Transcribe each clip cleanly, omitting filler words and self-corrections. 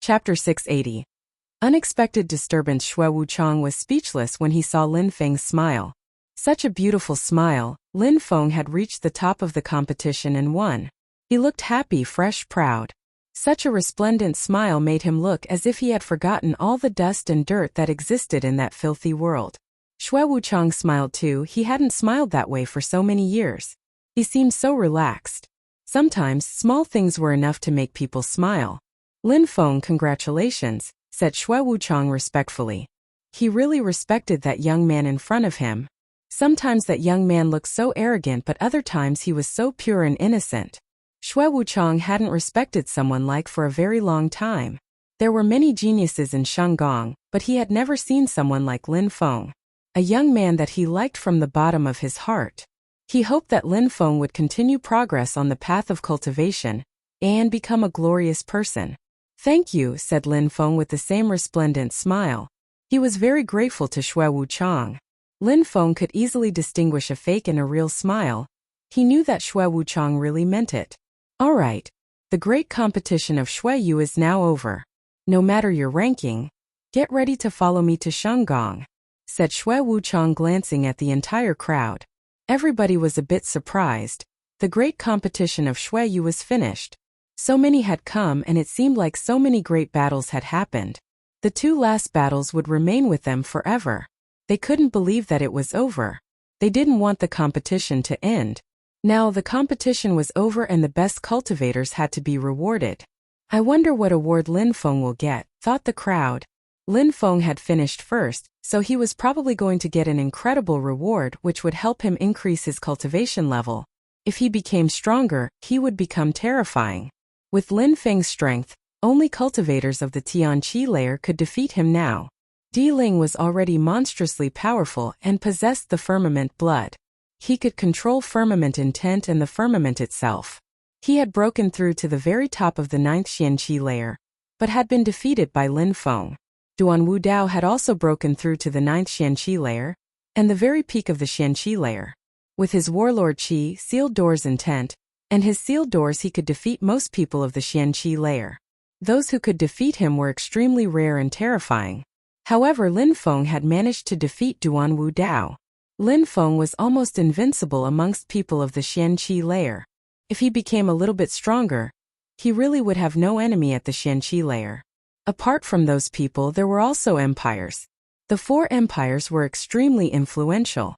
Chapter 680. Unexpected disturbance. Xue Wuchang was speechless when he saw Lin Feng's smile. Such a beautiful smile. Lin Feng had reached the top of the competition and won. He looked happy, fresh, proud. Such a resplendent smile made him look as if he had forgotten all the dust and dirt that existed in that filthy world. Xue Wuchang smiled too. He hadn't smiled that way for so many years. He seemed so relaxed. Sometimes, small things were enough to make people smile. Lin Feng, congratulations, said Xue Wuchang respectfully. He really respected that young man in front of him. Sometimes that young man looked so arrogant, but other times he was so pure and innocent. Xue Wuchang hadn't respected someone like for a very long time. There were many geniuses in Shenggong, but he had never seen someone like Lin Feng. A young man that he liked from the bottom of his heart. He hoped that Lin Feng would continue progress on the path of cultivation and become a glorious person. Thank you, said Lin Feng with the same resplendent smile. He was very grateful to Xue Wuchang. Lin Feng could easily distinguish a fake and a real smile. He knew that Xue Wuchang really meant it. All right. The great competition of Xue Yu is now over. No matter your ranking, get ready to follow me to Shenggong, said Xue Wuchang, glancing at the entire crowd. Everybody was a bit surprised. The great competition of Xue Yu was finished. So many had come and it seemed like so many great battles had happened. The two last battles would remain with them forever. They couldn't believe that it was over. They didn't want the competition to end. Now the competition was over and the best cultivators had to be rewarded. I wonder what award Lin Feng will get, thought the crowd. Lin Feng had finished first, so he was probably going to get an incredible reward which would help him increase his cultivation level. If he became stronger, he would become terrifying. With Lin Feng's strength, only cultivators of the Tianqi layer could defeat him now. Di Ling was already monstrously powerful and possessed the firmament blood. He could control firmament intent and the firmament itself. He had broken through to the very top of the 9th Xianqi layer, but had been defeated by Lin Feng. Duan Wu Dao had also broken through to the 9th Xianqi layer, and the very peak of the Xianqi layer. With his warlord Qi, sealed doors intent, and his sealed doors he could defeat most people of the Xianqi layer. Those who could defeat him were extremely rare and terrifying. However, Lin Feng had managed to defeat Duan Wu Dao. Lin Feng was almost invincible amongst people of the Xianqi layer. If he became a little bit stronger, he really would have no enemy at the Xianqi layer. Apart from those people, there were also empires. The 4 empires were extremely influential.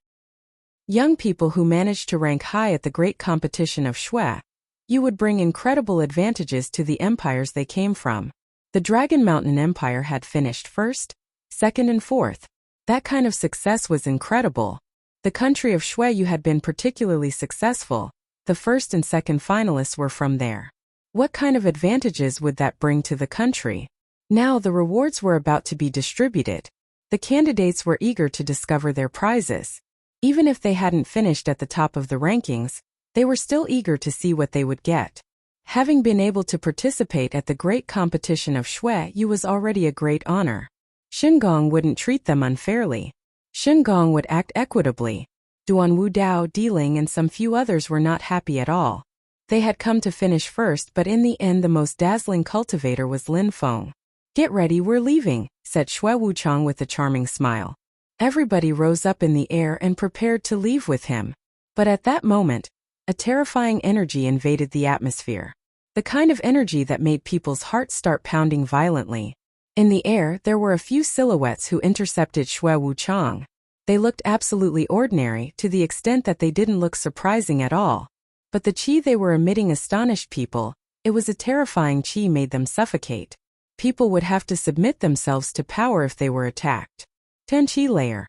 Young people who managed to rank high at the great competition of Xue Yu would bring incredible advantages to the empires they came from. The Dragon Mountain Empire had finished first, second and fourth. That kind of success was incredible. The country of Xue Yu had been particularly successful. The first and second finalists were from there. What kind of advantages would that bring to the country? Now the rewards were about to be distributed. The candidates were eager to discover their prizes. Even if they hadn't finished at the top of the rankings, they were still eager to see what they would get. Having been able to participate at the great competition of Xue Yu was already a great honor. Shenggong wouldn't treat them unfairly. Shenggong would act equitably. Duan Wu Dao, Di Ling and some few others were not happy at all. They had come to finish first, but in the end the most dazzling cultivator was Lin Feng. Get ready, we're leaving, said Xue Wuchang with a charming smile. Everybody rose up in the air and prepared to leave with him. But at that moment, a terrifying energy invaded the atmosphere. The kind of energy that made people's hearts start pounding violently. In the air, there were a few silhouettes who intercepted Xue Wuchang. They looked absolutely ordinary to the extent that they didn't look surprising at all. But the qi they were emitting astonished people. It was a terrifying qi made them suffocate. People would have to submit themselves to power if they were attacked. Tianqi layer.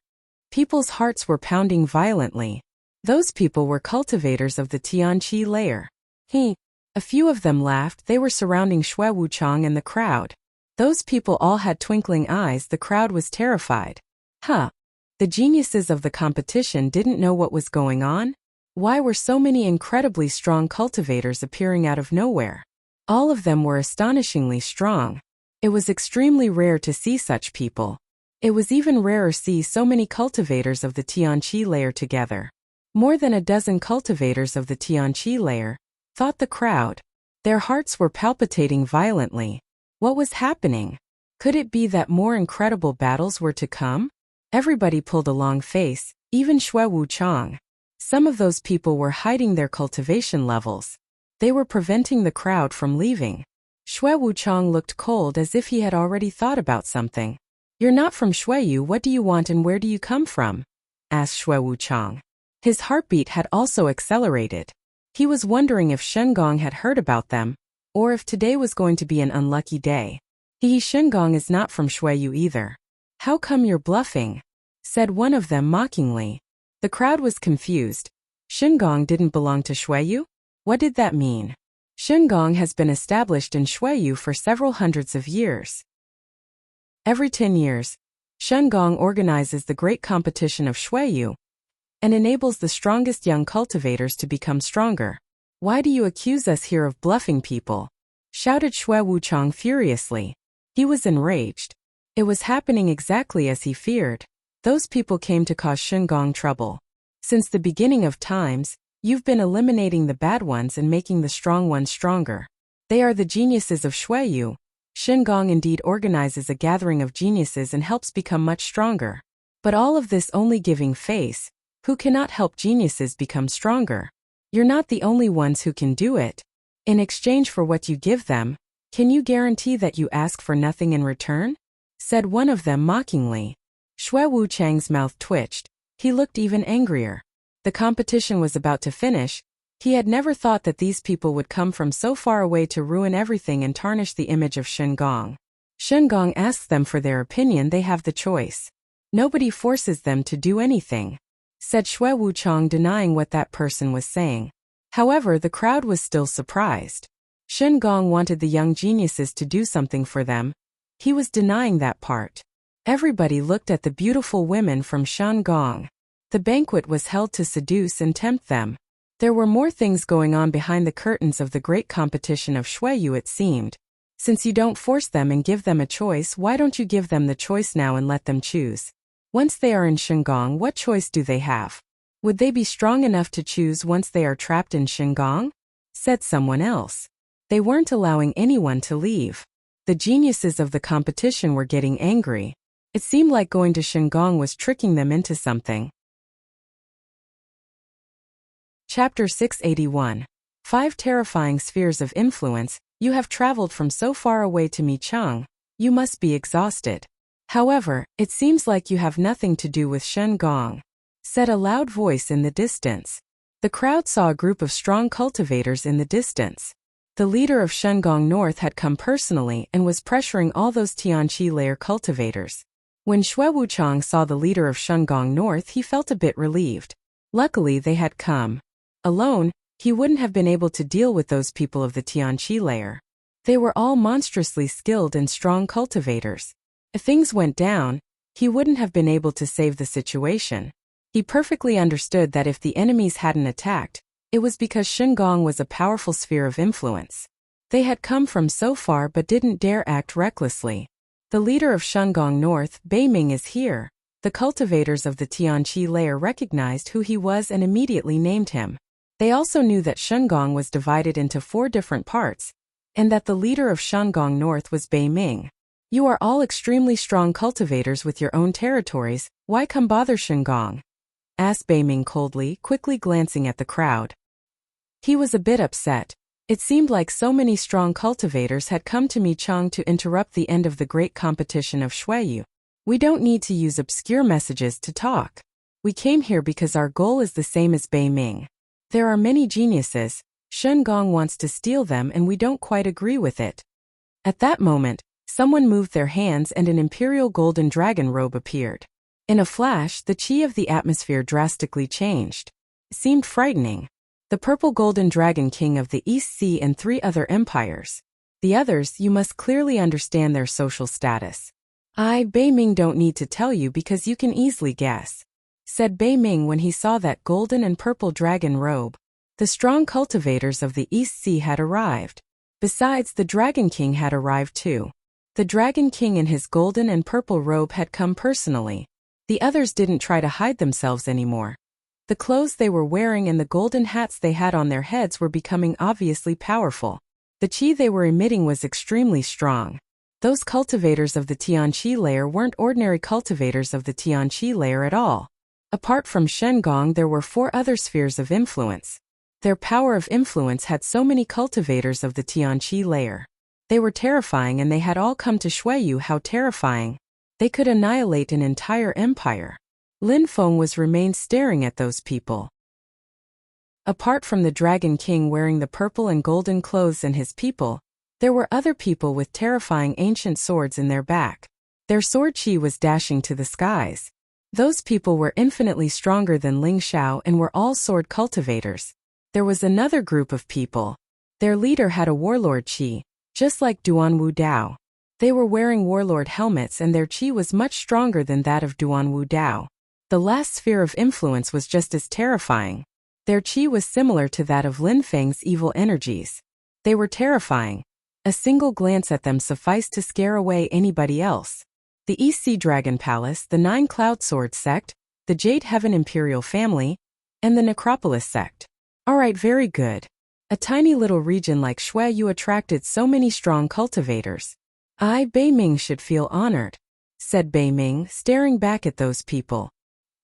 People's hearts were pounding violently. Those people were cultivators of the Tianqi layer. A few of them laughed. They were surrounding Xue Wuchang and the crowd. Those people all had twinkling eyes. The crowd was terrified. The geniuses of the competition didn't know what was going on? Why were so many incredibly strong cultivators appearing out of nowhere? All of them were astonishingly strong. It was extremely rare to see such people. It was even rarer to see so many cultivators of the Tianqi layer together. More than a dozen cultivators of the Tianqi layer, thought the crowd. Their hearts were palpitating violently. What was happening? Could it be that more incredible battles were to come? Everybody pulled a long face, even Xue Wuchang. Some of those people were hiding their cultivation levels. They were preventing the crowd from leaving. Xue Wuchang looked cold as if he had already thought about something. "You're not from Xueyu, what do you want and where do you come from?" asked Xue Wuchang. His heartbeat had also accelerated. He was wondering if Shengong had heard about them, or if today was going to be an unlucky day. Shengong is not from Xueyu either. "How come you're bluffing?" said one of them mockingly. The crowd was confused. Shengong didn't belong to Xueyu? What did that mean? Shengong has been established in Xueyu for several hundreds of years. Every 10 years, Shengong organizes the great competition of Xueyu and enables the strongest young cultivators to become stronger. "Why do you accuse us here of bluffing people?" shouted Xue Wuchang furiously. He was enraged. It was happening exactly as he feared. Those people came to cause Shengong trouble. Since the beginning of times, you've been eliminating the bad ones and making the strong ones stronger. They are the geniuses of Xueyu. Shengong indeed organizes a gathering of geniuses and helps become much stronger. But all of this only giving face, who cannot help geniuses become stronger. You're not the only ones who can do it. In exchange for what you give them, can you guarantee that you ask for nothing in return? Said one of them mockingly. Xue Wuchang's mouth twitched. He looked even angrier. The competition was about to finish. He had never thought that these people would come from so far away to ruin everything and tarnish the image of Shengong. Shengong asks them for their opinion, they have the choice. Nobody forces them to do anything, said Xue Wuchang, denying what that person was saying. However, the crowd was still surprised. Shengong wanted the young geniuses to do something for them. He was denying that part. Everybody looked at the beautiful women from Shangong. The banquet was held to seduce and tempt them. There were more things going on behind the curtains of the great competition of Xueyu, it seemed. Since you don't force them and give them a choice, why don't you give them the choice now and let them choose? Once they are in Shangong, what choice do they have? Would they be strong enough to choose once they are trapped in Shangong? Said someone else. They weren't allowing anyone to leave. The geniuses of the competition were getting angry. It seemed like going to Shangong was tricking them into something. Chapter 681. 5 Terrifying Spheres of Influence. You have traveled from so far away to Michang. You must be exhausted. However, it seems like you have nothing to do with Shengong, said a loud voice in the distance. The crowd saw a group of strong cultivators in the distance. The leader of Shengong North had come personally and was pressuring all those Tianqi layer cultivators. When Xue Wuchang saw the leader of Shengong North, he felt a bit relieved. Luckily they had come. Alone, he wouldn't have been able to deal with those people of the Tianqi layer. They were all monstrously skilled and strong cultivators. If things went down, he wouldn't have been able to save the situation. He perfectly understood that if the enemies hadn't attacked, it was because Shengong was a powerful sphere of influence. They had come from so far but didn't dare act recklessly. The leader of Shengong North, Beiming, is here. The cultivators of the Tianqi layer recognized who he was and immediately named him. They also knew that Shengong was divided into 4 different parts, and that the leader of Shengong North was Beiming. You are all extremely strong cultivators with your own territories, why come bother Shengong? Asked Beiming coldly, quickly glancing at the crowd. He was a bit upset. It seemed like so many strong cultivators had come to Michang to interrupt the end of the great competition of Xueyu. We don't need to use obscure messages to talk. We came here because our goal is the same as Beiming. There are many geniuses. Shengong wants to steal them and we don't quite agree with it. At that moment, someone moved their hands and an imperial golden dragon robe appeared. In a flash, the chi of the atmosphere drastically changed. It seemed frightening. The purple golden dragon king of the East Sea and 3 other empires. The others, you must clearly understand their social status. I, Beiming, don't need to tell you because you can easily guess, said Beiming when he saw that golden and purple dragon robe. The strong cultivators of the East Sea had arrived. Besides, the Dragon King had arrived too. The Dragon King in his golden and purple robe had come personally. The others didn't try to hide themselves anymore. The clothes they were wearing and the golden hats they had on their heads were becoming obviously powerful. The chi they were emitting was extremely strong. Those cultivators of the Tianqi layer weren't ordinary cultivators of the Tianqi layer at all. Apart from Shengong, there were 4 other spheres of influence. Their power of influence had so many cultivators of the Tianqi layer. They were terrifying, and they had all come to Xueyu. How terrifying! They could annihilate an entire empire. Lin Feng remained staring at those people. Apart from the Dragon King wearing the purple and golden clothes and his people, there were other people with terrifying ancient swords in their back. Their sword chi was dashing to the skies. Those people were infinitely stronger than Ling Xiao and were all sword cultivators. There was another group of people. Their leader had a warlord chi, just like Duanwu Dao. They were wearing warlord helmets, and their chi was much stronger than that of Duanwu Dao. The last sphere of influence was just as terrifying. Their chi was similar to that of Lin Feng's evil energies. They were terrifying. A single glance at them sufficed to scare away anybody else. The East Sea Dragon Palace, the 9 Cloud Sword sect, the Jade Heaven Imperial family, and the Necropolis sect. Alright, very good. A tiny little region like Xueyu attracted so many strong cultivators. Beiming should feel honored, said Beiming, staring back at those people.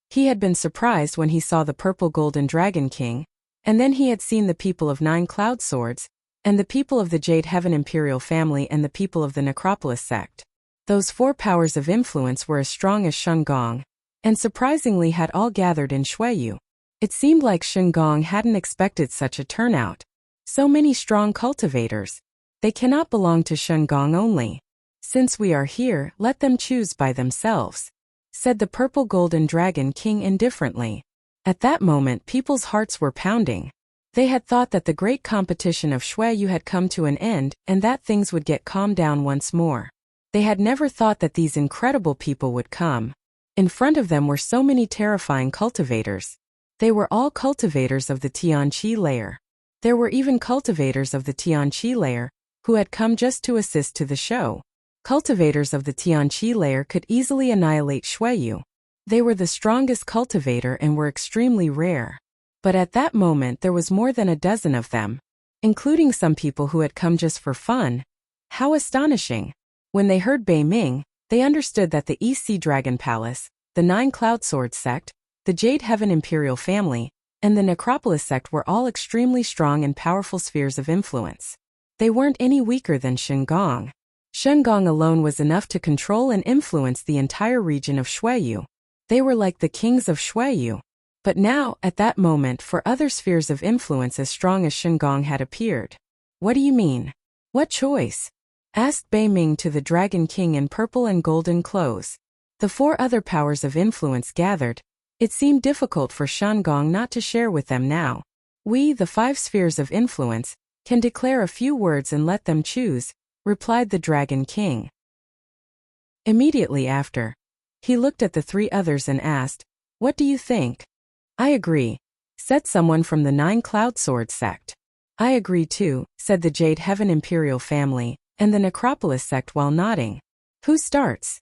He had been surprised when he saw the purple golden Dragon King, and then he had seen the people of 9 Cloud Swords, and the people of the Jade Heaven Imperial family and the people of the Necropolis sect. Those 4 powers of influence were as strong as Shengong, and surprisingly had all gathered in Xueyu. It seemed like Shengong hadn't expected such a turnout. So many strong cultivators. They cannot belong to Shengong only. Since we are here, let them choose by themselves, said the purple golden Dragon King indifferently. At that moment, people's hearts were pounding. They had thought that the great competition of Xueyu had come to an end and that things would get calmed down once more. They had never thought that these incredible people would come. In front of them were so many terrifying cultivators. They were all cultivators of the Tianqi layer. There were even cultivators of the Tianqi layer who had come just to assist to the show. Cultivators of the Tianqi layer could easily annihilate Xueyu. They were the strongest cultivator and were extremely rare. But at that moment there was more than a dozen of them, including some people who had come just for fun. How astonishing! When they heard Beiming, they understood that the East Sea Dragon Palace, the 9 Cloud Sword sect, the Jade Heaven Imperial family, and the Necropolis sect were all extremely strong and powerful spheres of influence. They weren't any weaker than Shengong. Shengong alone was enough to control and influence the entire region of Xueyu. They were like the kings of Xueyu. But now, at that moment, 4 other spheres of influence as strong as Shengong had appeared. What do you mean? What choice? Asked Beiming to the Dragon King in purple and golden clothes. The 4 other powers of influence gathered. It seemed difficult for Shengong not to share with them now. We, the 5 spheres of influence, can declare a few words and let them choose, replied the Dragon King. Immediately after, he looked at the 3 others and asked, "What do you think?" "I agree," said someone from the 9 Cloud Sword sect. "I agree too," said the Jade Heaven Imperial family, and the Necropolis sect while nodding. "Who starts?"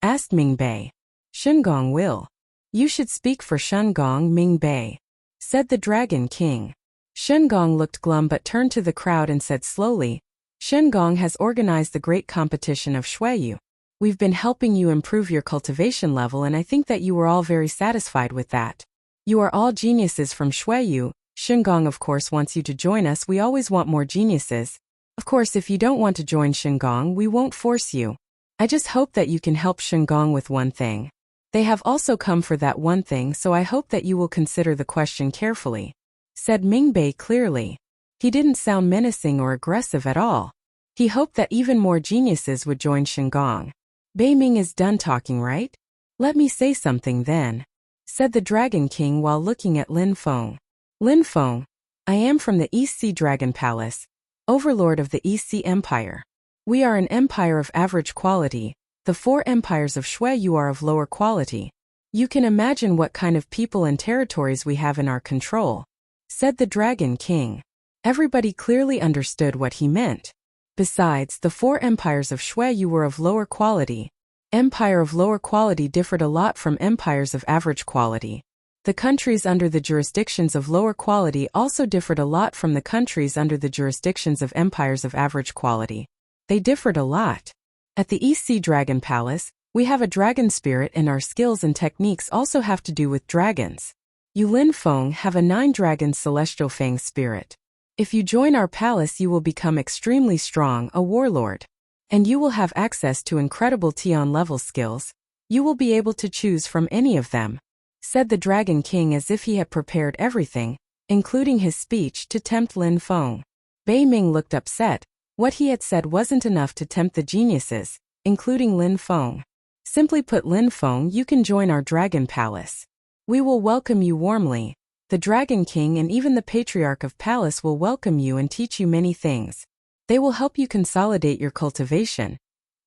asked Ming Bei. "Shengong will." "You should speak for Shengong, Ming Bei," said the Dragon King. Shengong looked glum but turned to the crowd and said slowly, "Shengong has organized the great competition of Xueyu. We've been helping you improve your cultivation level, and I think that you were all very satisfied with that. You are all geniuses from Xueyu. Shengong of course wants you to join us. We always want more geniuses. Of course, if you don't want to join Shengong, we won't force you. I just hope that you can help Shengong with one thing. They have also come for that one thing, so I hope that you will consider the question carefully," said Ming Bei clearly. He didn't sound menacing or aggressive at all. He hoped that even more geniuses would join Shengong. "Beiming is done talking, right? Let me say something then," said the Dragon King while looking at Lin Feng. "Lin Feng, I am from the East Sea Dragon Palace, overlord of the East Sea Empire. We are an empire of average quality. The 4 empires of Xueyu are of lower quality. You can imagine what kind of people and territories we have in our control," said the Dragon King. Everybody clearly understood what he meant. Besides, the 4 empires of Xueyu were of lower quality. Empire of lower quality differed a lot from empires of average quality. The countries under the jurisdictions of lower quality also differed a lot from the countries under the jurisdictions of empires of average quality. They differed a lot. At the East Sea Dragon Palace, we have a dragon spirit and our skills and techniques also have to do with dragons. You Lin Feng have a 9-dragon celestial fang spirit. If you join our palace you will become extremely strong, a warlord. And you will have access to incredible Tian level skills. You will be able to choose from any of them, said the Dragon King as if he had prepared everything, including his speech, to tempt Lin Feng. Bei Ming looked upset. What he had said wasn't enough to tempt the geniuses, including Lin Feng. Simply put, Lin Feng, you can join our dragon palace. We will welcome you warmly. The Dragon King and even the Patriarch of Palace will welcome you and teach you many things. They will help you consolidate your cultivation.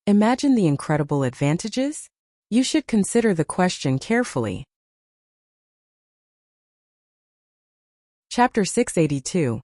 Imagine the incredible advantages? You should consider the question carefully. Chapter 682.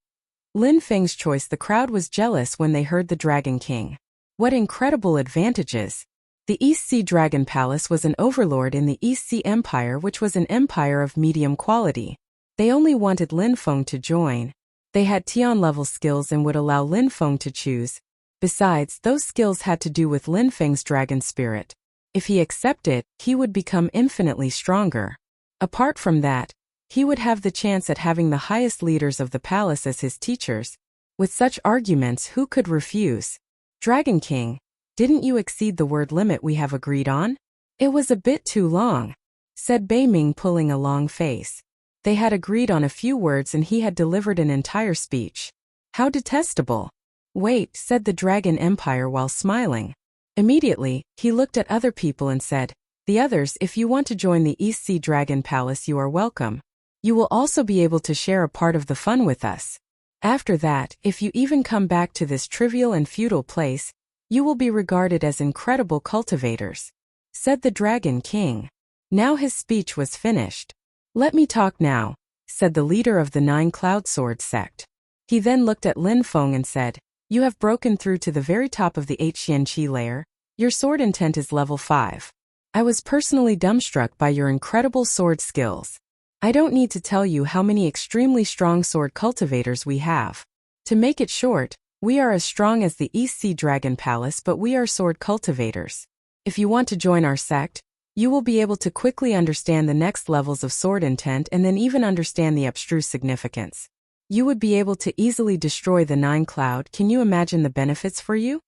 Lin Feng's choice. The crowd was jealous when they heard the Dragon King. What incredible advantages! The East Sea Dragon Palace was an overlord in the East Sea Empire, which was an empire of medium quality. They only wanted Lin Feng to join. They had Tian level skills and would allow Lin Feng to choose. Besides, those skills had to do with Lin Feng's dragon spirit. If he accepted, he would become infinitely stronger. Apart from that, he would have the chance at having the highest leaders of the palace as his teachers. With such arguments, who could refuse? Dragon King, didn't you exceed the word limit we have agreed on? It was a bit too long, said Bei Ming, pulling a long face. They had agreed on a few words and he had delivered an entire speech. How detestable! Wait, said the Dragon Empire while smiling. Immediately, he looked at other people and said, the others, if you want to join the East Sea Dragon Palace you are welcome. You will also be able to share a part of the fun with us. After that, if you even come back to this trivial and feudal place, you will be regarded as incredible cultivators, said the Dragon King. Now his speech was finished. Let me talk now, said the leader of the 9 Cloud Sword sect. He then looked at Lin Feng and said, you have broken through to the very top of the Xian Qi layer. Your sword intent is level 5. I was personally dumbstruck by your incredible sword skills. I don't need to tell you how many extremely strong sword cultivators we have. To make it short, we are as strong as the East Sea Dragon Palace, but we are sword cultivators. If you want to join our sect, you will be able to quickly understand the next levels of sword intent and then even understand the abstruse significance. You would be able to easily destroy the 9 Cloud. Can you imagine the benefits for you?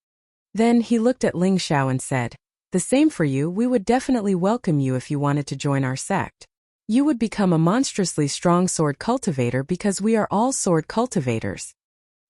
Then he looked at Ling Xiao and said, the same for you. We would definitely welcome you if you wanted to join our sect. You would become a monstrously strong sword cultivator because we are all sword cultivators.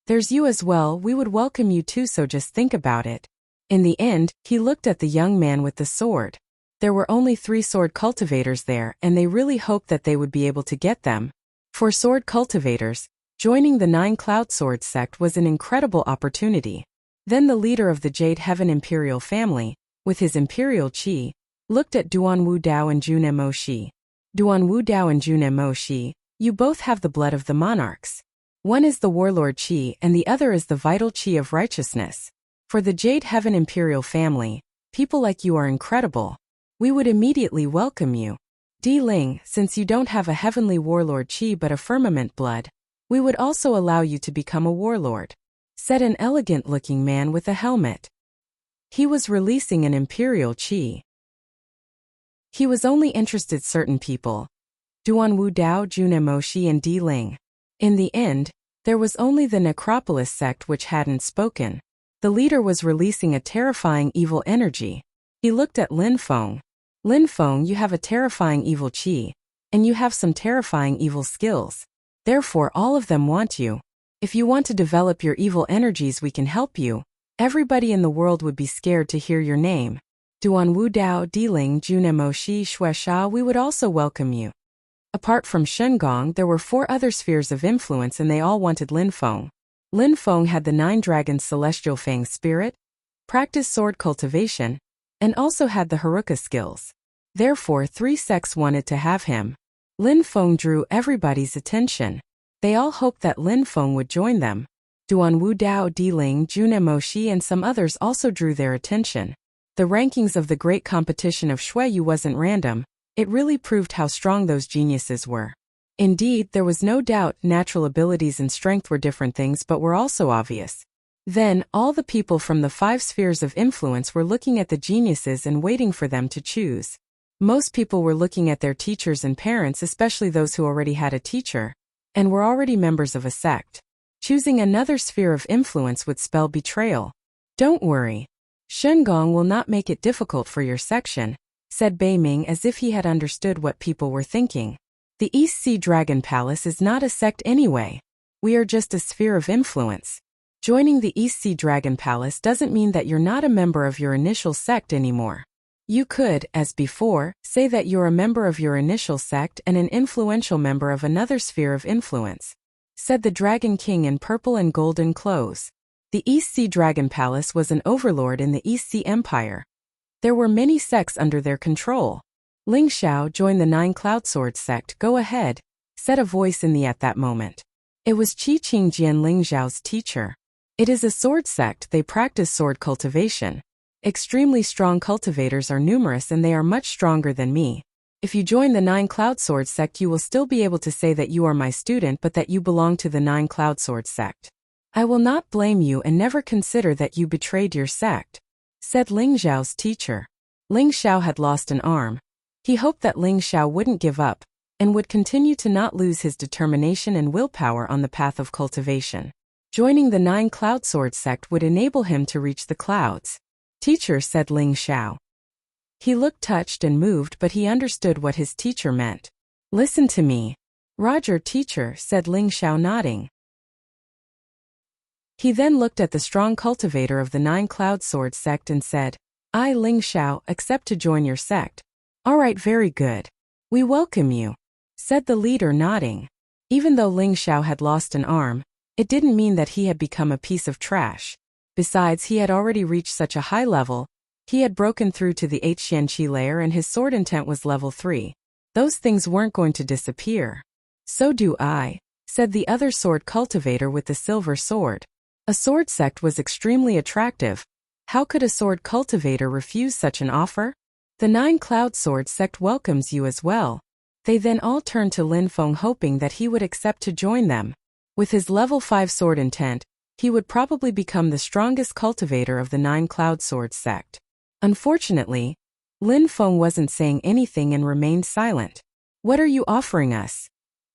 There's you as well. We would welcome you too, so just think about it. In the end, he looked at the young man with the sword. There were only 3 sword cultivators there, and they really hoped that they would be able to get them. For sword cultivators, joining the 9 Cloud Sword sect was an incredible opportunity. Then the leader of the Jade Heaven Imperial family, with his imperial qi, looked at Duan Wu Dao and Jun Mo Shi. Duan Wu Dao and Jun Mo Shi, you both have the blood of the monarchs. One is the warlord qi and the other is the vital qi of righteousness. For the Jade Heaven Imperial family, people like you are incredible. We would immediately welcome you. Di Ling, since you don't have a heavenly warlord qi but a firmament blood, we would also allow you to become a warlord, said an elegant-looking man with a helmet. He was releasing an imperial qi. He was only interested certain people. Duan Wu Dao, Jun Mo Shi and Di Ling. In the end, there was only the Necropolis sect which hadn't spoken. The leader was releasing a terrifying evil energy. He looked at Lin Feng. Lin Feng, you have a terrifying evil qi, and you have some terrifying evil skills. Therefore all of them want you. If you want to develop your evil energies, we can help you. Everybody in the world would be scared to hear your name. Duan Wu Dao, Di Ling, Jun Mo Shi, Xue Sha, we would also welcome you. Apart from Shengong, there were 4 other spheres of influence and they all wanted Lin Feng. Lin Feng had the 9 dragons celestial fang spirit, practiced sword cultivation, and also had the Haruka skills. Therefore 3 sects wanted to have him. Lin Feng drew everybody's attention. They all hoped that Lin Feng would join them. Duan Wu Dao, Di Ling, Jun Mo Shi and some others also drew their attention. The rankings of the great competition of Shueyu wasn't random. It really proved how strong those geniuses were. Indeed, there was no doubt natural abilities and strength were different things but were also obvious. Then, all the people from the 5 spheres of influence were looking at the geniuses and waiting for them to choose. Most people were looking at their teachers and parents, especially those who already had a teacher, and were already members of a sect. Choosing another sphere of influence would spell betrayal. Don't worry. Shengong will not make it difficult for your section, said Bei Ming as if he had understood what people were thinking. The East Sea Dragon Palace is not a sect anyway. We are just a sphere of influence. Joining the East Sea Dragon Palace doesn't mean that you're not a member of your initial sect anymore. You could, as before, say that you're a member of your initial sect and an influential member of another sphere of influence, said the Dragon King in purple and golden clothes. The East Sea Dragon Palace was an overlord in the East Sea Empire. There were many sects under their control. Ling Xiao joined the 9 Cloud Sword sect. Go ahead, said a voice in the at that moment. It was Qi Qingjian, Ling Xiao's teacher. It is a sword sect. They practice sword cultivation. Extremely strong cultivators are numerous and they are much stronger than me. If you join the 9 Cloud Sword sect, you will still be able to say that you are my student but that you belong to the 9 Cloud Sword sect. I will not blame you and never consider that you betrayed your sect, said Ling Xiao's teacher. Ling Xiao had lost an arm. He hoped that Ling Xiao wouldn't give up and would continue to not lose his determination and willpower on the path of cultivation. Joining the 9 Cloud Sword sect would enable him to reach the clouds. Teacher, said Ling Xiao. He looked touched and moved, but he understood what his teacher meant. Listen to me. Roger, teacher, said Ling Xiao, nodding. He then looked at the strong cultivator of the 9 Cloud Sword sect and said, I, Ling Xiao, accept to join your sect. All right, very good. We welcome you, said the leader, nodding. Even though Ling Xiao had lost an arm, it didn't mean that he had become a piece of trash. Besides, he had already reached such a high level. He had broken through to the 8th Xianqi layer and his sword intent was level 3. Those things weren't going to disappear. So do I, said the other sword cultivator with the silver sword. A sword sect was extremely attractive. How could a sword cultivator refuse such an offer? The 9 Cloud Sword sect welcomes you as well. They then all turned to Lin Feng, hoping that he would accept to join them. With his level 5 sword intent, he would probably become the strongest cultivator of the 9 Cloud Sword sect. Unfortunately, Lin Feng wasn't saying anything and remained silent. What are you offering us?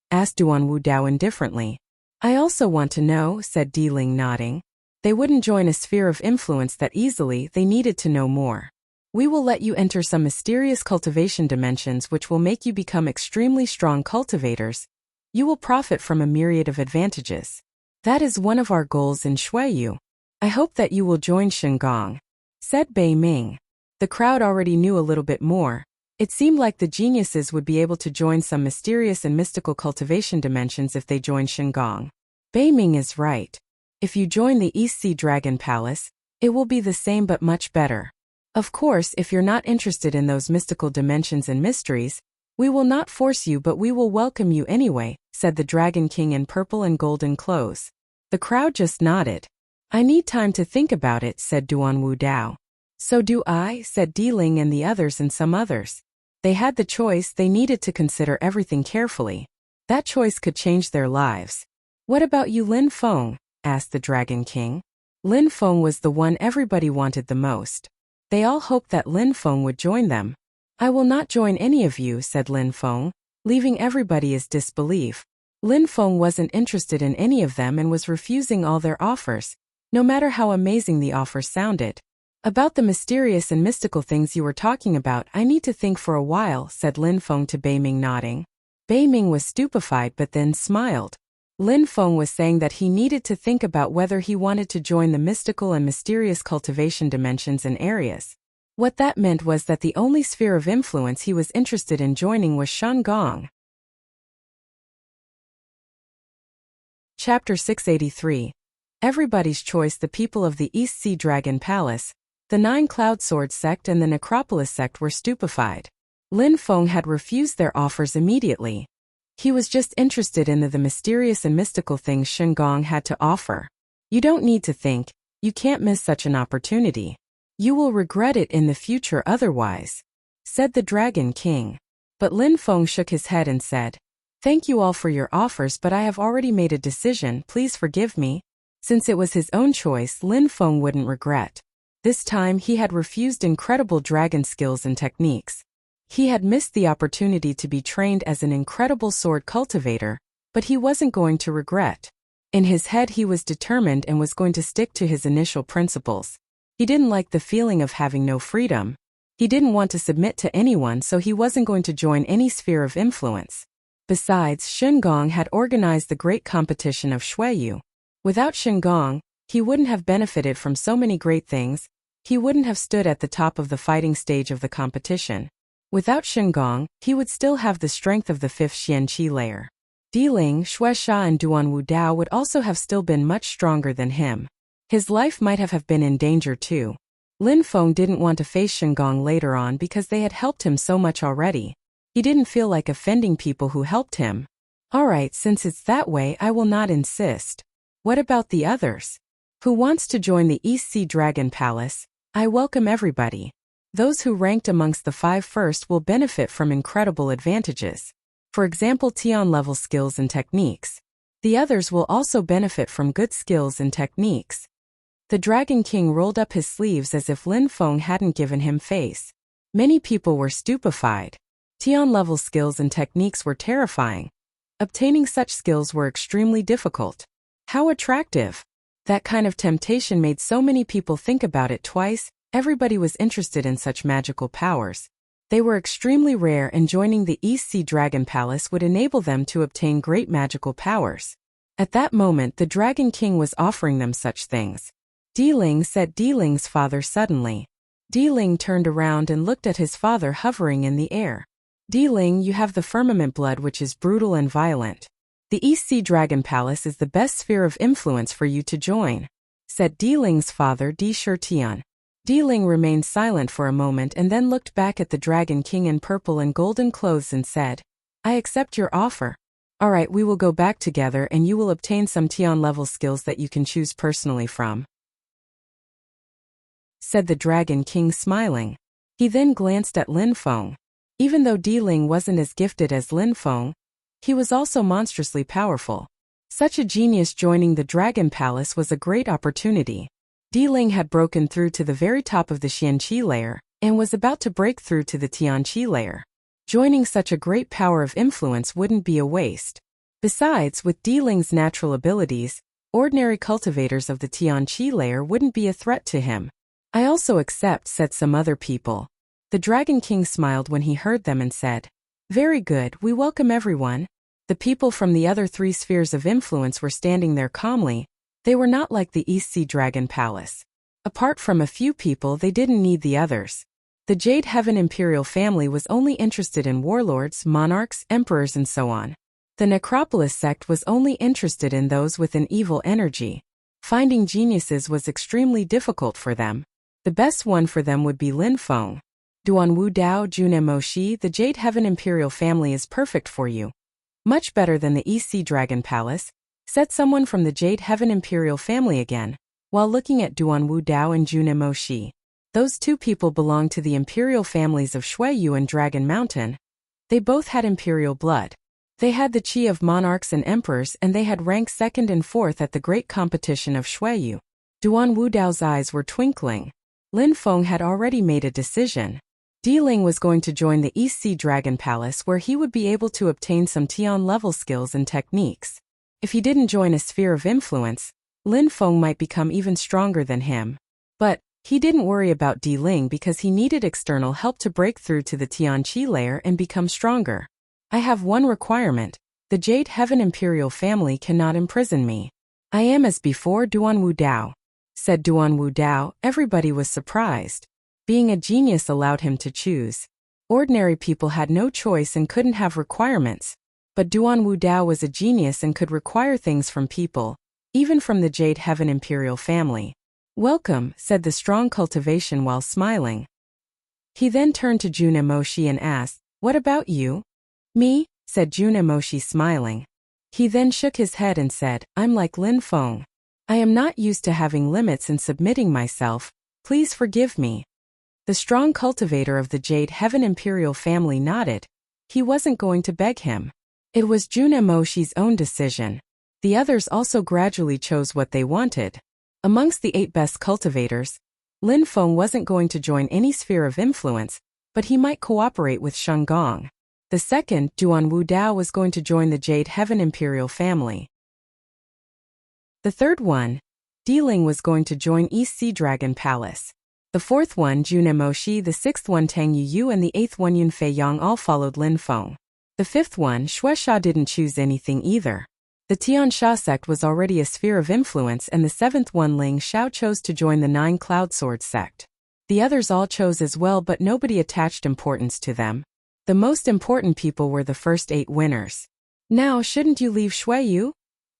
Asked Duan Wu Dao indifferently. I also want to know, said Di Ling, nodding. They wouldn't join a sphere of influence that easily. They needed to know more. We will let you enter some mysterious cultivation dimensions which will make you become extremely strong cultivators. You will profit from a myriad of advantages. That is one of our goals in Shuiyu. I hope that you will join Shengong, said Bei Ming. The crowd already knew a little bit more. It seemed like the geniuses would be able to join some mysterious and mystical cultivation dimensions if they joined Shengong. Bei Ming is right. If you join the East Sea Dragon Palace, it will be the same but much better. Of course, if you're not interested in those mystical dimensions and mysteries, we will not force you, but we will welcome you anyway, said the Dragon King in purple and golden clothes. The crowd just nodded. I need time to think about it, said Duan Wu Dao. So do I, said Di Ling and the others and some others. They had the choice. They needed to consider everything carefully. That choice could change their lives. What about you, Lin Feng? Asked the Dragon King. Lin Feng was the one everybody wanted the most. They all hoped that Lin Feng would join them. I will not join any of you, said Lin Feng, leaving everybody in disbelief. Lin Feng wasn't interested in any of them and was refusing all their offers, no matter how amazing the offers sounded. About the mysterious and mystical things you were talking about, I need to think for a while, said Lin Feng to Bei Ming, nodding. Bei Ming was stupefied but then smiled. Lin Feng was saying that he needed to think about whether he wanted to join the mystical and mysterious cultivation dimensions and areas. What that meant was that the only sphere of influence he was interested in joining was Shangong. Chapter 683. Everybody's Choice. The people of the East Sea Dragon Palace, the 9 Cloud Sword sect and the Necropolis sect were stupefied. Lin Feng had refused their offers immediately. He was just interested in the mysterious and mystical things Shangong had to offer. You don't need to think. You can't miss such an opportunity. You will regret it in the future otherwise, said the Dragon King. But Lin Feng shook his head and said, Thank you all for your offers, but I have already made a decision. Please forgive me. Since it was his own choice, Lin Feng wouldn't regret. This time he had refused incredible dragon skills and techniques. He had missed the opportunity to be trained as an incredible sword cultivator, but he wasn't going to regret. In his head he was determined and was going to stick to his initial principles. He didn't like the feeling of having no freedom. He didn't want to submit to anyone, so he wasn't going to join any sphere of influence. Besides, Shengong had organized the great competition of Shuiyu. Without Shengong, he wouldn't have benefited from so many great things. He wouldn't have stood at the top of the fighting stage of the competition. Without Shengong, he would still have the strength of the 5th Xianqi layer. Diling, Xuesha and Duanwu Dao would also have still been much stronger than him. His life might have been in danger too. Lin Feng didn't want to face Shengong later on because they had helped him so much already. He didn't feel like offending people who helped him. Alright, since it's that way, I will not insist. What about the others? Who wants to join the East Sea Dragon Palace? I welcome everybody. Those who ranked amongst the 5 first will benefit from incredible advantages. For example, Tian level skills and techniques. The others will also benefit from good skills and techniques. The Dragon King rolled up his sleeves as if Lin Feng hadn't given him face. Many people were stupefied. Tian level skills and techniques were terrifying. Obtaining such skills were extremely difficult. How attractive! That kind of temptation made so many people think about it twice. Everybody was interested in such magical powers. They were extremely rare, and joining the East Sea Dragon Palace would enable them to obtain great magical powers. At that moment, the Dragon King was offering them such things. Diling, said Diling's father suddenly. Diling turned around and looked at his father hovering in the air. Diling, you have the firmament blood, which is brutal and violent. The East Sea Dragon Palace is the best sphere of influence for you to join, said Diling's father Di Shitian. Diling remained silent for a moment and then looked back at the Dragon King in purple and golden clothes and said, I accept your offer. Alright, we will go back together and you will obtain some Tian level skills that you can choose personally from, said the Dragon King smiling. He then glanced at Lin Feng. Even though Diling wasn't as gifted as Lin Feng, he was also monstrously powerful. Such a genius joining the Dragon Palace was a great opportunity. Diling had broken through to the very top of the Xianqi layer, and was about to break through to the Tianqi layer. Joining such a great power of influence wouldn't be a waste. Besides, with Diling's natural abilities, ordinary cultivators of the Tianqi layer wouldn't be a threat to him. I also accept, said some other people. The Dragon King smiled when he heard them and said, Very good, we welcome everyone. The people from the other 3 spheres of influence were standing there calmly. They were not like the East Sea Dragon Palace. Apart from a few people, they didn't need the others. The Jade Heaven Imperial family was only interested in warlords, monarchs, emperors and so on. The Necropolis sect was only interested in those with an evil energy. Finding geniuses was extremely difficult for them. The best one for them would be Lin Feng. Duanwu Dao, June Moshi, the Jade Heaven Imperial family is perfect for you. Much better than the East Sea Dragon Palace, said someone from the Jade Heaven Imperial family again, while looking at Duanwu Dao and June Moshi. Those 2 people belonged to the imperial families of Shuiyu and Dragon Mountain. They both had imperial blood. They had the chi of monarchs and emperors, and they had ranked 2nd and 4th at the great competition of Shuiyu. Duanwu Dao's eyes were twinkling. Lin Feng had already made a decision. Diling was going to join the East Sea Dragon Palace, where he would be able to obtain some Tian level skills and techniques. If he didn't join a sphere of influence, Lin Feng might become even stronger than him. But he didn't worry about Diling because he needed external help to break through to the Tianqi layer and become stronger. I have one requirement. The Jade Heaven Imperial family cannot imprison me. I am as before, Duanwu Dao, said Duanwu Dao. Everybody was surprised. Being a genius allowed him to choose. Ordinary people had no choice and couldn't have requirements. But Duanwu Dao was a genius and could require things from people, even from the Jade Heaven Imperial family. Welcome, said the strong cultivation while smiling. He then turned to June Moshi and asked, What about you? Me, said June Moshi smiling. He then shook his head and said, I'm like Lin Feng. I am not used to having limits and submitting myself. Please forgive me. The strong cultivator of the Jade Heaven Imperial family nodded. He wasn't going to beg him. It was June Moshi's own decision. The others also gradually chose what they wanted. Amongst the 8 best cultivators, Lin Feng wasn't going to join any sphere of influence, but he might cooperate with Shen Gong. The second, Duan Wu Dao, was going to join the Jade Heaven Imperial family. The third one, Di Ling, was going to join East Sea Dragon Palace. The fourth one, Jun Emoshi, the sixth one, Tang Yu, and the eighth one, Yun Fei Yang, all followed Lin Feng. The fifth one, Xue Sha, didn't choose anything either. The Tian Sha sect was already a sphere of influence, and the seventh one, Ling Xiao, chose to join the 9 Cloud Sword sect. The others all chose as well, but nobody attached importance to them. The most important people were the first 8 winners. Now, shouldn't you leave Xue Yu?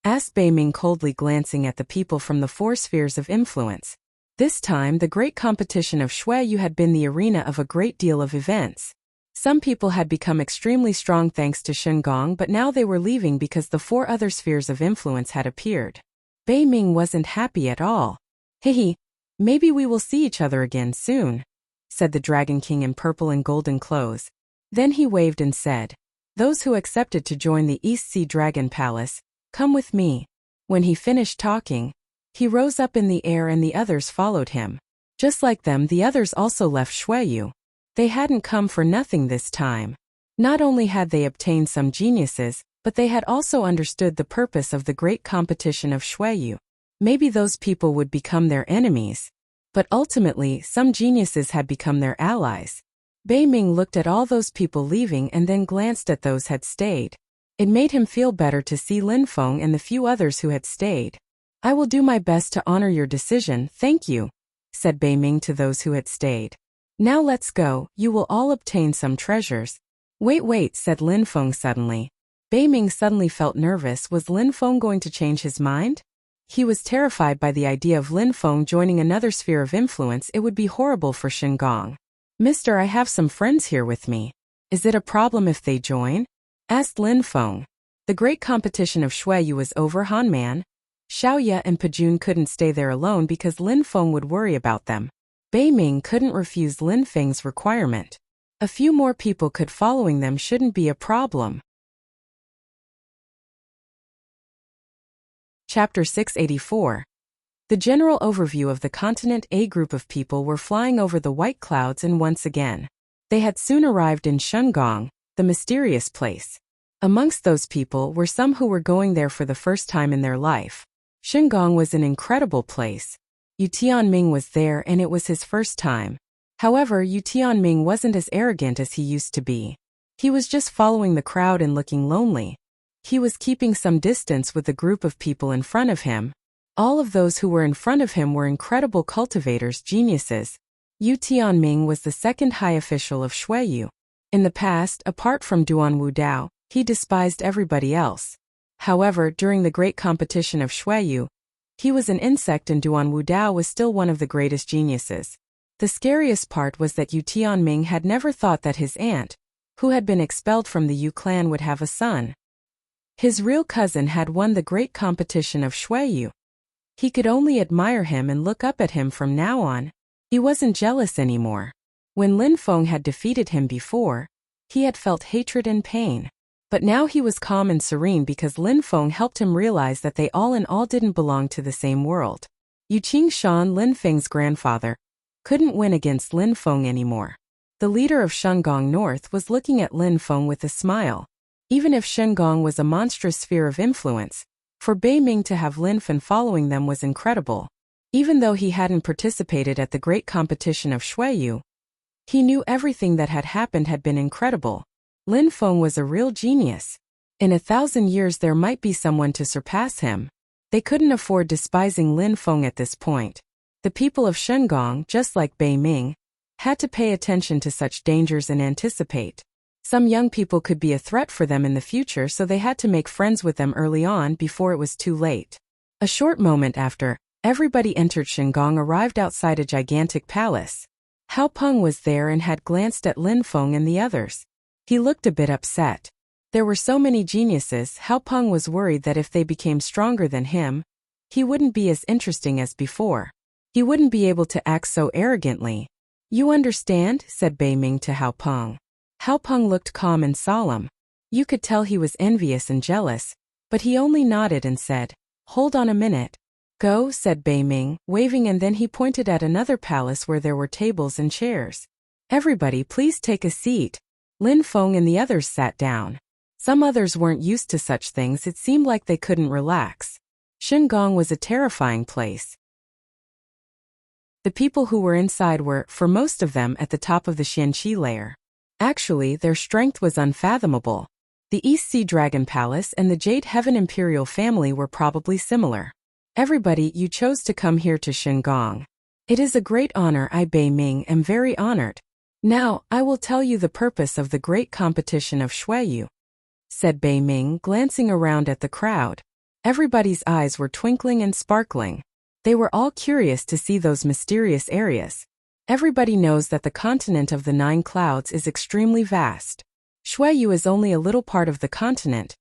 Asked Bei Ming, coldly glancing at the people from the 4 spheres of influence. This time, the great competition of Xue Yu had been the arena of a great deal of events. Some people had become extremely strong thanks to Shen Gong, but now they were leaving because the 4 other spheres of influence had appeared. Bei Ming wasn't happy at all. Hehe, maybe we will see each other again soon, said the Dragon King in purple and golden clothes. Then he waved and said, "Those who accepted to join the East Sea Dragon Palace, come with me." When he finished talking, he rose up in the air and the others followed him. Just like them, the others also left Xue Yu. They hadn't come for nothing this time. Not only had they obtained some geniuses, but they had also understood the purpose of the great competition of Xue Yu. Maybe those people would become their enemies. But ultimately, some geniuses had become their allies. Bei Ming looked at all those people leaving and then glanced at those had stayed. It made him feel better to see Lin Feng and the few others who had stayed. "I will do my best to honor your decision, thank you," said Bei Ming to those who had stayed. "Now let's go, you will all obtain some treasures." Wait, said Lin Feng suddenly. Bei Ming suddenly felt nervous. Was Lin Feng going to change his mind? He was terrified by the idea of Lin Feng joining another sphere of influence. It would be horrible for Shen Gong. "Mister, I have some friends here with me. Is it a problem if they join?" asked Lin Feng. The great competition of Xue Yu was over. Han Man, Xiaoye and Pajun couldn't stay there alone because Lin Feng would worry about them. Bei Ming couldn't refuse Lin Feng's requirement. A few more people could following them shouldn't be a problem. Chapter 684. The general overview of the continent. A group of people were flying over the white clouds, and once again, they had soon arrived in Shengong, the mysterious place. Amongst those people were some who were going there for the first time in their life. Shengong was an incredible place. Yu Tianming was there and it was his first time. However, Yu Tianming wasn't as arrogant as he used to be. He was just following the crowd and looking lonely. He was keeping some distance with the group of people in front of him. All of those who were in front of him were incredible cultivators, geniuses. Yu Tianming was the second high official of Xue Yu. In the past, apart from Duan Wu Dao, he despised everybody else. However, during the great competition of Xue Yu, he was an insect and Duan Wu Dao was still one of the greatest geniuses. The scariest part was that Yu Tianming had never thought that his aunt, who had been expelled from the Yu clan, would have a son. His real cousin had won the great competition of Xue Yu. He could only admire him and look up at him from now on. He wasn't jealous anymore. When Lin Feng had defeated him before, he had felt hatred and pain. But now he was calm and serene because Lin Feng helped him realize that they all in all didn't belong to the same world. Yu Qingshan, Lin Feng's grandfather, couldn't win against Lin Feng anymore. The leader of Shengong North was looking at Lin Feng with a smile. Even if Shengong was a monstrous sphere of influence, for Bei Ming to have Lin Feng following them was incredible. Even though he hadn't participated at the great competition of Xue Yu, he knew everything that had happened had been incredible. Lin Feng was a real genius. In 1,000 years there might be someone to surpass him. They couldn't afford despising Lin Feng at this point. The people of Shengong, just like Bei Ming, had to pay attention to such dangers and anticipate. Some young people could be a threat for them in the future, so they had to make friends with them early on before it was too late. A short moment after, everybody entered Shengong arrived outside a gigantic palace. Hao Peng was there and had glanced at Lin Feng and the others. He looked a bit upset. There were so many geniuses. Hao Peng was worried that if they became stronger than him, he wouldn't be as interesting as before. He wouldn't be able to act so arrogantly. "You understand?" said Bei Ming to Hao Peng. Hao Peng looked calm and solemn. You could tell he was envious and jealous, But he only nodded and said, "Hold on a minute." "Go," said Bei Ming, waving, and then he pointed at another palace where there were tables and chairs. "Everybody please take a seat." Lin Feng and the others sat down. Some others weren't used to such things. It seemed like they couldn't relax. Shingong was a terrifying place. The people who were inside were, for most of them, at the top of the Xianqi layer. Actually, their strength was unfathomable. The East Sea Dragon Palace and the Jade Heaven Imperial family were probably similar. "Everybody, you chose to come here to Shingong. It is a great honor. I, Bei Ming, am very honored. Now, I will tell you the purpose of the great competition of Shuiyu," said Bei Ming, glancing around at the crowd. Everybody's eyes were twinkling and sparkling. They were all curious to see those mysterious areas. Everybody knows that the continent of the 9 clouds is extremely vast. Shuiyu is only a little part of the continent.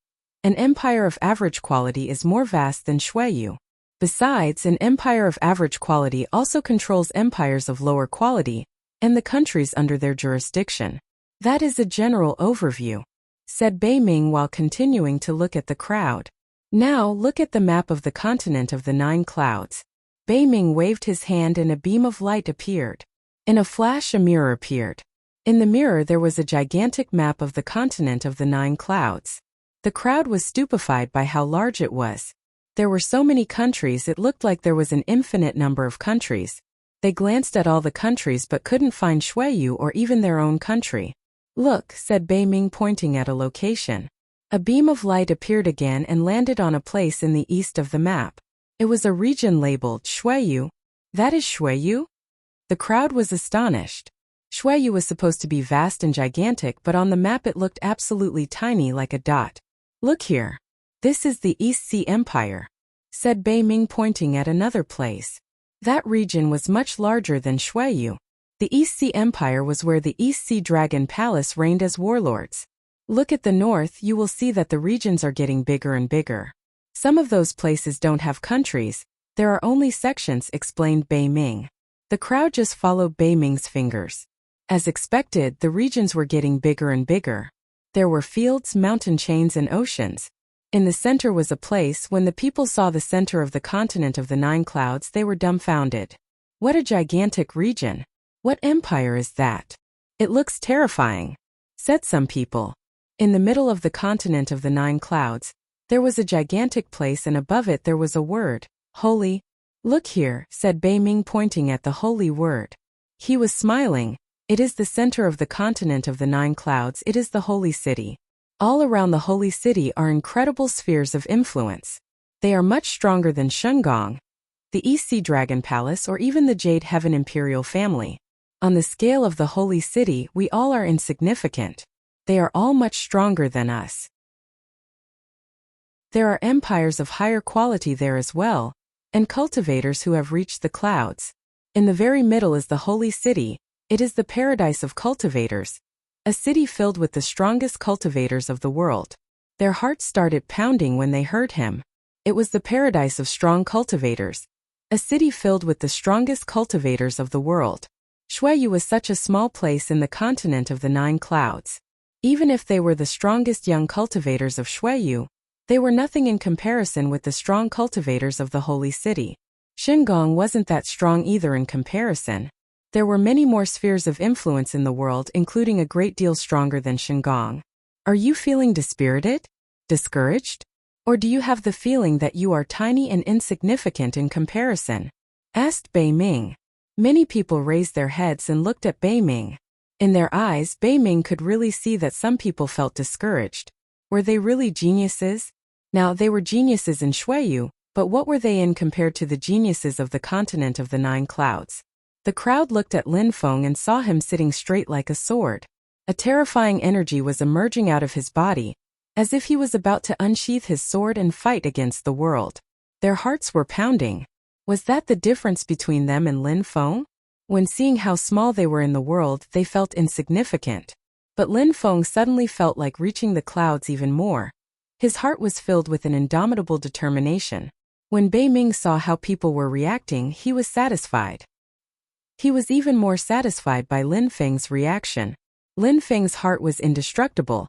An empire of average quality is more vast than Shuiyu. Besides, an empire of average quality also controls empires of lower quality and the countries under their jurisdiction. "That is a general overview," said Bei Ming while continuing to look at the crowd. "Now look at the map of the continent of the 9 clouds." Bei Ming waved his hand and a beam of light appeared. In a flash, a mirror appeared. In the mirror there was a gigantic map of the continent of the 9 clouds. The crowd was stupefied by how large it was. There were so many countries it looked like there was an infinite number of countries. They glanced at all the countries but couldn't find Shuiyu or even their own country. "Look," said Bei Ming, pointing at a location. A beam of light appeared again and landed on a place in the east of the map. It was a region labeled Shuiyu. "That is Shuiyu?" The crowd was astonished. Shuiyu was supposed to be vast and gigantic, but on the map it looked absolutely tiny, like a dot. "Look here. This is the East Sea Empire," said Bei Ming, pointing at another place. That region was much larger than Shuiyu. The East Sea Empire was where the East Sea Dragon Palace reigned as warlords. Look at the north, you will see that the regions are getting bigger and bigger. Some of those places don't have countries, there are only sections, explained Bei Ming. The crowd just followed Bei Ming's fingers. As expected, the regions were getting bigger and bigger. There were fields, mountain chains, and oceans. In the center was a place. When the people saw the center of the continent of the 9 clouds, they were dumbfounded. "What a gigantic region! What empire is that? It looks terrifying," said some people. In the middle of the continent of the 9 clouds, there was a gigantic place, and above it there was a word, "Holy." "Look here," said Bei Ming, pointing at the holy word. He was smiling. "It is the center of the continent of the 9 clouds. It is the holy city. All around the holy city are incredible spheres of influence. They are much stronger than Shingong, the East Sea Dragon Palace, or even the Jade Heaven Imperial family. On the scale of the holy city, we all are insignificant. They are all much stronger than us. There are empires of higher quality there as well, and cultivators who have reached the clouds. In the very middle is the holy city. It is the paradise of cultivators, a city filled with the strongest cultivators of the world." Their hearts started pounding when they heard him. It was the paradise of strong cultivators, a city filled with the strongest cultivators of the world. Shuiyu was such a small place in the continent of the 9 clouds. Even if they were the strongest young cultivators of Shuiyu, they were nothing in comparison with the strong cultivators of the holy city. Shingong wasn't that strong either in comparison. There were many more spheres of influence in the world, including a great deal stronger than Shingong. Are you feeling dispirited? Discouraged? Or do you have the feeling that you are tiny and insignificant in comparison? Asked Bei Ming. Many people raised their heads and looked at Bei Ming. In their eyes, Bei Ming could really see that some people felt discouraged. Were they really geniuses? Now, they were geniuses in Shuiyu, but what were they in compared to the geniuses of the continent of the 9 clouds? The crowd looked at Lin Feng and saw him sitting straight like a sword. A terrifying energy was emerging out of his body, as if he was about to unsheath his sword and fight against the world. Their hearts were pounding. Was that the difference between them and Lin Feng? When seeing how small they were in the world, they felt insignificant. But Lin Feng suddenly felt like reaching the clouds even more. His heart was filled with an indomitable determination. When Bei Ming saw how people were reacting, he was satisfied. He was even more satisfied by Lin Feng's reaction. Lin Feng's heart was indestructible,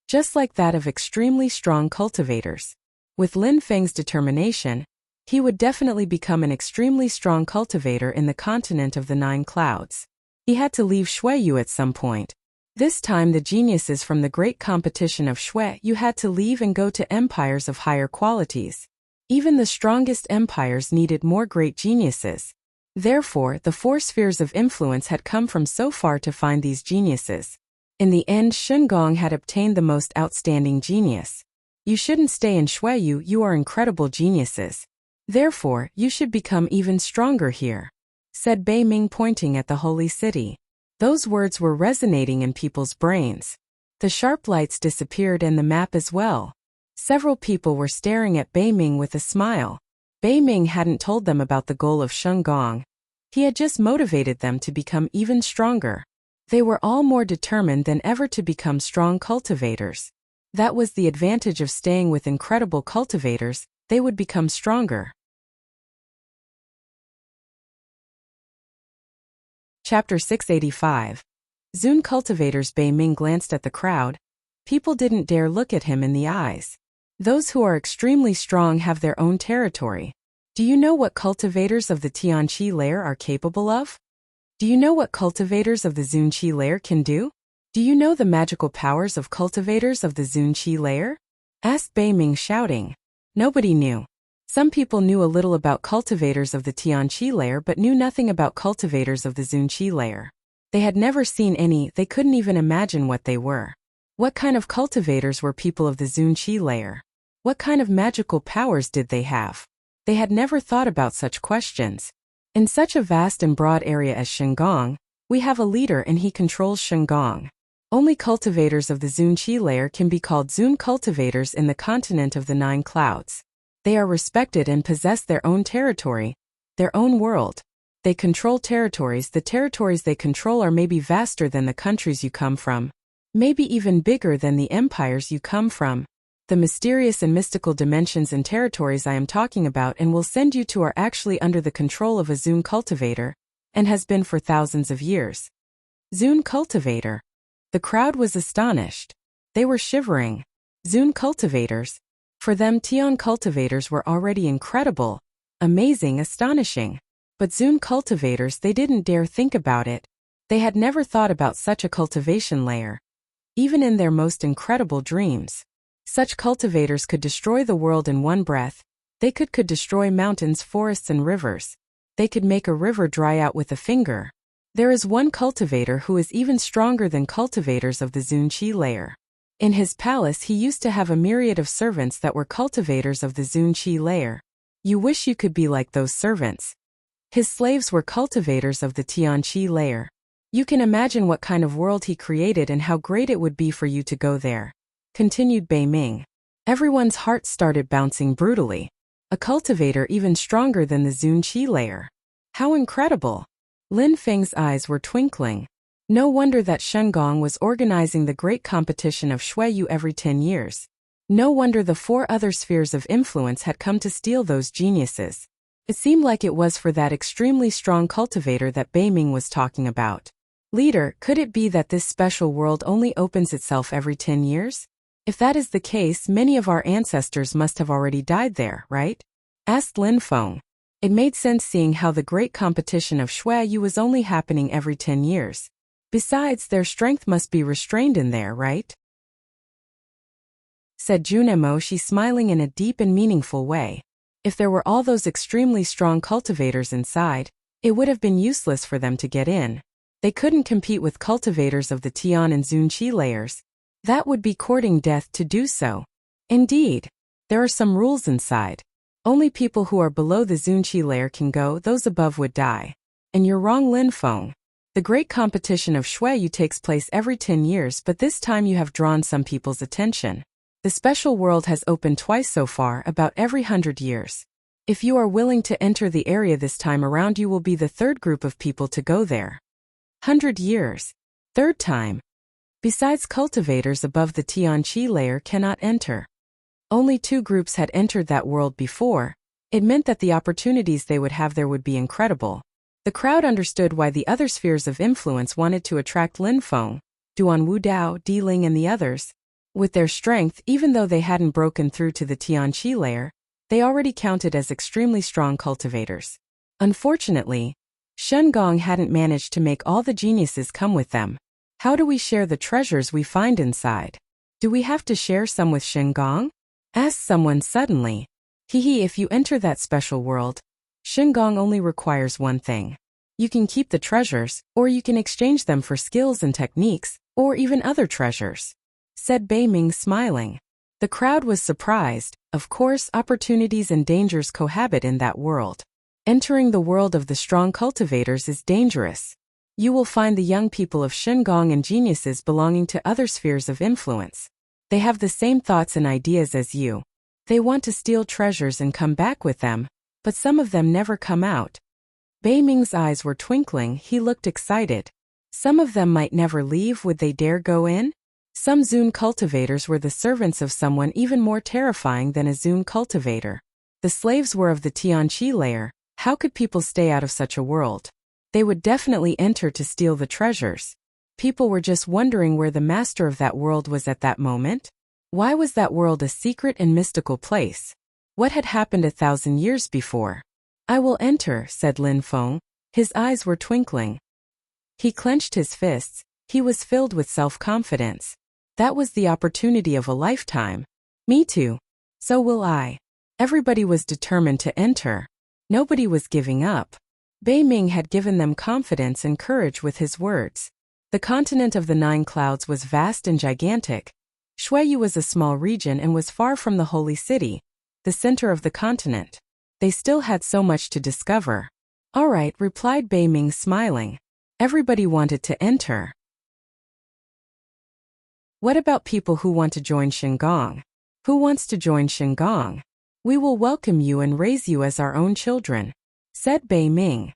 just like that of extremely strong cultivators. With Lin Feng's determination, he would definitely become an extremely strong cultivator in the continent of the Nine Clouds. He had to leave Xueyu at some point. This time the geniuses from the great competition of Xueyu had to leave and go to empires of higher qualities. Even the strongest empires needed more great geniuses. Therefore, the four spheres of influence had come from so far to find these geniuses. In the end, Shengong had obtained the most outstanding genius. You shouldn't stay in Xueyu, you are incredible geniuses. Therefore, you should become even stronger here, said Bei Ming, pointing at the holy city. Those words were resonating in people's brains. The sharp lights disappeared and the map as well. Several people were staring at Bei Ming with a smile. Bei Ming hadn't told them about the goal of Shengong. He had just motivated them to become even stronger. They were all more determined than ever to become strong cultivators. That was the advantage of staying with incredible cultivators. They would become stronger. Chapter 685. Zun cultivators. Bei Ming glanced at the crowd. People didn't dare look at him in the eyes. Those who are extremely strong have their own territory. Do you know what cultivators of the Tianqi layer are capable of? Do you know what cultivators of the Zunqi layer can do? Do you know the magical powers of cultivators of the Zunqi layer? Asked Bei Ming, shouting. Nobody knew. Some people knew a little about cultivators of the Tianqi layer but knew nothing about cultivators of the Zunqi layer. They had never seen any, they couldn't even imagine what they were. What kind of cultivators were people of the Zunqi layer? What kind of magical powers did they have? They had never thought about such questions. In such a vast and broad area as Shengong, we have a leader and he controls Shengong. Only cultivators of the Zunqi layer can be called Zun cultivators in the continent of the Nine Clouds. They are respected and possess their own territory, their own world. They control territories. The territories they control are maybe vaster than the countries you come from, maybe even bigger than the empires you come from. The mysterious and mystical dimensions and territories I am talking about and will send you to are actually under the control of a Zun cultivator, and has been for thousands of years. Zun cultivator. The crowd was astonished. They were shivering. Zun cultivators. For them, Tian cultivators were already incredible, amazing, astonishing. But Zun cultivators, they didn't dare think about it. They had never thought about such a cultivation layer. Even in their most incredible dreams. Such cultivators could destroy the world in one breath. They could destroy mountains, forests and rivers. They could make a river dry out with a finger. There is one cultivator who is even stronger than cultivators of the Zunqi layer. In his palace he used to have a myriad of servants that were cultivators of the Zunqi layer. You wish you could be like those servants. His slaves were cultivators of the Tianqi layer. You can imagine what kind of world he created and how great it would be for you to go there. Continued Bei Ming. Everyone's heart started bouncing brutally. A cultivator even stronger than the Zunqi layer. How incredible! Lin Feng's eyes were twinkling. No wonder that Shengong was organizing the great competition of Xueyu every 10 years. No wonder the four other spheres of influence had come to steal those geniuses. It seemed like it was for that extremely strong cultivator that Bei Ming was talking about. Leader, could it be that this special world only opens itself every 10 years? If that is the case, many of our ancestors must have already died there, right? Asked Lin Feng. It made sense seeing how the great competition of Xueyu was only happening every 10 years. Besides, their strength must be restrained in there, right? Said Junemo, she smiling in a deep and meaningful way. If there were all those extremely strong cultivators inside, it would have been useless for them to get in. They couldn't compete with cultivators of the Tian and Zunqi layers. That would be courting death to do so. Indeed, there are some rules inside. Only people who are below the Zunqi layer can go, those above would die. And you're wrong, Lin Feng. The great competition of Xueyu takes place every 10 years, but this time you have drawn some people's attention. The special world has opened twice so far, about every 100 years. If you are willing to enter the area this time around, you will be the third group of people to go there. 100 years. Third time. Besides, cultivators above the Tianqi layer cannot enter. Only 2 groups had entered that world before. It meant that the opportunities they would have there would be incredible. The crowd understood why the other spheres of influence wanted to attract Lin Feng, Duan Wudao, Di Ling and the others. With their strength, even though they hadn't broken through to the Tianqi layer, they already counted as extremely strong cultivators. Unfortunately, Shengong hadn't managed to make all the geniuses come with them. How do we share the treasures we find inside? Do we have to share some with Shengong? Asked someone suddenly. If you enter that special world, Shengong only requires one thing. You can keep the treasures, or you can exchange them for skills and techniques, or even other treasures, said Bei Ming smiling. The crowd was surprised. Of course, opportunities and dangers cohabit in that world. Entering the world of the strong cultivators is dangerous. You will find the young people of Shengong and geniuses belonging to other spheres of influence. They have the same thoughts and ideas as you. They want to steal treasures and come back with them, but some of them never come out. Bei Ming's eyes were twinkling. He looked excited. Some of them might never leave. Would they dare go in? Some Zun cultivators were the servants of someone even more terrifying than a Zun cultivator. The slaves were of the Tianqi layer. How could people stay out of such a world? They would definitely enter to steal the treasures. People were just wondering where the master of that world was at that moment. Why was that world a secret and mystical place? What had happened 1,000 years before? I will enter, said Lin Feng. His eyes were twinkling. He clenched his fists. He was filled with self-confidence. That was the opportunity of a lifetime. Me too. So will I. Everybody was determined to enter. Nobody was giving up. Bei Ming had given them confidence and courage with his words. The continent of the 9 clouds was vast and gigantic. Xueyu was a small region and was far from the holy city, the center of the continent. They still had so much to discover. All right, replied Bei Ming smiling. Everybody wanted to enter. What about people who want to join Shengong? Who wants to join Shengong? We will welcome you and raise you as our own children, said Bei Ming.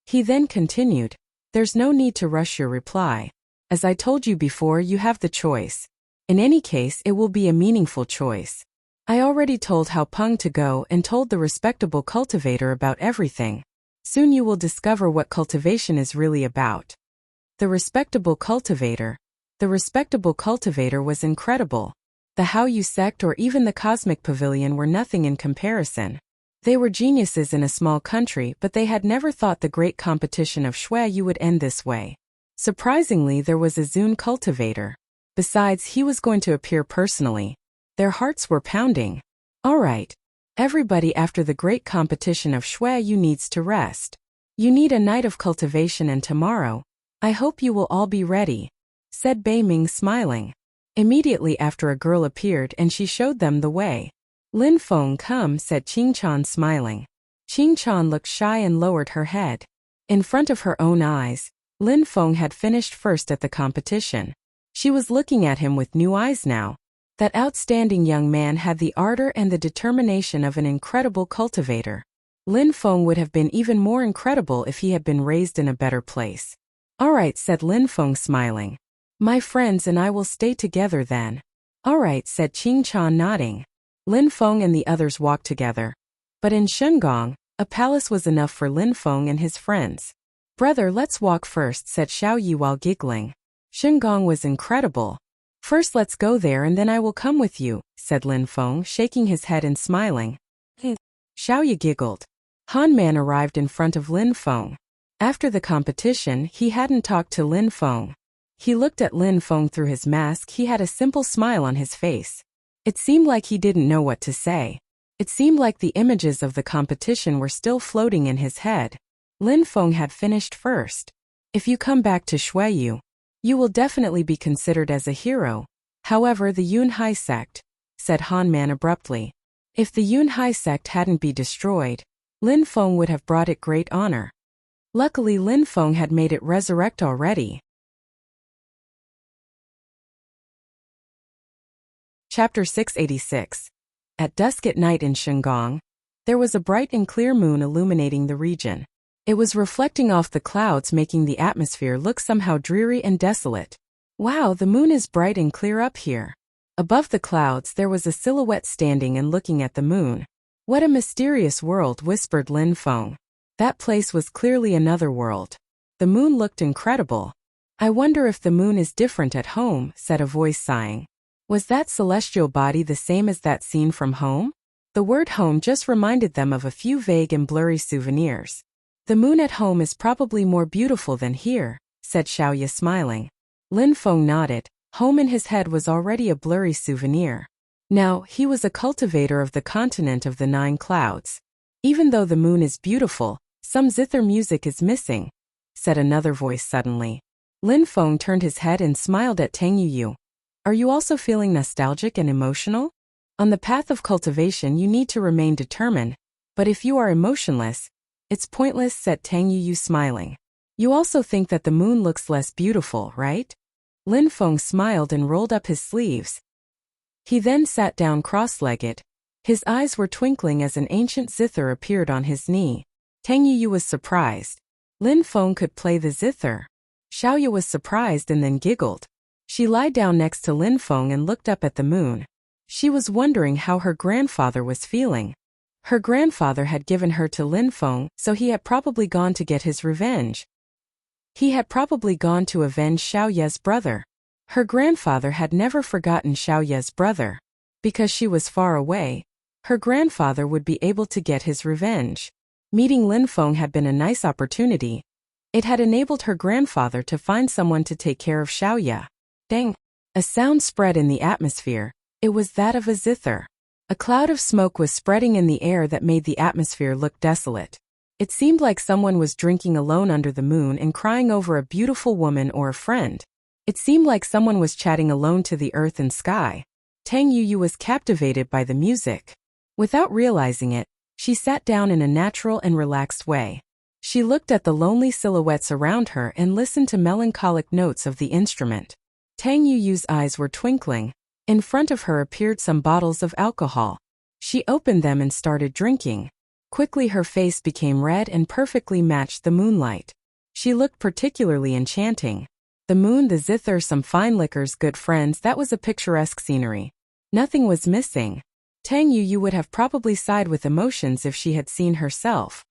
He then continued, there's no need to rush your reply. As I told you before, you have the choice. In any case, it will be a meaningful choice. I already told Hao Peng to go and told the respectable cultivator about everything. Soon you will discover what cultivation is really about. The respectable cultivator. The respectable cultivator was incredible. The Haoyu sect or even the Cosmic Pavilion were nothing in comparison. They were geniuses in a small country, but they had never thought the great competition of Xueyu would end this way. Surprisingly, there was a Zun cultivator. Besides, he was going to appear personally. Their hearts were pounding. All right. Everybody, after the great competition of Xueyu needs to rest. You need a night of cultivation, and tomorrow, I hope you will all be ready, said Bei Ming smiling. Immediately after, a girl appeared and she showed them the way. Lin Feng, come, said Qing Chan smiling. Qing Chan looked shy and lowered her head. In front of her own eyes, Lin Feng had finished first at the competition. She was looking at him with new eyes now. That outstanding young man had the ardor and the determination of an incredible cultivator. Lin Feng would have been even more incredible if he had been raised in a better place. All right, said Lin Feng smiling. My friends and I will stay together then. All right, said Qing Chan nodding. Lin Feng and the others walked together. But in Shengong, a palace was enough for Lin Feng and his friends. Brother, let's walk first, said Xiao Yi while giggling. Shengong was incredible. First let's go there and then I will come with you, said Lin Feng, shaking his head and smiling. Xiao Yi giggled. Han Man arrived in front of Lin Feng. After the competition, he hadn't talked to Lin Feng. He looked at Lin Feng through his mask. He had a simple smile on his face. It seemed like he didn't know what to say. It seemed like the images of the competition were still floating in his head. Lin Feng had finished first. If you come back to Xueyu, you will definitely be considered as a hero. However, the Yunhai sect, said Han Man abruptly. If the Yunhai sect hadn't been destroyed, Lin Feng would have brought it great honor. Luckily, Lin Feng had made it resurrect already. Chapter 686. At dusk at night in Shengong, there was a bright and clear moon illuminating the region. It was reflecting off the clouds, making the atmosphere look somehow dreary and desolate. Wow, the moon is bright and clear up here. Above the clouds there was a silhouette standing and looking at the moon. What a mysterious world, whispered Lin Feng. That place was clearly another world. The moon looked incredible. I wonder if the moon is different at home, said a voice sighing. Was that celestial body the same as that scene from home? The word home just reminded them of a few vague and blurry souvenirs. The moon at home is probably more beautiful than here, said Xiaoya smiling. Lin Feng nodded. Home in his head was already a blurry souvenir. Now, he was a cultivator of the continent of the 9 clouds. Even though the moon is beautiful, some zither music is missing, said another voice suddenly. Lin Feng turned his head and smiled at Tang Yuyu. Are you also feeling nostalgic and emotional? On the path of cultivation you need to remain determined, but if you are emotionless, it's pointless, said Tang Yuyu smiling. You also think that the moon looks less beautiful, right? Lin Feng smiled and rolled up his sleeves. He then sat down cross-legged. His eyes were twinkling as an ancient zither appeared on his knee. Tang Yuyu was surprised. Lin Feng could play the zither. Xiaoya was surprised and then giggled. She lied down next to Lin Feng and looked up at the moon. She was wondering how her grandfather was feeling. Her grandfather had given her to Lin Feng, so he had probably gone to get his revenge. He had probably gone to avenge Xiaoya's brother. Her grandfather had never forgotten Xiaoya's brother. Because she was far away, her grandfather would be able to get his revenge. Meeting Lin Feng had been a nice opportunity. It had enabled her grandfather to find someone to take care of Xiaoya. Dang! A sound spread in the atmosphere. It was that of a zither. A cloud of smoke was spreading in the air that made the atmosphere look desolate. It seemed like someone was drinking alone under the moon and crying over a beautiful woman or a friend. It seemed like someone was chatting alone to the earth and sky. Tang Yuyu was captivated by the music. Without realizing it, she sat down in a natural and relaxed way. She looked at the lonely silhouettes around her and listened to melancholic notes of the instrument. Tang Yuyu's eyes were twinkling. In front of her appeared some bottles of alcohol. She opened them and started drinking. Quickly her face became red and perfectly matched the moonlight. She looked particularly enchanting. The moon, the zither, some fine liquors, good friends, that was a picturesque scenery. Nothing was missing. Tang Yuyu would have probably sighed with emotions if she had seen herself.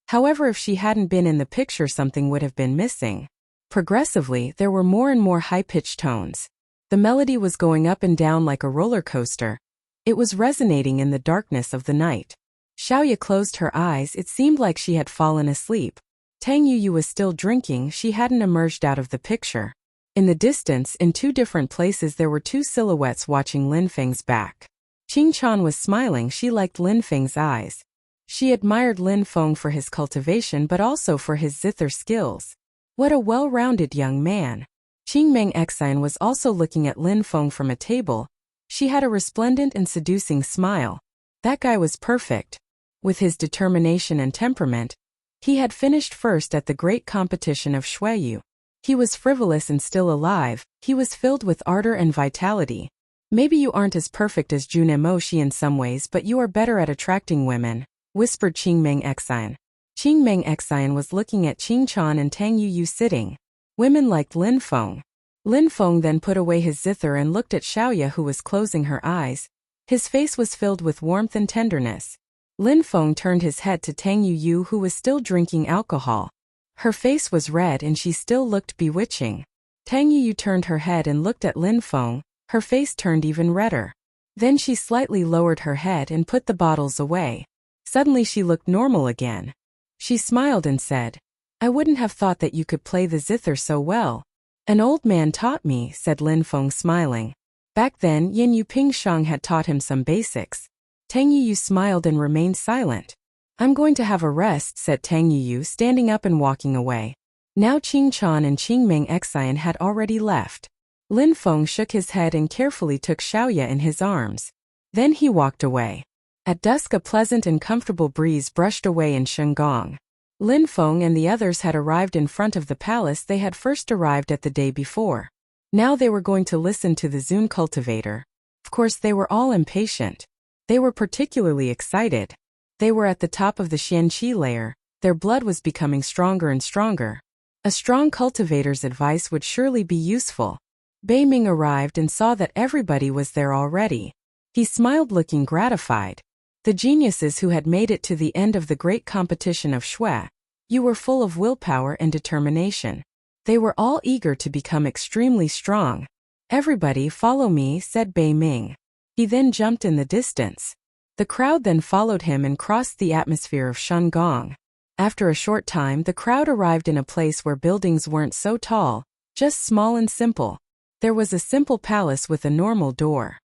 However, if she hadn't been in the picture, something would have been missing. Progressively, there were more and more high-pitched tones. The melody was going up and down like a roller coaster. It was resonating in the darkness of the night. Xiaoya closed her eyes. It seemed like she had fallen asleep. Tang Yuyu was still drinking. She hadn't emerged out of the picture. In the distance, in 2 different places, there were 2 silhouettes watching Lin Feng's back. Qing Chan was smiling. She liked Lin Feng's eyes. She admired Lin Feng for his cultivation but also for his zither skills. What a well-rounded young man. Qing Meng Xian was also looking at Lin Feng from a table. She had a resplendent and seducing smile. That guy was perfect. With his determination and temperament, he had finished first at the great competition of Shueyu. He was frivolous and still alive. He was filled with ardor and vitality. Maybe you aren't as perfect as Jun Emoshi in some ways, but you are better at attracting women, whispered Qing Meng Xian. Qing Meng Xian was looking at Qing Chan and Tang Yuyu sitting. Women liked Lin Feng. Lin Feng then put away his zither and looked at Xiaoya, who was closing her eyes. His face was filled with warmth and tenderness. Lin Feng turned his head to Tang Yuyu, who was still drinking alcohol. Her face was red and she still looked bewitching. Tang Yuyu turned her head and looked at Lin Feng. Her face turned even redder. Then she slightly lowered her head and put the bottles away. Suddenly she looked normal again. She smiled and said, I wouldn't have thought that you could play the zither so well. An old man taught me, said Lin Feng smiling. Back then, Yin Yu Pingshang had taught him some basics. Tang Yuyu smiled and remained silent. I'm going to have a rest, said Tang Yuyu, standing up and walking away. Now Qing Chan and Qing Meng Xian had already left. Lin Feng shook his head and carefully took Xiaoya in his arms. Then he walked away. At dusk, a pleasant and comfortable breeze brushed away in Shenggong. Lin Feng and the others had arrived in front of the palace they had first arrived at the day before. Now they were going to listen to the Zun cultivator. Of course, they were all impatient. They were particularly excited. They were at the top of the Xianqi layer. Their blood was becoming stronger and stronger. A strong cultivator's advice would surely be useful. Bei Ming arrived and saw that everybody was there already. He smiled, looking gratified. The geniuses who had made it to the end of the great competition of Shui. You were full of willpower and determination. They were all eager to become extremely strong. "Everybody follow me," said Bei Ming. He then jumped in the distance. The crowd then followed him and crossed the atmosphere of Shangong. After a short time, the crowd arrived in a place where buildings weren't so tall, just small and simple. There was a simple palace with a normal door.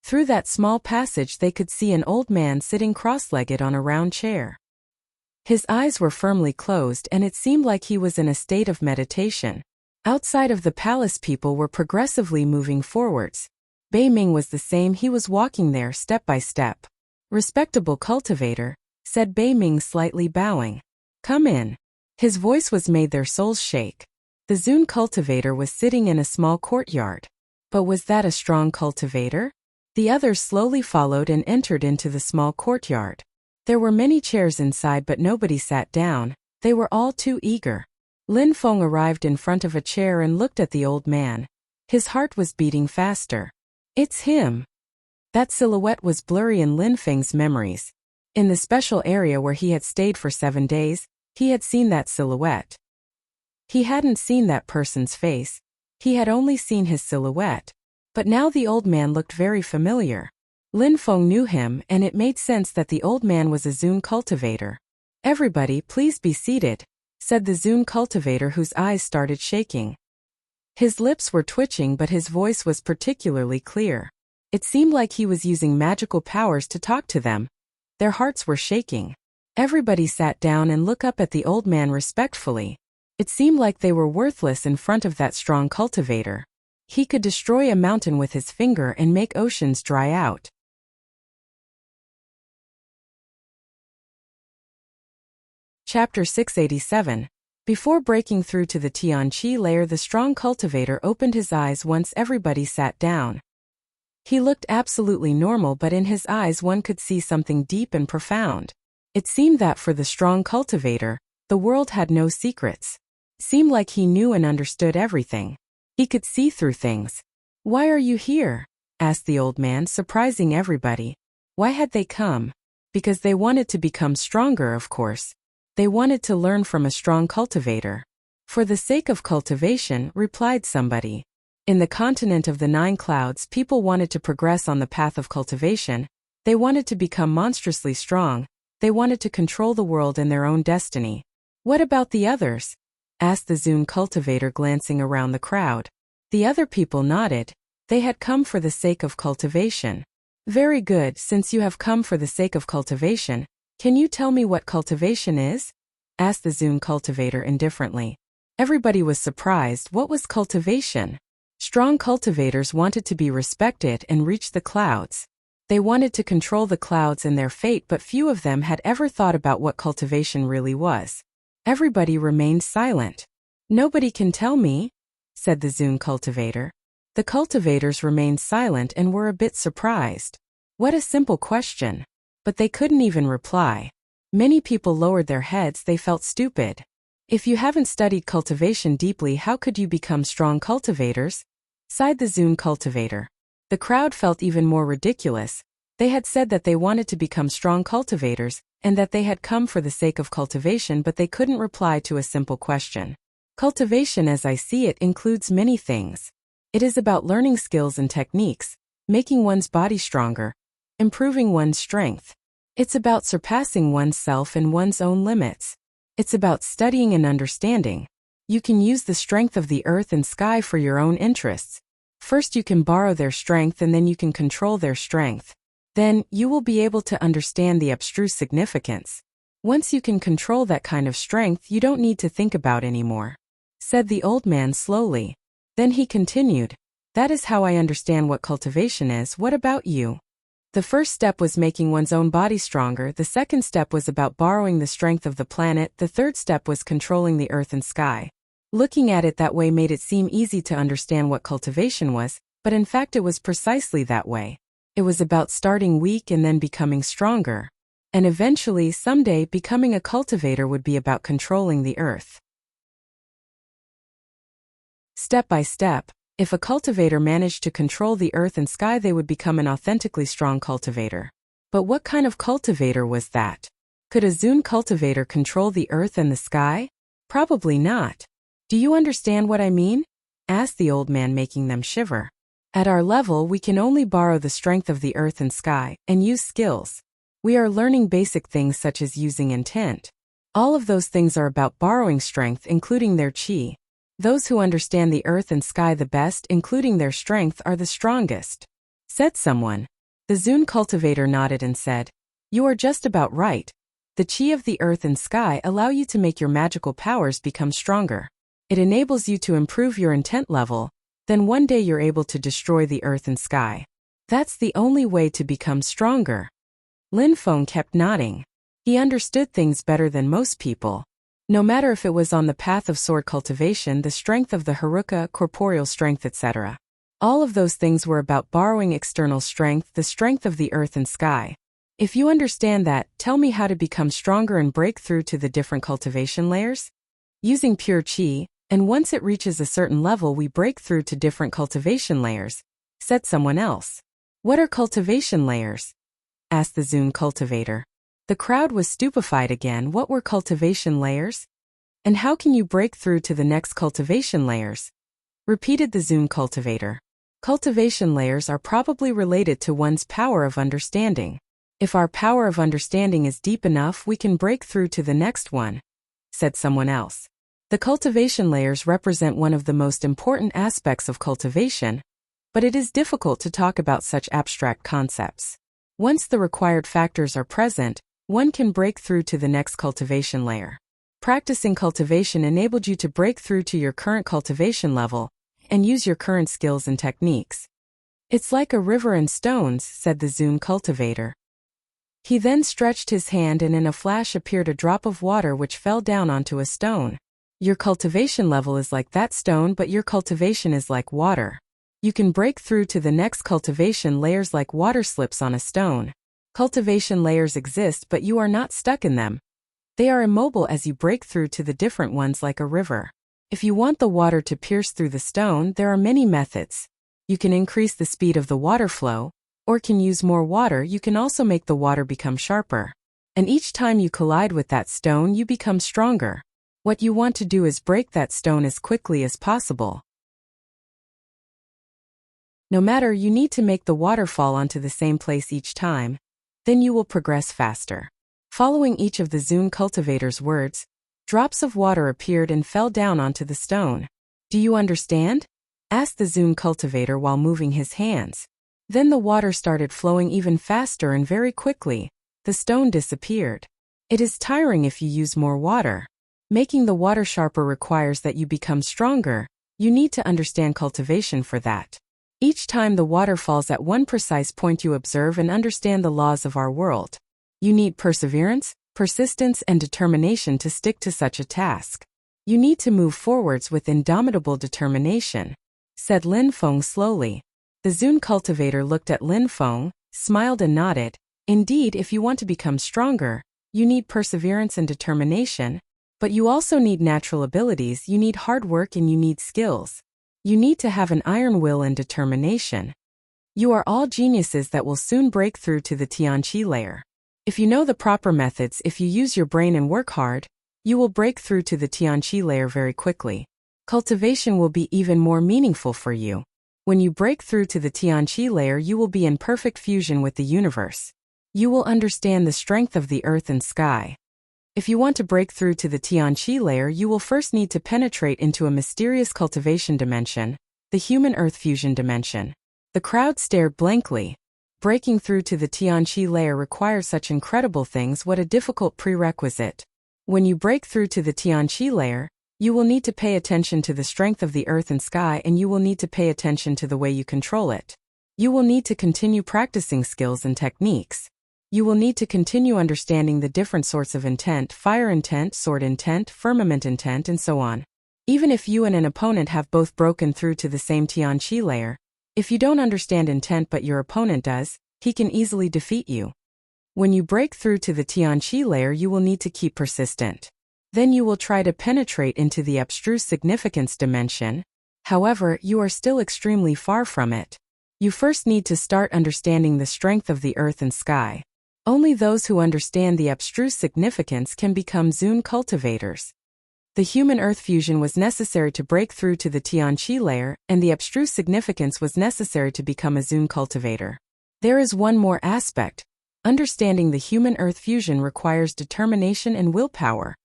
Through that small passage they could see an old man sitting cross-legged on a round chair. His eyes were firmly closed and it seemed like he was in a state of meditation. Outside of the palace, people were progressively moving forwards. Bei Ming was the same, he was walking there step by step. "Respectable cultivator," said Bei Ming, slightly bowing. "Come in." His voice was made their souls shake. The Zun cultivator was sitting in a small courtyard. But was that a strong cultivator? The others slowly followed and entered into the small courtyard. There were many chairs inside but nobody sat down, they were all too eager. Lin Feng arrived in front of a chair and looked at the old man. His heart was beating faster. It's him. That silhouette was blurry in Lin Feng's memories. In the special area where he had stayed for 7 days, he had seen that silhouette. He hadn't seen that person's face. He had only seen his silhouette. But now the old man looked very familiar. Lin Feng knew him and it made sense that the old man was a Zun cultivator. "Everybody please be seated," said the Zun cultivator whose eyes started shaking. His lips were twitching but his voice was particularly clear. It seemed like he was using magical powers to talk to them. Their hearts were shaking. Everybody sat down and looked up at the old man respectfully. It seemed like they were worthless in front of that strong cultivator. He could destroy a mountain with his finger and make oceans dry out. Chapter 687. Before breaking through to the Tianqi layer, the strong cultivator opened his eyes once everybody sat down. He looked absolutely normal but in his eyes one could see something deep and profound. It seemed that for the strong cultivator, the world had no secrets. It seemed like he knew and understood everything. He could see through things. "Why are you here?" asked the old man, surprising everybody. Why had they come? Because they wanted to become stronger, of course. They wanted to learn from a strong cultivator. "For the sake of cultivation," replied somebody. In the continent of the 9 clouds, people wanted to progress on the path of cultivation. They wanted to become monstrously strong. They wanted to control the world and their own destiny. "What about the others?" asked the Zun cultivator, glancing around the crowd. The other people nodded. They had come for the sake of cultivation. "Very good, since you have come for the sake of cultivation, can you tell me what cultivation is?" asked the Zun cultivator indifferently. Everybody was surprised. What was cultivation? Strong cultivators wanted to be respected and reach the clouds. They wanted to control the clouds and their fate, but few of them had ever thought about what cultivation really was. Everybody remained silent. "Nobody can tell me?" said the Zun cultivator. The cultivators remained silent and were a bit surprised. What a simple question. But they couldn't even reply. Many people lowered their heads, they felt stupid. "If you haven't studied cultivation deeply, how could you become strong cultivators?" sighed the Zun cultivator. The crowd felt even more ridiculous. They had said that they wanted to become strong cultivators, and that they had come for the sake of cultivation, but they couldn't reply to a simple question. Cultivation, as I see it, includes many things. It is about learning skills and techniques, making one's body stronger, improving one's strength. It's about surpassing oneself and one's own limits. It's about studying and understanding. You can use the strength of the earth and sky for your own interests. First you can borrow their strength and then you can control their strength. Then, you will be able to understand the abstruse significance. Once you can control that kind of strength, you don't need to think about anymore," said the old man slowly. Then he continued, "That is how I understand what cultivation is. What about you?" The first step was making one's own body stronger, the second step was about borrowing the strength of the planet, the third step was controlling the earth and sky. Looking at it that way made it seem easy to understand what cultivation was, but in fact it was precisely that way. It was about starting weak and then becoming stronger. And eventually, someday, becoming a cultivator would be about controlling the earth. Step by step, if a cultivator managed to control the earth and sky, they would become an authentically strong cultivator. But what kind of cultivator was that? Could a Zun cultivator control the earth and the sky? Probably not. Do you understand what I mean? asked the old man, making them shiver. At our level, we can only borrow the strength of the earth and sky, and use skills. We are learning basic things such as using intent. All of those things are about borrowing strength, including their chi. Those who understand the earth and sky the best, including their strength, are the strongest, said someone. The Zune cultivator nodded and said, "You are just about right. The chi of the earth and sky allow you to make your magical powers become stronger. It enables you to improve your intent level, then one day you're able to destroy the earth and sky. That's the only way to become stronger." Lin Feng kept nodding. He understood things better than most people. No matter if it was on the path of sword cultivation, the strength of the Haruka, corporeal strength, etc. All of those things were about borrowing external strength, the strength of the earth and sky. If you understand that, tell me how to become stronger and break through to the different cultivation layers? Using pure chi, and once it reaches a certain level we break through to different cultivation layers, said someone else. What are cultivation layers? Asked the Zune cultivator. The crowd was stupefied again. What were cultivation layers? And how can you break through to the next cultivation layers? Repeated the Zune cultivator. Cultivation layers are probably related to one's power of understanding. If our power of understanding is deep enough, we can break through to the next one, said someone else. The cultivation layers represent one of the most important aspects of cultivation, but it is difficult to talk about such abstract concepts. Once the required factors are present, one can break through to the next cultivation layer. Practicing cultivation enabled you to break through to your current cultivation level and use your current skills and techniques. It's like a river and stones, said the Zune cultivator. He then stretched his hand and in a flash appeared a drop of water which fell down onto a stone. Your cultivation level is like that stone, but your cultivation is like water. You can break through to the next cultivation layers like water slips on a stone. Cultivation layers exist, but you are not stuck in them. They are immobile as you break through to the different ones like a river. If you want the water to pierce through the stone, there are many methods. You can increase the speed of the water flow, or can use more water. You can also make the water become sharper. And each time you collide with that stone, you become stronger. What you want to do is break that stone as quickly as possible. No matter, you need to make the water fall onto the same place each time. Then you will progress faster. Following each of the Zune cultivator's words, drops of water appeared and fell down onto the stone. Do you understand? Asked the Zune cultivator while moving his hands. Then the water started flowing even faster and very quickly. The stone disappeared. It is tiring if you use more water. Making the water sharper requires that you become stronger. You need to understand cultivation for that. Each time the water falls at one precise point, you observe and understand the laws of our world. You need perseverance, persistence, and determination to stick to such a task. You need to move forwards with indomitable determination, said Lin Feng slowly. The Zune cultivator looked at Lin Feng, smiled and nodded. Indeed, if you want to become stronger, you need perseverance and determination, but you also need natural abilities, you need hard work, and you need skills. You need to have an iron will and determination. You are all geniuses that will soon break through to the Tianqi layer. If you know the proper methods, if you use your brain and work hard, you will break through to the Tianqi layer very quickly. Cultivation will be even more meaningful for you. When you break through to the Tianqi layer, you will be in perfect fusion with the universe. You will understand the strength of the earth and sky. If you want to break through to the Tianqi layer, you will first need to penetrate into a mysterious cultivation dimension, the human earth fusion dimension. The crowd stared blankly. Breaking through to the Tianqi layer requires such incredible things. What a difficult prerequisite. When you break through to the Tianqi layer, you will need to pay attention to the strength of the earth and sky, and you will need to pay attention to the way you control it. You will need to continue practicing skills and techniques. You will need to continue understanding the different sorts of intent, fire intent, sword intent, firmament intent, and so on. Even if you and an opponent have both broken through to the same Tianqi layer, if you don't understand intent but your opponent does, he can easily defeat you. When you break through to the Tianqi layer, you will need to keep persistent. Then you will try to penetrate into the abstruse significance dimension. However, you are still extremely far from it. You first need to start understanding the strength of the earth and sky. Only those who understand the abstruse significance can become Zune cultivators. The human earth fusion was necessary to break through to the Tianqi layer, and the abstruse significance was necessary to become a Zun cultivator. There is one more aspect. Understanding the human earth fusion requires determination and willpower.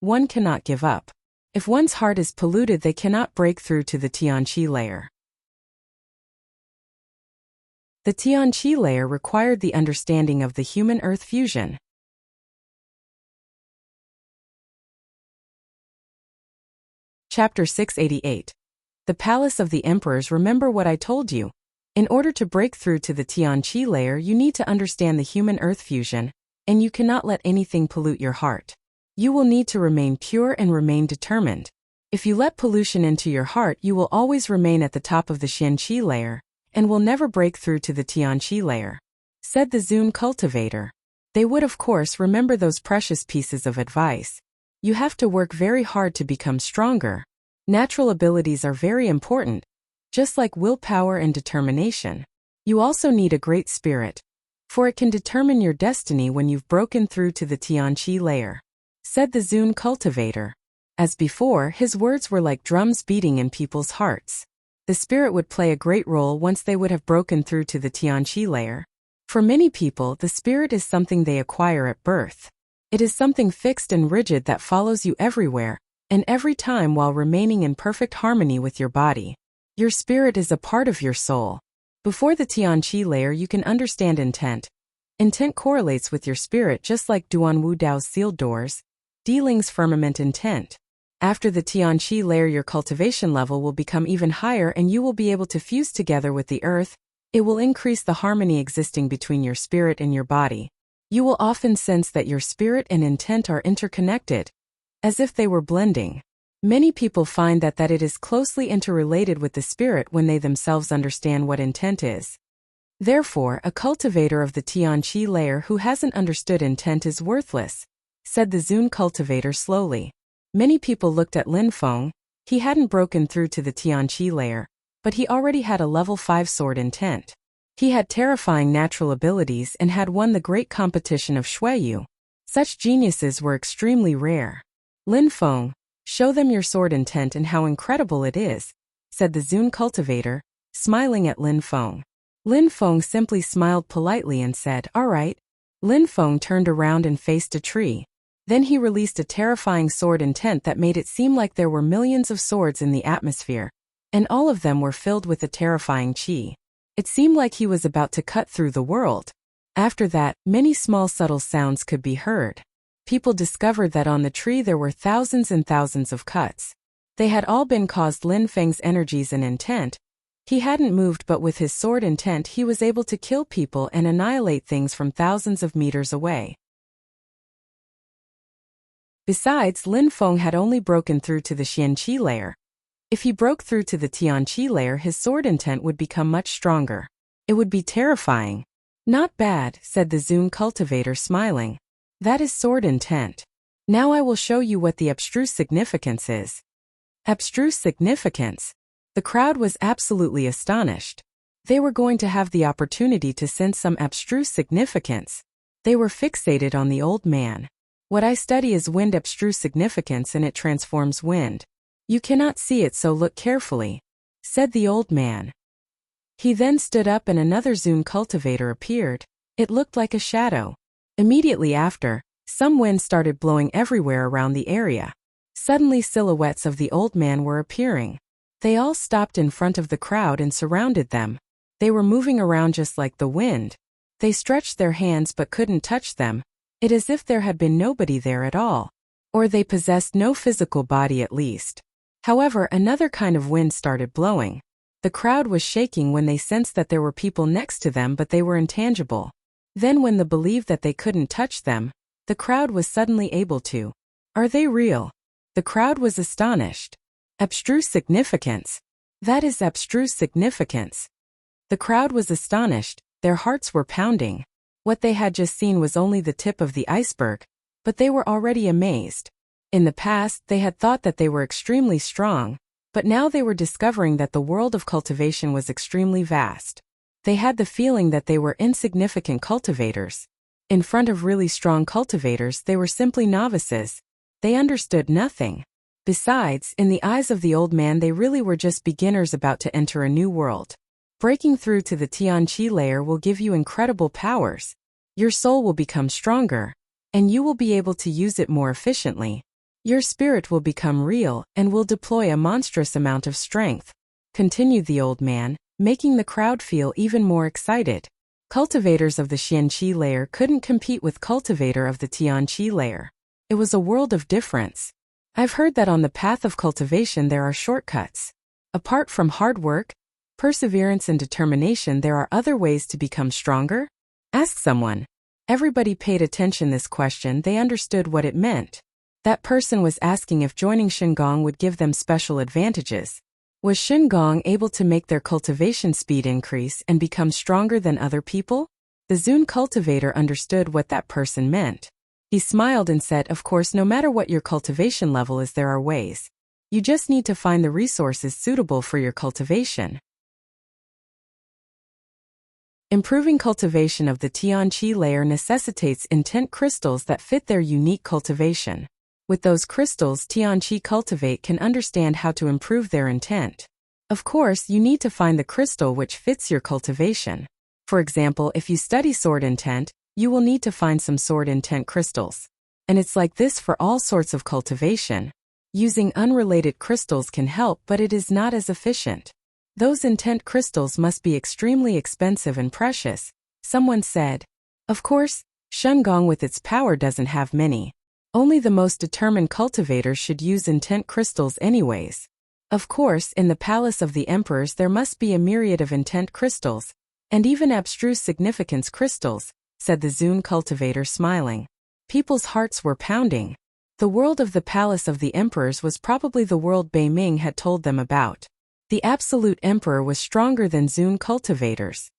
One cannot give up. If one's heart is polluted, they cannot break through to the Tianqi layer. The Tianqi layer required the understanding of the human earth fusion. Chapter 688. The Palace of the Emperors. Remember what I told you. In order to break through to the Tianqi layer, you need to understand the human earth fusion, and you cannot let anything pollute your heart. You will need to remain pure and remain determined. If you let pollution into your heart, you will always remain at the top of the Xianqi layer, and will never break through to the Tianqi layer, said the Zun cultivator. They would of course remember those precious pieces of advice. You have to work very hard to become stronger. Natural abilities are very important, just like willpower and determination. You also need a great spirit, for it can determine your destiny when you've broken through to the Tianqi layer, said the Zun cultivator. As before, his words were like drums beating in people's hearts. The spirit would play a great role once they would have broken through to the Tianqi layer. For many people, the spirit is something they acquire at birth. It is something fixed and rigid that follows you everywhere, and every time while remaining in perfect harmony with your body. Your spirit is a part of your soul. Before the Tianqi layer, you can understand intent. Intent correlates with your spirit just like Duan Wu Dao's sealed doors, Diling's firmament intent. After the Tianqi layer, your cultivation level will become even higher and you will be able to fuse together with the earth. It will increase the harmony existing between your spirit and your body. You will often sense that your spirit and intent are interconnected, as if they were blending. Many people find that it is closely interrelated with the spirit when they themselves understand what intent is. Therefore, a cultivator of the Tianqi layer who hasn't understood intent is worthless, said the Zun cultivator slowly. Many people looked at Lin Feng. He hadn't broken through to the Tianqi layer, but he already had a level 5 sword intent. He had terrifying natural abilities and had won the great competition of Shuiyu. Such geniuses were extremely rare. Lin Feng, show them your sword intent and how incredible it is, said the Zun cultivator, smiling at Lin Feng. Lin Feng simply smiled politely and said, "All right." Lin Feng turned around and faced a tree. Then he released a terrifying sword intent that made it seem like there were millions of swords in the atmosphere, and all of them were filled with a terrifying qi. It seemed like he was about to cut through the world. After that, many small subtle sounds could be heard. People discovered that on the tree there were thousands and thousands of cuts. They had all been caused Lin Feng's energies and intent. He hadn't moved, but with his sword intent he was able to kill people and annihilate things from thousands of meters away. Besides, Lin Feng had only broken through to the Xianqi layer. If he broke through to the Tianqi layer, his sword intent would become much stronger. It would be terrifying. Not bad, said the Zun cultivator smiling. That is sword intent. Now I will show you what the abstruse significance is. Abstruse significance. The crowd was absolutely astonished. They were going to have the opportunity to sense some abstruse significance. They were fixated on the old man. What I study is wind abstruse significance, and it transforms wind. You cannot see it, so look carefully, said the old man. He then stood up and another Zun cultivator appeared. It looked like a shadow. Immediately after, some wind started blowing everywhere around the area. Suddenly silhouettes of the old man were appearing. They all stopped in front of the crowd and surrounded them. They were moving around just like the wind. They stretched their hands but couldn't touch them. It is as if there had been nobody there at all. Or they possessed no physical body at least. However, another kind of wind started blowing. The crowd was shaking when they sensed that there were people next to them, but they were intangible. Then when they believed that they couldn't touch them, the crowd was suddenly able to. Are they real? The crowd was astonished. Abstruse significance. That is abstruse significance. The crowd was astonished, their hearts were pounding. What they had just seen was only the tip of the iceberg, but they were already amazed. In the past, they had thought that they were extremely strong, but now they were discovering that the world of cultivation was extremely vast. They had the feeling that they were insignificant cultivators. In front of really strong cultivators, they were simply novices. They understood nothing. Besides, in the eyes of the old man they really were just beginners about to enter a new world. Breaking through to the Tianqi layer will give you incredible powers. Your soul will become stronger, and you will be able to use it more efficiently. Your spirit will become real and will deploy a monstrous amount of strength, continued the old man, making the crowd feel even more excited. Cultivators of the Xianqi layer couldn't compete with cultivator of the Tianqi layer. It was a world of difference. I've heard that on the path of cultivation there are shortcuts. Apart from hard work, perseverance and determination, there are other ways to become stronger? Ask someone. Everybody paid attention this question. They understood what it meant. That person was asking if joining Shengong would give them special advantages. Was Shengong able to make their cultivation speed increase and become stronger than other people? The Zun cultivator understood what that person meant. He smiled and said, of course, no matter what your cultivation level is, there are ways. You just need to find the resources suitable for your cultivation. Improving cultivation of the Tianqi layer necessitates intent crystals that fit their unique cultivation. With those crystals, Tianqi cultivate can understand how to improve their intent. Of course, you need to find the crystal which fits your cultivation. For example, if you study sword intent, you will need to find some sword intent crystals. And it's like this for all sorts of cultivation. Using unrelated crystals can help, but it is not as efficient. Those intent crystals must be extremely expensive and precious, someone said. Of course, Shengong with its power doesn't have many. Only the most determined cultivators should use intent crystals anyways. Of course, in the palace of the emperors there must be a myriad of intent crystals, and even abstruse significance crystals, said the Zun cultivator smiling. People's hearts were pounding. The world of the palace of the emperors was probably the world Bei Ming had told them about. The absolute emperor was stronger than Zun cultivators.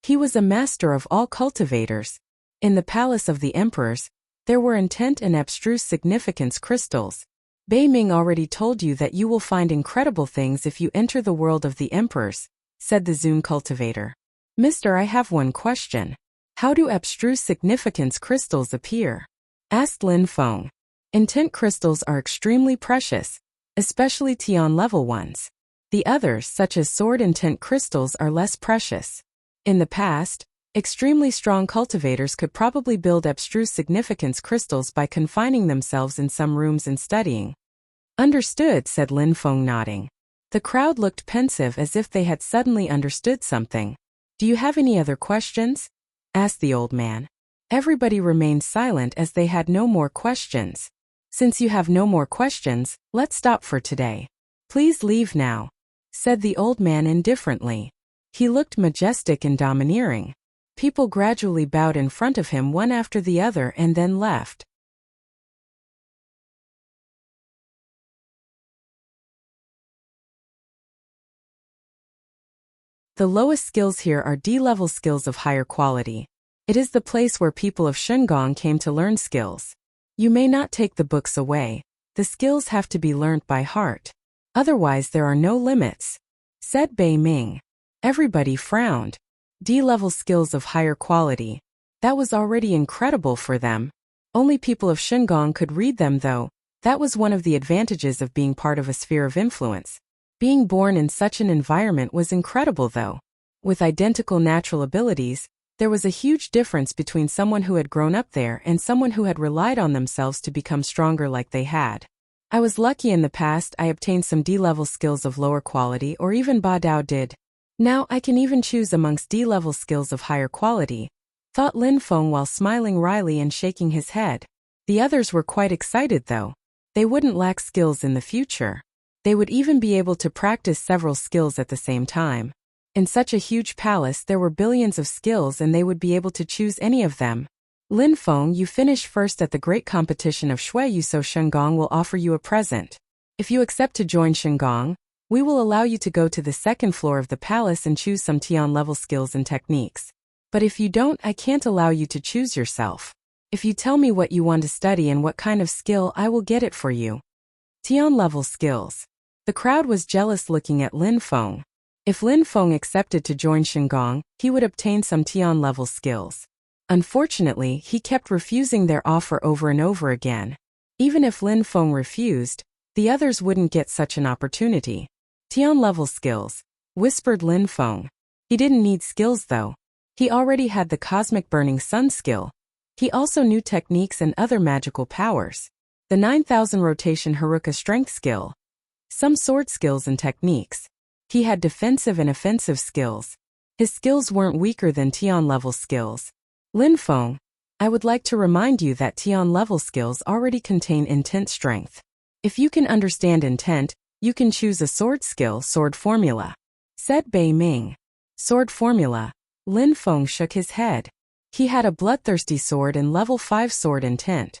He was a master of all cultivators. In the palace of the emperors, there were intent and abstruse significance crystals. Bei Ming already told you that you will find incredible things if you enter the world of the emperors, said the Zun cultivator. Mister, I have one question. How do abstruse significance crystals appear? Asked Lin Feng. Intent crystals are extremely precious, especially Tian level ones. The others, such as sword intent crystals, are less precious. In the past, extremely strong cultivators could probably build abstruse significance crystals by confining themselves in some rooms and studying. Understood, said Lin Feng, nodding. The crowd looked pensive as if they had suddenly understood something. Do you have any other questions? Asked the old man. Everybody remained silent as they had no more questions. Since you have no more questions, let's stop for today. Please leave now, said the old man indifferently. He looked majestic and domineering. People gradually bowed in front of him one after the other and then left. The lowest skills here are D-level skills of higher quality. It is the place where people of Shengong came to learn skills. You may not take the books away. The skills have to be learnt by heart. Otherwise there are no limits, said Bei Ming. Everybody frowned. D-level skills of higher quality. That was already incredible for them. Only people of Shengong could read them though. That was one of the advantages of being part of a sphere of influence. Being born in such an environment was incredible though. With identical natural abilities, there was a huge difference between someone who had grown up there and someone who had relied on themselves to become stronger like they had. I was lucky in the past. I obtained some D-level skills of lower quality, or even Ba Dao did. Now I can even choose amongst D-level skills of higher quality, thought Lin Feng while smiling wryly and shaking his head. The others were quite excited though. They wouldn't lack skills in the future. They would even be able to practice several skills at the same time. In such a huge palace there were billions of skills and they would be able to choose any of them. Lin Feng, you finish first at the great competition of Shuiyu, so Shengong will offer you a present. If you accept to join Shengong, we will allow you to go to the second floor of the palace and choose some Tian level skills and techniques. But if you don't, I can't allow you to choose yourself. If you tell me what you want to study and what kind of skill, I will get it for you. Tian level skills. The crowd was jealous looking at Lin Feng. If Lin Feng accepted to join Shengong, he would obtain some Tian level skills. Unfortunately, he kept refusing their offer over and over again. Even if Lin Feng refused, The others wouldn't get such an opportunity. Tian-level skills, whispered Lin Feng. He didn't need skills though. He already had the cosmic burning sun skill. He also knew techniques and other magical powers. The 9000 rotation Haruka strength skill. Some sword skills and techniques. He had defensive and offensive skills. His skills weren't weaker than Tian-level skills. Lin Feng, I would like to remind you that Tian-level skills already contain intent strength. If you can understand intent, you can choose a sword skill sword formula, said Bei Ming. Sword formula. Lin Feng shook his head. He had a bloodthirsty sword and level 5 sword intent.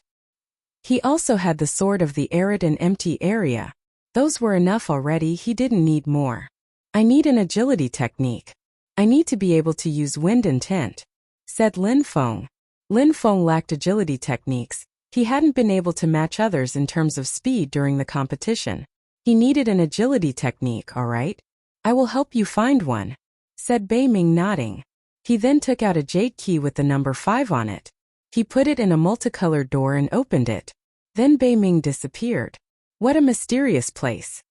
He also had the sword of the arid and empty area. Those were enough already, he didn't need more. I need an agility technique. I need to be able to use wind intent, said Lin Feng. Lin Feng lacked agility techniques. He hadn't been able to match others in terms of speed during the competition. He needed an agility technique, all right? I will help you find one, said Bei Ming, nodding. He then took out a jade key with the number 5 on it. He put it in a multicolored door and opened it. Then Bei Ming disappeared. What a mysterious place,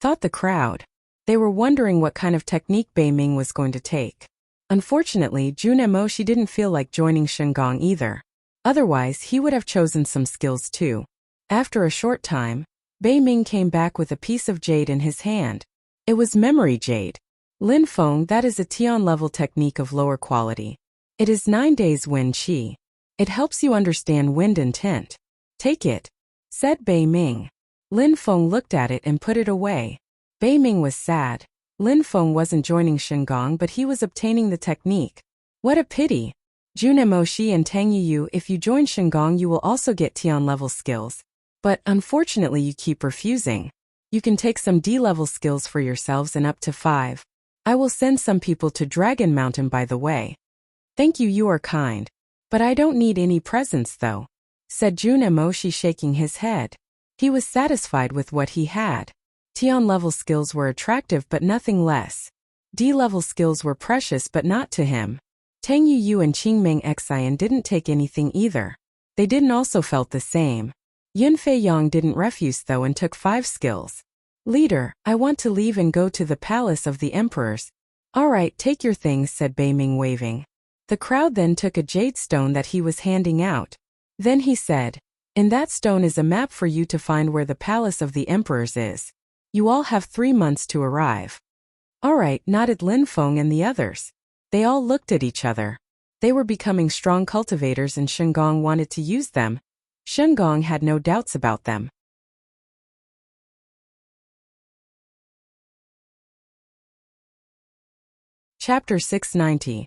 thought the crowd. They were wondering what kind of technique Bei Ming was going to take. Unfortunately, Jun Emoshi didn't feel like joining Shengong either. Otherwise, he would have chosen some skills too. After a short time, Bei Ming came back with a piece of jade in his hand. It was memory jade. Lin Feng, that is a Tian-level technique of lower quality. It is 9 days wind qi. It helps you understand wind intent. Take it, said Bei Ming. Lin Feng looked at it and put it away. Bei Ming was sad. Lin Feng wasn't joining Shengong, but he was obtaining the technique. What a pity. Jun Emoshi and Tang Yu, if you join Shengong you will also get Tian-level skills. But unfortunately you keep refusing. You can take some D-level skills for yourselves and up to 5. I will send some people to Dragon Mountain by the way. Thank you, you are kind. But I don't need any presents though, said Jun Emoshi, shaking his head. He was satisfied with what he had. Tian-level skills were attractive but nothing less. D-level skills were precious but not to him. Tang Yu and Qingming Xian didn't take anything either. They didn't also felt the same. Yunfei Yang didn't refuse though and took 5 skills. Leader, I want to leave and go to the palace of the emperors. Alright, take your things, said Bei Ming, waving. The crowd then took a jade stone that he was handing out. Then he said, in that stone is a map for you to find where the palace of the emperors is. You all have 3 months to arrive. Alright, nodded Lin Feng and the others. They all looked at each other. They were becoming strong cultivators and Shengong wanted to use them. Shengong had no doubts about them. Chapter 690.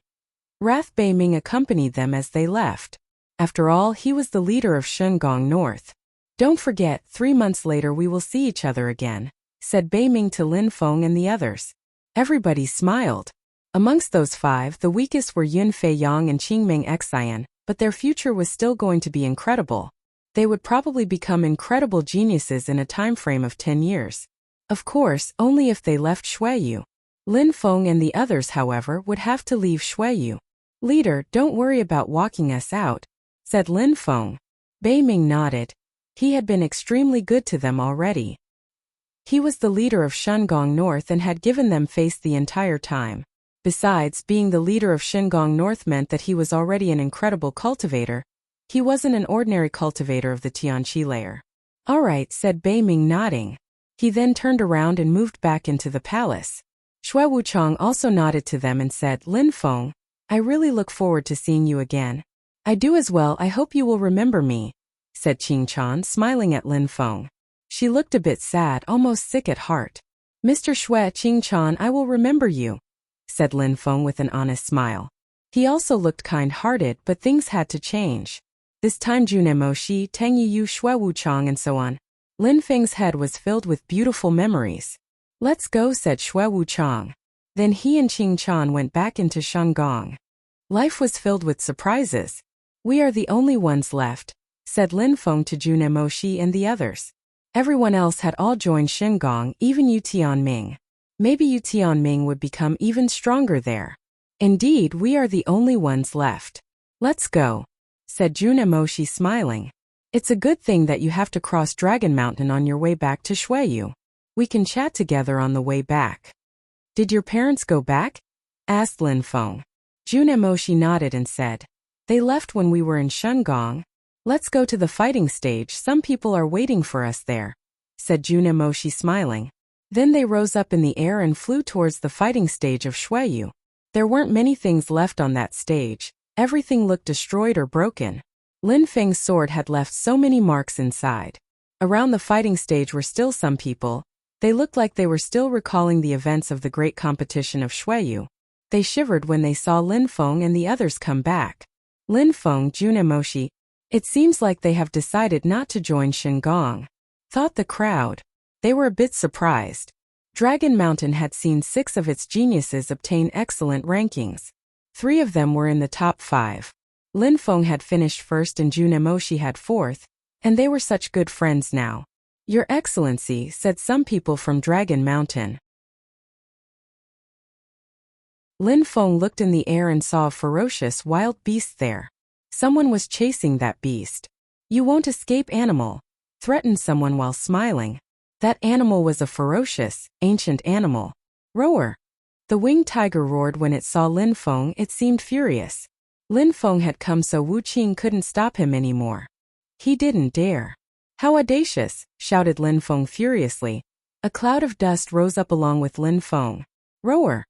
Wrath. Bei Ming accompanied them as they left. After all, he was the leader of Shengong North. Don't forget, 3 months later we will see each other again, said Bei Ming to Lin Feng and the others. Everybody smiled. Amongst those 5, the weakest were Yunfei Yang and Qingming Xian, but their future was still going to be incredible. They would probably become incredible geniuses in a time frame of 10 years. Of course, only if they left Xueyu. Lin Feng and the others, however, would have to leave Xueyu. Leader, don't worry about walking us out, said Lin Feng. Bei Ming nodded. He had been extremely good to them already. He was the leader of Shengong North and had given them face the entire time. Besides, being the leader of Shengong North meant that he was already an incredible cultivator. He wasn't an ordinary cultivator of the Tianqi layer. Alright, said Bei Ming, nodding. He then turned around and moved back into the palace. Xue Wuchang also nodded to them and said, Lin Feng, I really look forward to seeing you again. I do as well, I hope you will remember me, said Qing Chan, smiling at Lin Feng. She looked a bit sad, almost sick at heart. Mr. Xue, Qing Chan, I will remember you, said Lin Feng with an honest smile. He also looked kind-hearted, but things had to change. This time Jun Emoshi, Tang Yu, Xue Wuchang and so on. Lin Feng's head was filled with beautiful memories. Let's go, said Xue Wuchang. Then he and Qing Chan went back into Shengong. Life was filled with surprises. We are the only ones left, said Lin Feng to Jun Emoshi and the others. Everyone else had all joined Shengong, even Yu Tianming. Maybe Yu Tianming would become even stronger there. Indeed, we are the only ones left. Let's go, said Jun Emoshi, smiling. It's a good thing that you have to cross Dragon Mountain on your way back to Shuiyu. We can chat together on the way back. Did your parents go back? Asked Lin Feng. Jun Emoshi nodded and said, they left when we were in Shungong. Let's go to the fighting stage, some people are waiting for us there, said Jun Emoshi smiling. Then they rose up in the air and flew towards the fighting stage of Shuiyu. There weren't many things left on that stage. Everything looked destroyed or broken. Lin Feng's sword had left so many marks inside. Around the fighting stage were still some people. They looked like they were still recalling the events of the great competition of Shuiyu. They shivered when they saw Lin Feng and the others come back. Lin Feng, Jun Emoshi, it seems like they have decided not to join Shingong, thought the crowd. They were a bit surprised. Dragon Mountain had seen 6 of its geniuses obtain excellent rankings. 3 of them were in the top 5. Lin Feng had finished first and Jun Emoshi had 4th, and they were such good friends now. Your Excellency, said some people from Dragon Mountain. Lin Feng looked in the air and saw a ferocious wild beast there. Someone was chasing that beast. You won't escape, animal, threatened someone while smiling. That animal was a ferocious, ancient animal. Roar. The winged tiger roared when it saw Lin Feng. It seemed furious. Lin Feng had come so Wu Qing couldn't stop him anymore. He didn't dare. How audacious, shouted Lin Feng furiously. A cloud of dust rose up along with Lin Feng. Roar.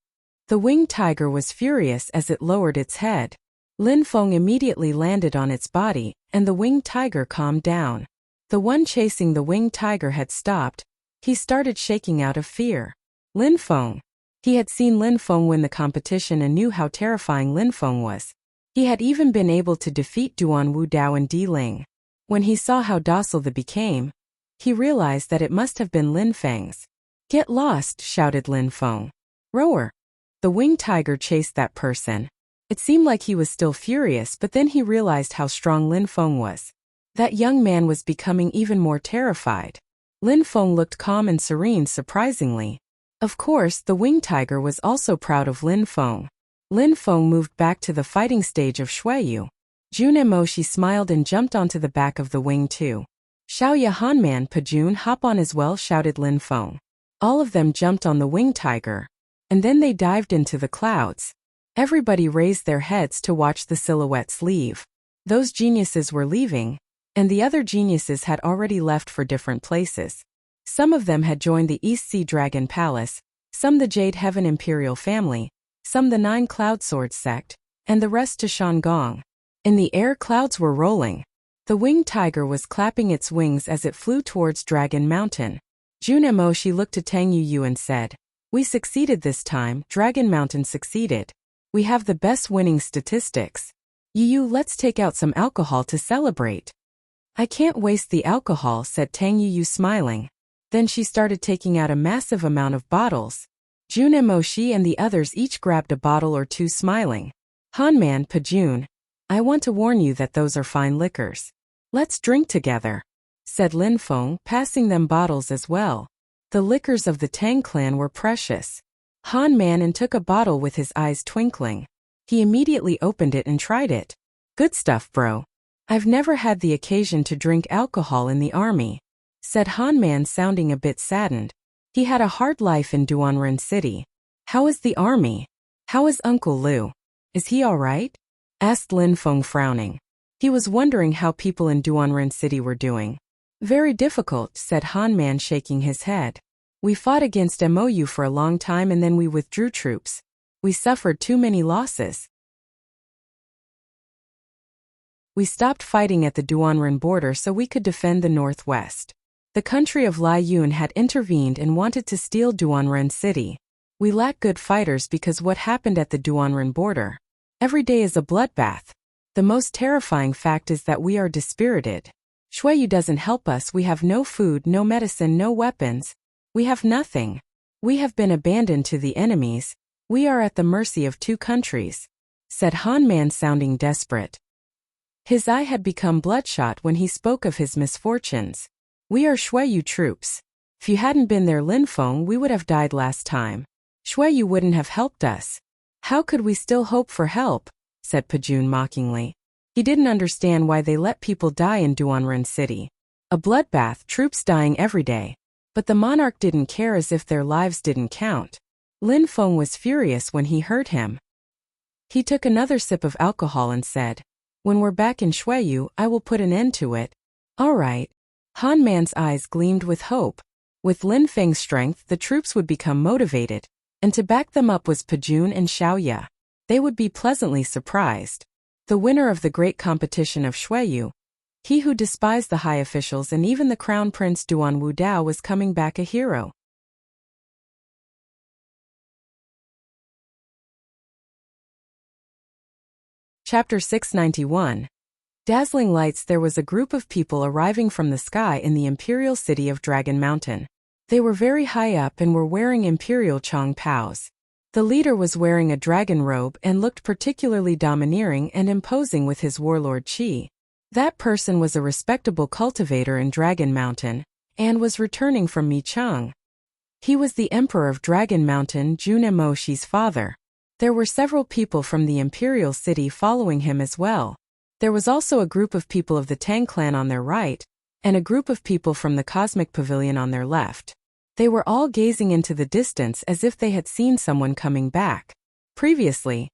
The winged tiger was furious as it lowered its head. Lin Feng immediately landed on its body, and the winged tiger calmed down. The one chasing the winged tiger had stopped. He started shaking out of fear. Lin Feng. He had seen Lin Feng win the competition and knew how terrifying Lin Feng was. He had even been able to defeat Duan Wu Dao and Di Ling. When he saw how docile they became, he realized that it must have been Lin Feng's. Get lost, shouted Lin Feng. Roar. The winged tiger chased that person. It seemed like he was still furious, but then he realized how strong Lin Feng was. That young man was becoming even more terrified. Lin Feng looked calm and serene surprisingly. Of course, the winged tiger was also proud of Lin Feng. Lin Feng moved back to the fighting stage of Shuiyu. Jun Emoshi smiled and jumped onto the back of the wing too. Xiaoya Hanman Pajun, hop on as well, shouted Lin Feng. All of them jumped on the winged tiger. And then they dived into the clouds. Everybody raised their heads to watch the silhouettes leave. Those geniuses were leaving, and the other geniuses had already left for different places. Some of them had joined the East Sea Dragon Palace, some the Jade Heaven Imperial family, some the 9 Cloud Swords sect, and the rest to Shangong. In the air, clouds were rolling. The winged tiger was clapping its wings as it flew towards Dragon Mountain. Jun Emoshi looked to Tang Yuyu and said, we succeeded this time, Dragon Mountain succeeded. We have the best winning statistics. Yuyu, let's take out some alcohol to celebrate. I can't waste the alcohol, said Tang Yuyu smiling. Then she started taking out a massive amount of bottles. Jun Emoshi and the others each grabbed a bottle or 2 smiling. Hanman Pajun, I want to warn you that those are fine liquors. Let's drink together, said Lin Feng, passing them bottles as well. The liquors of the Tang clan were precious. Han Man took a bottle with his eyes twinkling. He immediately opened it and tried it. Good stuff, bro. I've never had the occasion to drink alcohol in the army, said Han Man, sounding a bit saddened. He had a hard life in Duanren City. How is the army? How is Uncle Liu? Is he all right? Asked Lin Feng, frowning. He was wondering how people in Duanren City were doing. Very difficult, said Han Man, shaking his head. We fought against MOU for a long time and then we withdrew troops. We suffered too many losses. We stopped fighting at the Duanren border so we could defend the northwest. The country of Lai Yun had intervened and wanted to steal Duanren City. We lack good fighters because what happened at the Duanren border. Every day is a bloodbath. The most terrifying fact is that we are dispirited. Shuiyu doesn't help us. We have no food, no medicine, no weapons. We have nothing. We have been abandoned to the enemies. We are at the mercy of 2 countries, said Han Man, sounding desperate. His eye had become bloodshot when he spoke of his misfortunes. We are Shuiyu troops. If you hadn't been there, Lin Feng, we would have died last time. Shuiyu wouldn't have helped us. How could we still hope for help? Said Pajun mockingly. He didn't understand why they let people die in Duanren City. A bloodbath, troops dying every day. But the monarch didn't care, as if their lives didn't count. Lin Feng was furious when he heard him. He took another sip of alcohol and said, "When we're back in Shueyu, I will put an end to it." "All right." Han Man's eyes gleamed with hope. With Lin Feng's strength, the troops would become motivated, and to back them up was Pajun and Xiaoya. They would be pleasantly surprised. The winner of the great competition of Shueyu, he who despised the high officials and even the crown prince Duan Wudao, was coming back a hero. Chapter 691. Dazzling lights. There was a group of people arriving from the sky in the imperial city of Dragon Mountain. They were very high up and were wearing imperial Chong Paos. The leader was wearing a dragon robe and looked particularly domineering and imposing with his warlord Qi. That person was a respectable cultivator in Dragon Mountain, and was returning from Michang. He was the emperor of Dragon Mountain, Junemo Shi's father. There were several people from the imperial city following him as well. There was also a group of people of the Tang clan on their right, and a group of people from the Cosmic Pavilion on their left. They were all gazing into the distance as if they had seen someone coming back. Previously,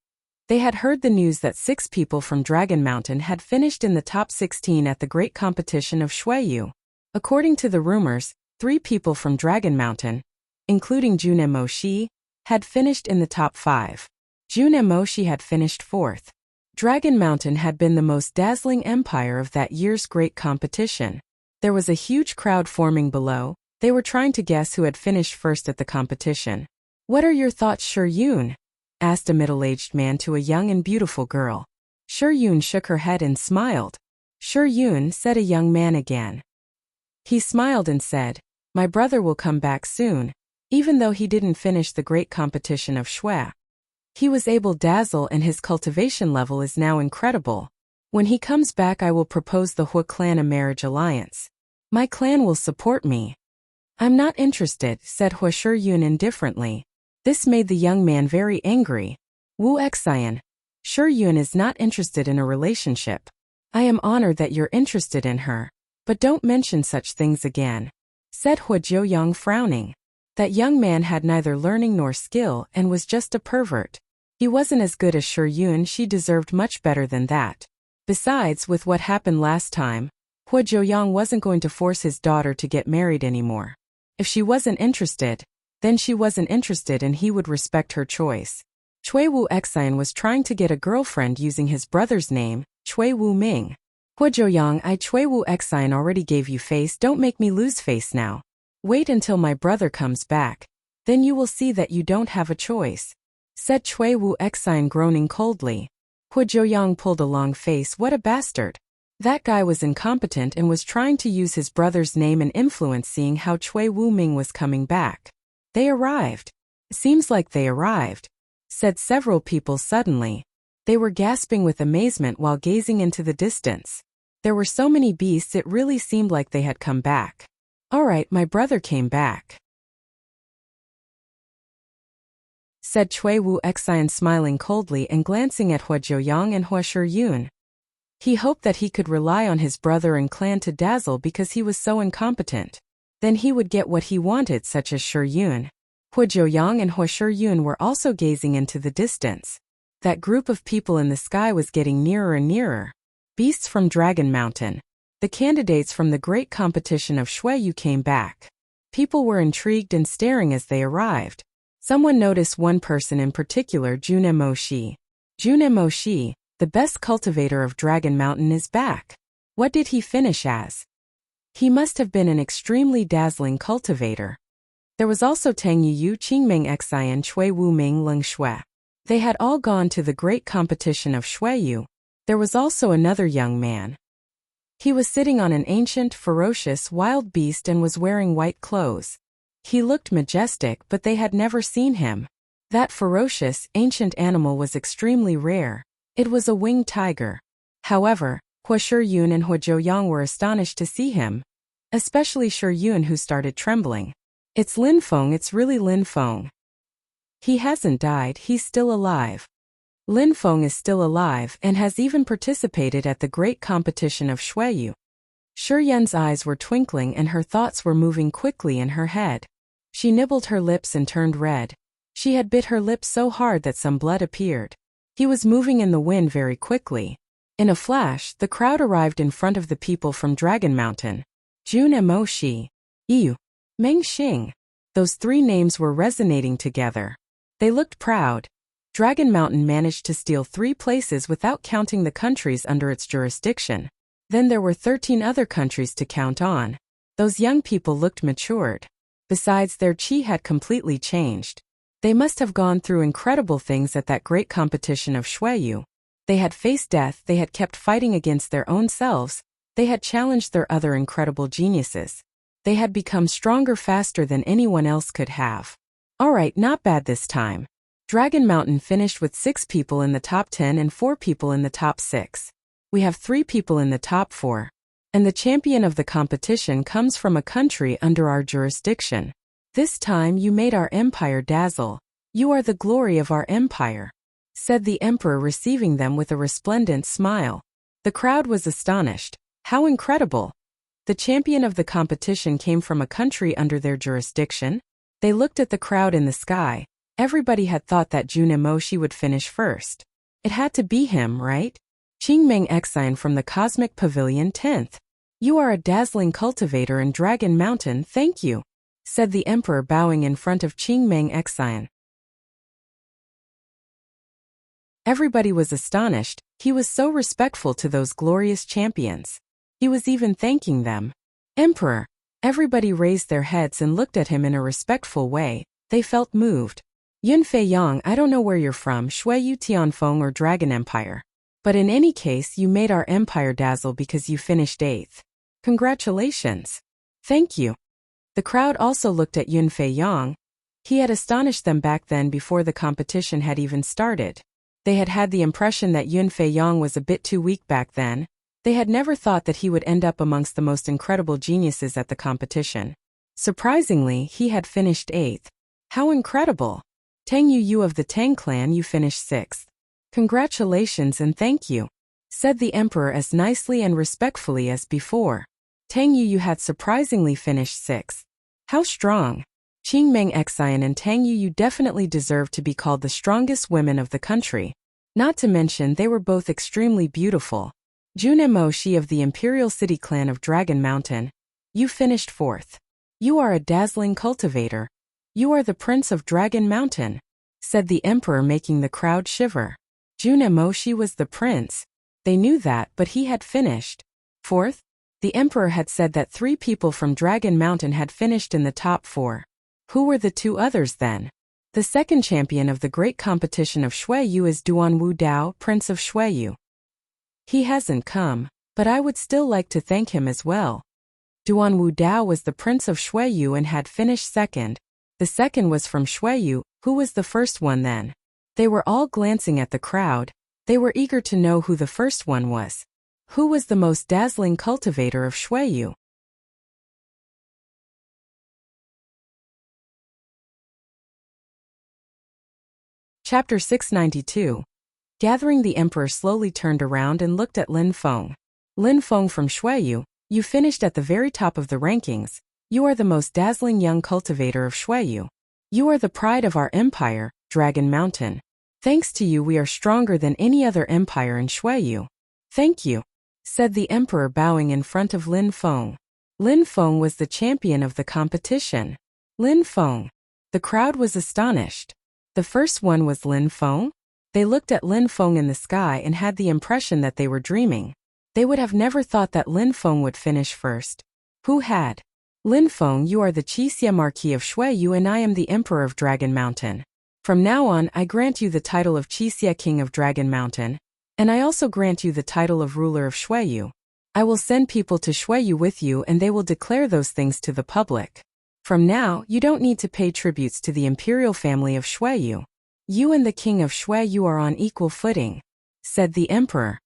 they had heard the news that 6 people from Dragon Mountain had finished in the top 16 at the great competition of Shueyu. According to the rumors, 3 people from Dragon Mountain, including Junemo Shi, had finished in the top 5. Junemo Shi had finished 4th. Dragon Mountain had been the most dazzling empire of that year's great competition. There was a huge crowd forming below. They were trying to guess who had finished first at the competition. "What are your thoughts, Shi Yun?" asked a middle-aged man to a young and beautiful girl. Shi Yun shook her head and smiled. "Shi Yun," said a young man again. He smiled and said, "My brother will come back soon." Even though he didn't finish the great competition of Shui, he was able to dazzle, and his cultivation level is now incredible. When he comes back, I will propose the Hu clan a marriage alliance. My clan will support me. "I'm not interested," said Hu Shi Yun indifferently. This made the young man very angry. "Wu Xian, Shi Yun is not interested in a relationship. I am honored that you're interested in her, but don't mention such things again," said Hu Jiuyang, frowning. That young man had neither learning nor skill and was just a pervert. He wasn't as good as Shi Yun. She deserved much better than that. Besides, with what happened last time, Hu Jiuyang wasn't going to force his daughter to get married anymore. If she wasn't interested, then she wasn't interested, and he would respect her choice. Chui Wu Xian was trying to get a girlfriend using his brother's name, Chui Wu Ming. "Hu Jiuyang, Chui Wu Xian already gave you face. Don't make me lose face now. Wait until my brother comes back. Then you will see that you don't have a choice," said Chui Wu Xian, groaning coldly. Hu Jiuyang pulled a long face. What a bastard. That guy was incompetent and was trying to use his brother's name and influence, seeing how Chui Wu Ming was coming back. "They arrived." "Seems like they arrived," said several people suddenly. They were gasping with amazement while gazing into the distance. There were so many beasts, it really seemed like they had come back. "All right, my brother came back," said Chui Wu Xian, smiling coldly and glancing at Hu Jiuyang and Hu Shi Yun. He hoped that he could rely on his brother and clan to dazzle because he was so incompetent. Then he would get what he wanted, such as Shi Yun. Hu Jiuyang and Hu Shi Yun were also gazing into the distance. That group of people in the sky was getting nearer and nearer. Beasts from Dragon Mountain. The candidates from the great competition of Shueyu came back. People were intrigued and staring as they arrived. Someone noticed one person in particular, Junemo Shi. Junemo Shi, the best cultivator of Dragon Mountain, is back. What did he finish as? He must have been an extremely dazzling cultivator. There was also Tang Yu, Qingming Xian, Chui Wu Ming, Leng Shui. They had all gone to the great competition of Shueyu. There was also another young man. He was sitting on an ancient, ferocious, wild beast and was wearing white clothes. He looked majestic, but they had never seen him. That ferocious, ancient animal was extremely rare. It was a winged tiger. However, Hu Shi Yun and Hu Jiuyang were astonished to see him, especially Shi Yun, who started trembling. "It's Lin Feng, it's really Lin Feng. He hasn't died, he's still alive." Lin Feng is still alive and has even participated at the great competition of Shuiyu. Shi Yan's eyes were twinkling and her thoughts were moving quickly in her head. She nibbled her lips and turned red. She had bit her lips so hard that some blood appeared. He was moving in the wind very quickly. In a flash, the crowd arrived in front of the people from Dragon Mountain. Jun and Mo Shi, Yu, Meng Xing. Those three names were resonating together. They looked proud. Dragon Mountain managed to steal 3 places without counting the countries under its jurisdiction. Then there were 13 other countries to count on. Those young people looked matured. Besides, their chi had completely changed. They must have gone through incredible things at that great competition of Shuiyu. They had faced death, they had kept fighting against their own selves, they had challenged their other incredible geniuses. They had become stronger faster than anyone else could have. Alright, not bad this time. Dragon Mountain finished with 6 people in the top 10 and 4 people in the top 6. We have 3 people in the top 4. And the champion of the competition comes from a country under our jurisdiction. This time you made our empire dazzle. You are the glory of our empire, said the emperor, receiving them with a resplendent smile. The crowd was astonished. How incredible! The champion of the competition came from a country under their jurisdiction? They looked at the crowd in the sky. Everybody had thought that Jun Emoshi would finish first. It had to be him, right? Qingmeng Exine from the Cosmic Pavilion 10th. You are a dazzling cultivator in Dragon Mountain, thank you, said the emperor, bowing in front of Qingmeng Exine. Everybody was astonished. He was so respectful to those glorious champions. He was even thanking them. Emperor! Everybody raised their heads and looked at him in a respectful way. They felt moved. Yunfei Yang, I don't know where you're from, Shuiyu Tianfeng or Dragon Empire. But in any case, you made our empire dazzle because you finished 8th. Congratulations. Thank you. The crowd also looked at Yunfei Yang. He had astonished them back then before the competition had even started. They had had the impression that Yunfei Yang was a bit too weak back then. They had never thought that he would end up amongst the most incredible geniuses at the competition. Surprisingly, he had finished 8th. How incredible! Tang Yu of the Tang clan, you finished 6th. Congratulations and thank you, said the emperor as nicely and respectfully as before. Tang Yu had surprisingly finished 6th. How strong! Qingmeng Exine and Tang Yu definitely deserved to be called the strongest women of the country. Not to mention they were both extremely beautiful. Jun and Mo Shi of the Imperial City clan of Dragon Mountain. You finished 4th. You are a dazzling cultivator. You are the prince of Dragon Mountain, said the emperor, making the crowd shiver. Jun and Mo Shi was the prince. They knew that, but he had finished 4th. The emperor had said that 3 people from Dragon Mountain had finished in the top 4. Who were the 2 others then? The second champion of the great competition of Shuiyu is Duan Wu Dao, Prince of Shuiyu. He hasn't come, but I would still like to thank him as well. Duan Wu Dao was the Prince of Shuiyu and had finished 2nd. The second was from Shuiyu. Who was the first one then? They were all glancing at the crowd. They were eager to know who the first one was. Who was the most dazzling cultivator of Shuiyu? Chapter 692. Gathering, the emperor slowly turned around and looked at Lin Feng. Lin Feng from Shuiyu, you finished at the very top of the rankings. You are the most dazzling young cultivator of Shuiyu. You are the pride of our empire, Dragon Mountain. Thanks to you we are stronger than any other empire in Shuiyu. Thank you, said the emperor, bowing in front of Lin Feng. Lin Feng was the champion of the competition. Lin Feng. The crowd was astonished. The first one was Lin Feng? They looked at Lin Feng in the sky and had the impression that they were dreaming. They would have never thought that Lin Feng would finish first. Who had? Lin Feng, you are the Qixia Marquis of Shuiyu and I am the Emperor of Dragon Mountain. From now on, I grant you the title of Qixia King of Dragon Mountain, and I also grant you the title of Ruler of Shuiyu. I will send people to Shuiyu with you and they will declare those things to the public. From now, you don't need to pay tributes to the imperial family of Shuiyu. You and the king of Shuiyu are on equal footing, said the emperor.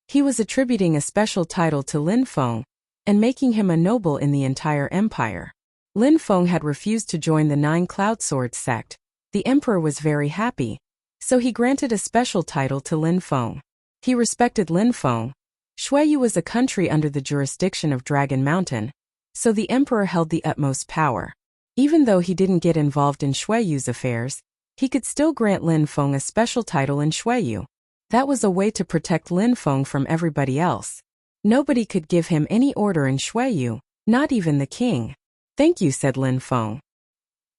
He was attributing a special title to Lin Feng and making him a noble in the entire empire. Lin Feng had refused to join the 9 Cloud Swords sect. The emperor was very happy. So he granted a special title to Lin Feng. He respected Lin Feng. Xueyu was a country under the jurisdiction of Dragon Mountain, so the emperor held the utmost power. Even though he didn't get involved in Xueyu's affairs, he could still grant Lin Feng a special title in Xueyu. That was a way to protect Lin Feng from everybody else. Nobody could give him any order in Xueyu, not even the king. Thank you, said Lin Feng.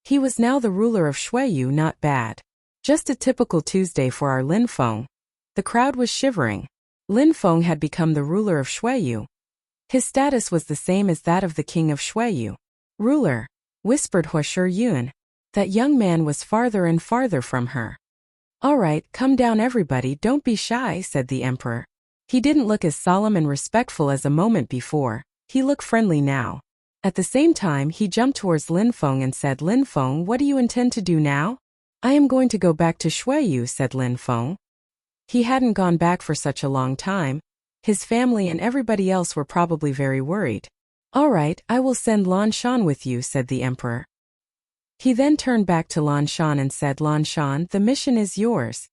He was now the ruler of Xueyu. Not bad. Just a typical Tuesday for our Lin Feng. The crowd was shivering. Lin Feng had become the ruler of Xueyu. His status was the same as that of the king of Xueyu. Ruler, whispered Hua Shiyun. That young man was farther and farther from her. All right, come down everybody, don't be shy, said the emperor. He didn't look as solemn and respectful as a moment before, he looked friendly now. At the same time, he jumped towards Lin Feng and said, Lin Feng, what do you intend to do now? I am going to go back to Xueyu, said Lin Feng. He hadn't gone back for such a long time. His family and everybody else were probably very worried. All right, I will send Lan Shan with you, said the emperor. He then turned back to Lan Shan and said, Lan Shan, the mission is yours.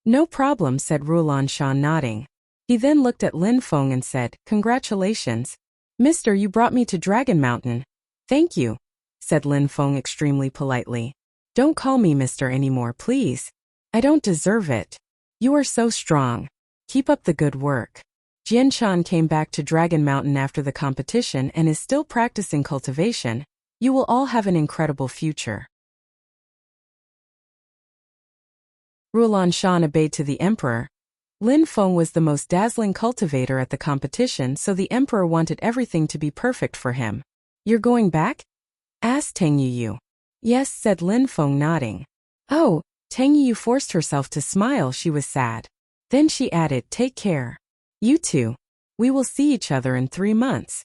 No problem, said Lan Shan, nodding. He then looked at Lin Feng and said, Congratulations. Mister, you brought me to Dragon Mountain. Thank you, said Lin Feng extremely politely. Don't call me mister anymore, please. I don't deserve it. You are so strong. Keep up the good work. Jian Shan came back to Dragon Mountain after the competition and is still practicing cultivation. You will all have an incredible future. Lan Shan obeyed to the emperor. Lin Feng was the most dazzling cultivator at the competition, so the emperor wanted everything to be perfect for him. You're going back? Asked Tang Yuyu. Yes, said Lin Feng, nodding. Oh, Tang Yuyu forced herself to smile. She was sad. Then she added, Take care. You two. We will see each other in 3 months.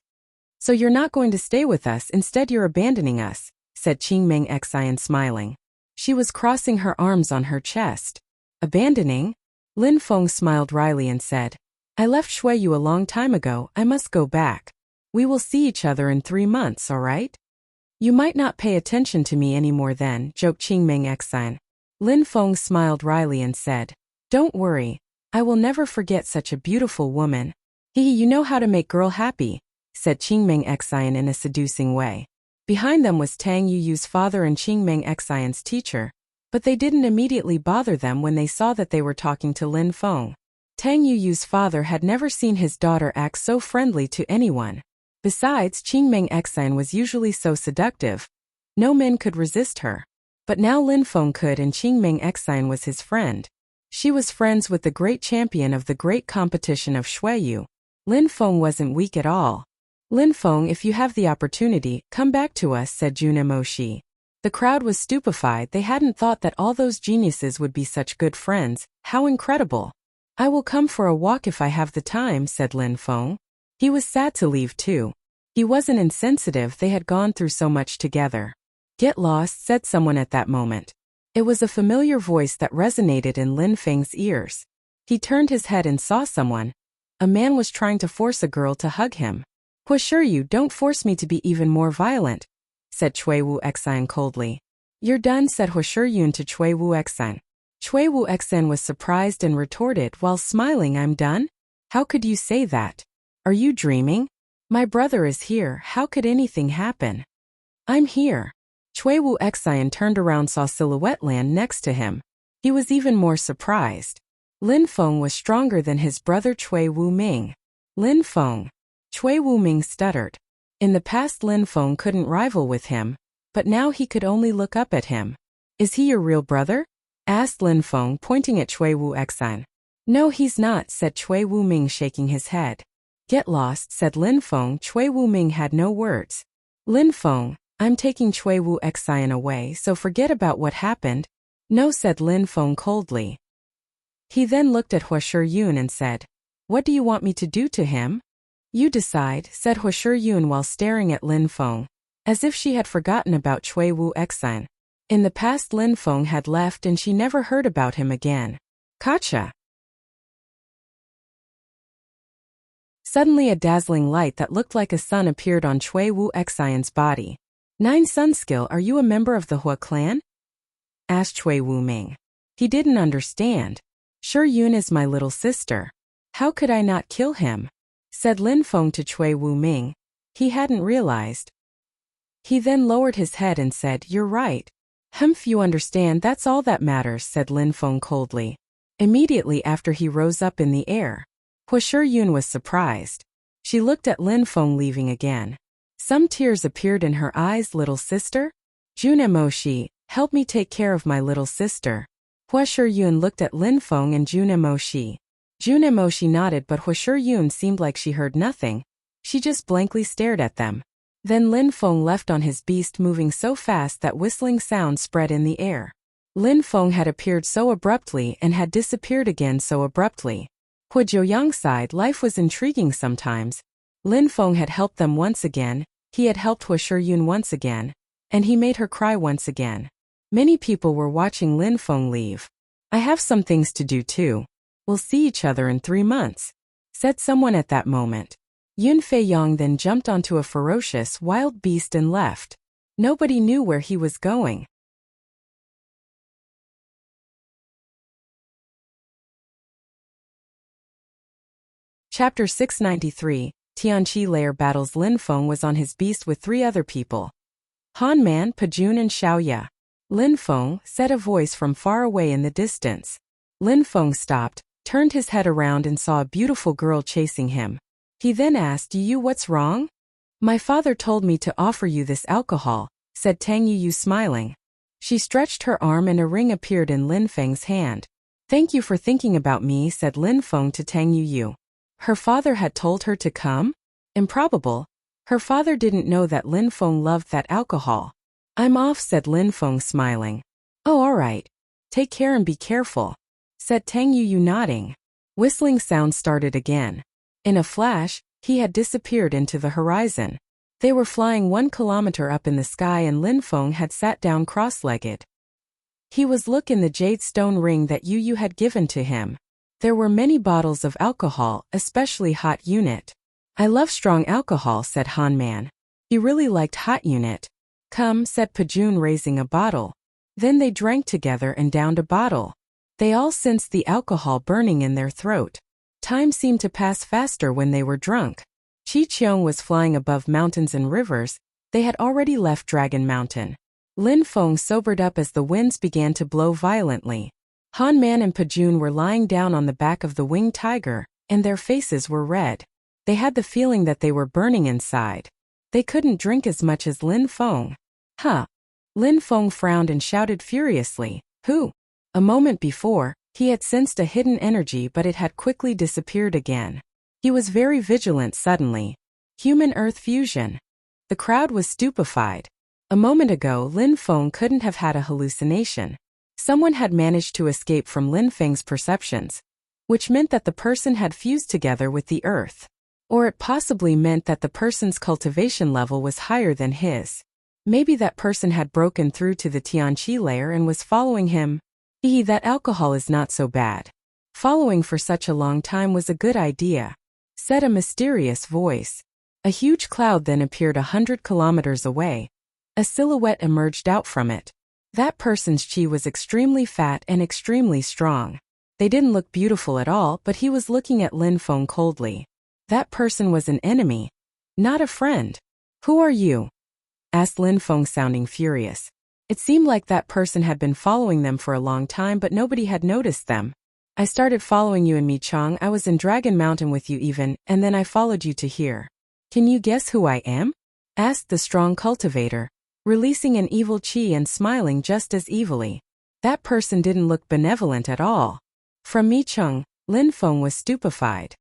So you're not going to stay with us, instead you're abandoning us, said Qingming Xian, smiling. She was crossing her arms on her chest. Abandoning? Lin Feng smiled wryly and said, I left Xueyu a long time ago, I must go back. We will see each other in 3 months, all right? You might not pay attention to me anymore then, joked Qingming Xian. Lin Feng smiled wryly and said, Don't worry, I will never forget such a beautiful woman. You know how to make girl happy, said Qingming Xian in a seducing way. Behind them was Tang Yuyu's father and Qingming Xian's teacher, but they didn't immediately bother them when they saw that they were talking to Lin Feng. Tang Yuyu's father had never seen his daughter act so friendly to anyone. Besides, Qingming Xian was usually so seductive. No men could resist her. But now Lin Feng could, and Qingming Xian was his friend. She was friends with the great champion of the great competition of Xueyu. Lin Feng wasn't weak at all. Lin Feng, if you have the opportunity, come back to us, said Jun Emoshi. The crowd was stupefied. They hadn't thought that all those geniuses would be such good friends. How incredible. I will come for a walk if I have the time, said Lin Feng. He was sad to leave too. He wasn't insensitive, they had gone through so much together. Get lost, said someone at that moment. It was a familiar voice that resonated in Lin Feng's ears. He turned his head and saw someone. A man was trying to force a girl to hug him. Hua Shiyun, don't force me to be even more violent, said Cui Wu Xian coldly. You're done, said Hua Shiyun to Cui Wu Xian. Cui Wu Xian was surprised and retorted while smiling, I'm done? How could you say that? Are you dreaming? My brother is here, how could anything happen? I'm here. Cui Wu Xian turned around, saw Silhouette Land next to him. He was even more surprised. Lin Feng was stronger than his brother Cui Wu Ming. Lin Feng. Cui Wu Ming stuttered. In the past Lin Feng couldn't rival with him, but now he could only look up at him. Is he your real brother? Asked Lin Feng, pointing at Cui Wu Xian. No, he's not, said Cui Wu Ming, shaking his head. Get lost, said Lin Feng. Cui Wu Ming had no words. Lin Feng, I'm taking Cui Wu Xian away, so forget about what happened. No, said Lin Feng coldly. He then looked at Hua Shiyun and said, What do you want me to do to him? You decide, said Hua Shiyun while staring at Lin Feng, as if she had forgotten about Cui Wu Xian. In the past Lin Feng had left and she never heard about him again. Gotcha. Suddenly a dazzling light that looked like a sun appeared on Cui Wu Xian's body. 9 Sun Skill, are you a member of the Hua clan? Asked Cui Wu Ming. He didn't understand. Sure, Yun is my little sister. How could I not kill him? Said Lin Feng to Cui Wu Ming. He hadn't realized. He then lowered his head and said, "You're right. Humph, you understand, that's all that matters," said Lin Feng coldly. Immediately after he rose up in the air. Hua Yun was surprised. She looked at Lin Feng leaving again. Some tears appeared in her eyes. "Little sister? Junemoshi, help me take care of my little sister." Hua Yun looked at Lin Feng and Junemoshi. Junemoshi nodded, but Hua Yun seemed like she heard nothing. She just blankly stared at them. Then Lin Feng left on his beast, moving so fast that whistling sound spread in the air. Lin Feng had appeared so abruptly and had disappeared again so abruptly. Hua Jiuyang sighed. Life was intriguing sometimes. Lin Feng had helped them once again, he had helped Hua Yun once again, and he made her cry once again. Many people were watching Lin Feng leave. "I have some things to do too. We'll see each other in 3 months," said someone at that moment. Yun Fei Yang then jumped onto a ferocious wild beast and left. Nobody knew where he was going. Chapter 693, Tianqi Lair Battles. Lin Feng was on his beast with 3 other people. Han Man, Pajun and Xiaoya. "Lin Feng," said a voice from far away in the distance. Lin Feng stopped, turned his head around and saw a beautiful girl chasing him. He then asked, "You, what's wrong?" "My father told me to offer you this alcohol," said Tang Yu smiling. She stretched her arm and a ring appeared in Lin Feng's hand. "Thank you for thinking about me," said Lin Feng to Tang Yu. Her father had told her to come? Improbable. Her father didn't know that Lin Feng loved that alcohol. "I'm off," said Lin Feng smiling. "Oh, all right. Take care and be careful," said Tang Yu nodding. Whistling sound started again. In a flash, he had disappeared into the horizon. They were flying 1 kilometer up in the sky and Lin Feng had sat down cross-legged. He was looking at the jade stone ring that Yu had given to him. There were many bottles of alcohol, especially hot unit. "I love strong alcohol," said Han Man. He really liked hot unit. "Come," said Pajun, raising a bottle. Then they drank together and downed a bottle. They all sensed the alcohol burning in their throat. Time seemed to pass faster when they were drunk. Chi Cheong was flying above mountains and rivers. They had already left Dragon Mountain. Lin Feng sobered up as the winds began to blow violently. Han Man and Pajun were lying down on the back of the winged tiger, and their faces were red. They had the feeling that they were burning inside. They couldn't drink as much as Lin Feng. "Huh." Lin Feng frowned and shouted furiously, "Who?" A moment before, he had sensed a hidden energy, but it had quickly disappeared again. He was very vigilant suddenly. Human-Earth fusion. The crowd was stupefied. A moment ago, Lin Feng couldn't have had a hallucination. Someone had managed to escape from Lin Feng's perceptions, which meant that the person had fused together with the earth. Or it possibly meant that the person's cultivation level was higher than his. Maybe that person had broken through to the Tianqi lair and was following him. That alcohol is not so bad. Following for such a long time was a good idea, said a mysterious voice. A huge cloud then appeared 100 kilometers away. A silhouette emerged out from it. That person's chi was extremely fat and extremely strong. They didn't look beautiful at all, but he was looking at Lin Feng coldly. That person was an enemy, not a friend. "Who are you?" asked Lin Feng, sounding furious. It seemed like that person had been following them for a long time, but nobody had noticed them. "I started following you in Michang. I was in Dragon Mountain with you even, and then I followed you to here." "Can you guess who I am?" asked the strong cultivator, releasing an evil chi and smiling just as evilly. That person didn't look benevolent at all. From Michang, Lin Feng was stupefied.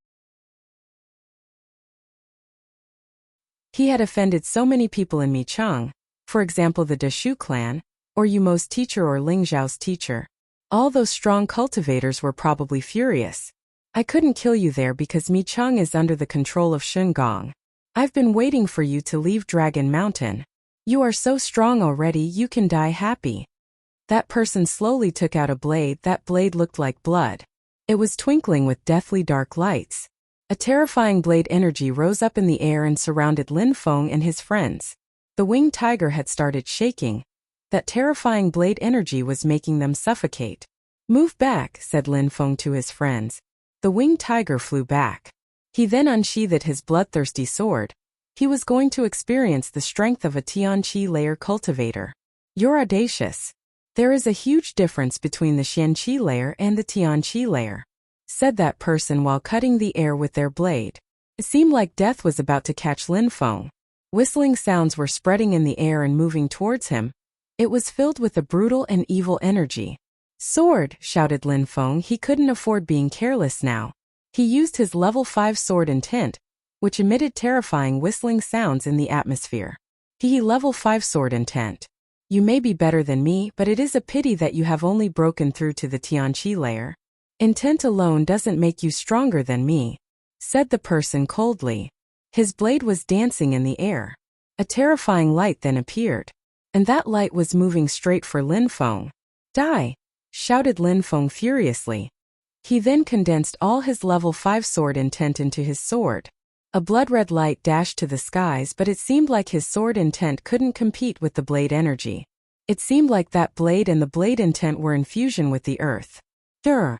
He had offended so many people in Michang, for example the Deshu clan, or Yumo's teacher or Ling Zhao's teacher. All those strong cultivators were probably furious. "I couldn't kill you there because Michang is under the control of Shun Gong. I've been waiting for you to leave Dragon Mountain. You are so strong already, you can die happy." That person slowly took out a blade. That blade looked like blood. It was twinkling with deathly dark lights. A terrifying blade energy rose up in the air and surrounded Lin Feng and his friends. The winged tiger had started shaking. That terrifying blade energy was making them suffocate. Move back, said Lin Feng to his friends. The winged tiger flew back. He then unsheathed his bloodthirsty sword. He was going to experience the strength of a Tianqi layer cultivator. You're audacious. There is a huge difference between the Xianqi layer and the Tianqi layer, said that person while cutting the air with their blade. It seemed like death was about to catch Lin Feng. Whistling sounds were spreading in the air and moving towards him. It was filled with a brutal and evil energy. Sword, shouted Lin Feng. He couldn't afford being careless now. He used his level 5 sword intent, which emitted terrifying whistling sounds in the atmosphere. He level 5 sword intent. You may be better than me, but it is a pity that you have only broken through to the Tianqi layer. Intent alone doesn't make you stronger than me, said the person coldly. His blade was dancing in the air. A terrifying light then appeared, and that light was moving straight for Lin Feng. Die! Shouted Lin Feng furiously. He then condensed all his level 5 sword intent into his sword. A blood-red light dashed to the skies, but it seemed like his sword intent couldn't compete with the blade energy. It seemed like that blade and the blade intent were in fusion with the earth. Thur.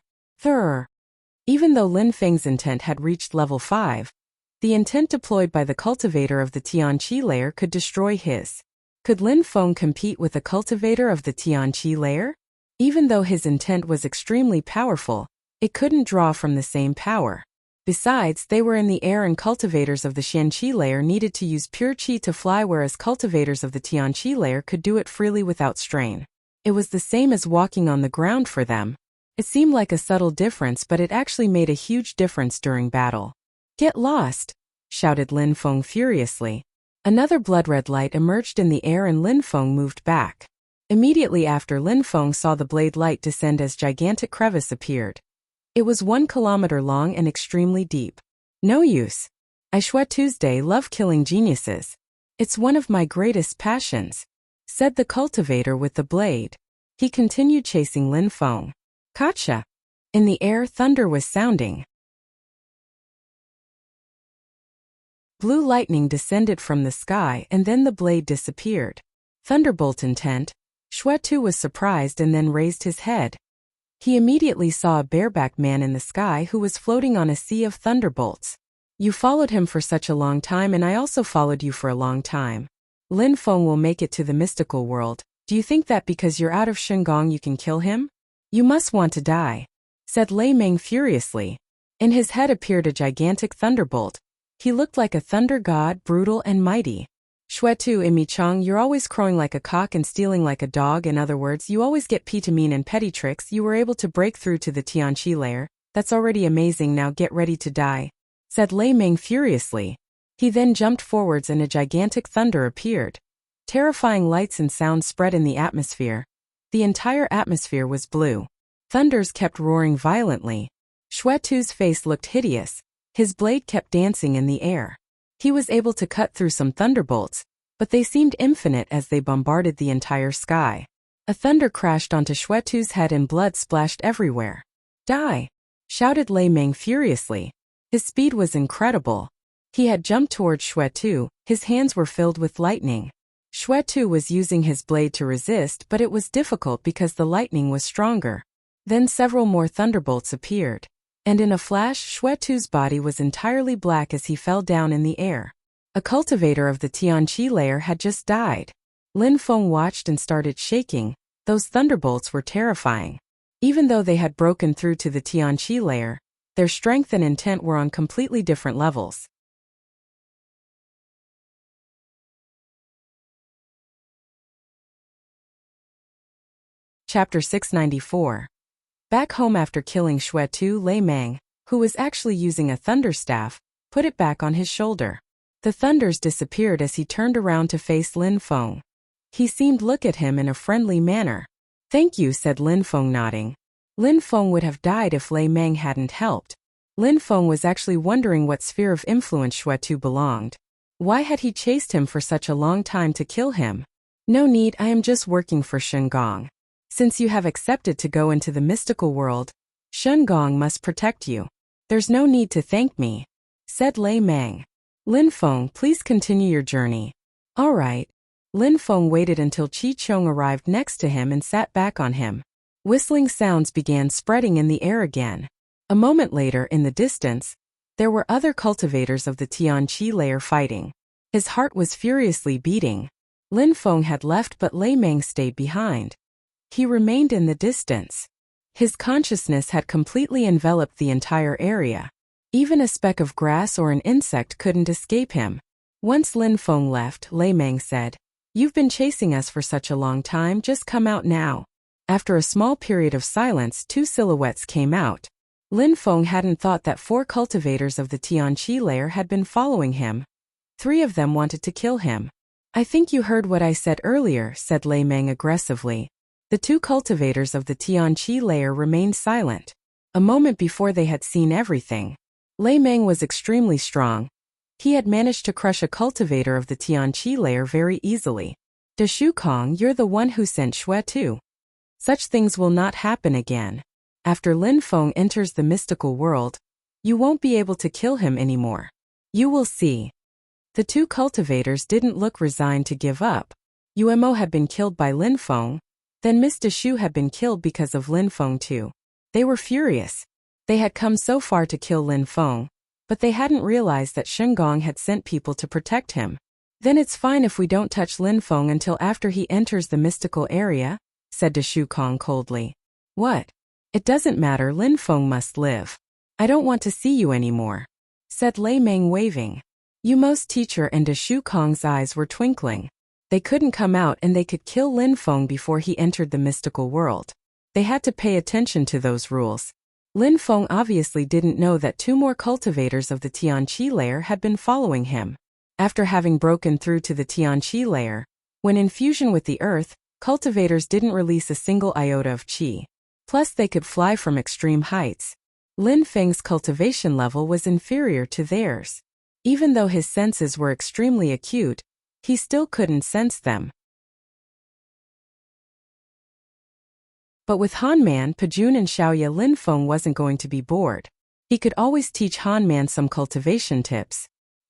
Even though Lin Feng's intent had reached level 5, the intent deployed by the cultivator of the Tianqi layer could destroy his. Could Lin Feng compete with a cultivator of the Tianqi layer? Even though his intent was extremely powerful, it couldn't draw from the same power. Besides, they were in the air and cultivators of the Xianqi layer needed to use pure qi to fly, whereas cultivators of the Tianqi layer could do it freely without strain. It was the same as walking on the ground for them. It seemed like a subtle difference, but it actually made a huge difference during battle. Get lost! Shouted Lin Feng furiously. Another blood-red light emerged in the air and Lin Feng moved back. Immediately after, Lin Feng saw the blade light descend as gigantic crevice appeared. It was 1 kilometer long and extremely deep. No use. I Shui Tuesday love killing geniuses. It's one of my greatest passions, said the cultivator with the blade. He continued chasing Lin Feng. Gotcha! In the air, thunder was sounding. Blue lightning descended from the sky and then the blade disappeared. Thunderbolt intent. Shui Tu was surprised and then raised his head. He immediately saw a bareback man in the sky who was floating on a sea of thunderbolts. You followed him for such a long time, and I also followed you for a long time. Lin Feng will make it to the mystical world. Do you think that because you're out of Shengong you can kill him? You must want to die, said Lei Meng furiously. In his head appeared a gigantic thunderbolt. He looked like a thunder god, brutal and mighty. Shui Tu Imi Chong, you're always crowing like a cock and stealing like a dog. In other words, you always get mean and petty tricks. You were able to break through to the Tianqi layer. That's already amazing. Now get ready to die, said Lei Meng furiously. He then jumped forwards and a gigantic thunder appeared. Terrifying lights and sounds spread in the atmosphere. The entire atmosphere was blue. Thunders kept roaring violently. Shui Tu's face looked hideous. His blade kept dancing in the air. He was able to cut through some thunderbolts, but they seemed infinite as they bombarded the entire sky. A thunder crashed onto Shui Tu's head and blood splashed everywhere. Die! Shouted Lei Meng furiously. His speed was incredible. He had jumped towards Shui Tu. His hands were filled with lightning. Shui Tu was using his blade to resist, but it was difficult because the lightning was stronger. Then several more thunderbolts appeared. And in a flash, Shui Tu's body was entirely black as he fell down in the air. A cultivator of the Tianqi layer had just died. Lin Feng watched and started shaking. Those thunderbolts were terrifying. Even though they had broken through to the Tianqi layer, their strength and intent were on completely different levels. Chapter 694. Back home after killing Shui Tu, Lei Meng, who was actually using a thunderstaff, put it back on his shoulder. The thunders disappeared as he turned around to face Lin Feng. He seemed look at him in a friendly manner. Thank you, said Lin Feng nodding. Lin Feng would have died if Lei Meng hadn't helped. Lin Feng was actually wondering what sphere of influence Shui Tu belonged. Why had he chased him for such a long time to kill him? No need, I am just working for Shengong. Since you have accepted to go into the mystical world, Shengong must protect you. There's no need to thank me, said Lei Meng. Lin Feng, please continue your journey. All right. Lin Feng waited until Qi Chong arrived next to him and sat back on him. Whistling sounds began spreading in the air again. A moment later, in the distance, there were other cultivators of the Tianqi layer fighting. His heart was furiously beating. Lin Feng had left, but Lei Meng stayed behind. He remained in the distance. His consciousness had completely enveloped the entire area. Even a speck of grass or an insect couldn't escape him. Once Lin Feng left, Lei Meng said, "You've been chasing us for such a long time, just come out now." After a small period of silence, two silhouettes came out. Lin Feng hadn't thought that 4 cultivators of the Tianqi layer had been following him. 3 of them wanted to kill him. "I think you heard what I said earlier," said Lei Meng aggressively. The 2 cultivators of the Tianqi layer remained silent. A moment before they had seen everything. Lei Meng was extremely strong. He had managed to crush a cultivator of the Tianqi layer very easily. "De Shukong, you're the one who sent Xue too. Such things will not happen again. After Lin Feng enters the mystical world, you won't be able to kill him anymore. You will see." The 2 cultivators didn't look resigned to give up. Yuemo had been killed by Lin Feng, then Miss De Shu had been killed because of Lin Feng too. They were furious. They had come so far to kill Lin Feng, but they hadn't realized that Shengong had sent people to protect him. "Then it's fine if we don't touch Lin Feng until after he enters the mystical area," said De Shu Kong coldly. "What? It doesn't matter, Lin Feng must live. I don't want to see you anymore," said Lei Meng waving. Yumo's teacher and De Shu Kong's eyes were twinkling. They couldn't come out and they could kill Lin Feng before he entered the mystical world. They had to pay attention to those rules. Lin Feng obviously didn't know that 2 more cultivators of the Tianqi layer had been following him. After having broken through to the Tianqi layer, when in fusion with the earth, cultivators didn't release a single iota of qi. Plus they could fly from extreme heights. Lin Feng's cultivation level was inferior to theirs. Even though his senses were extremely acute, he still couldn't sense them. But with Hanman, Pajun and Xiaoya, Lin Feng wasn't going to be bored. He could always teach Hanman some cultivation tips.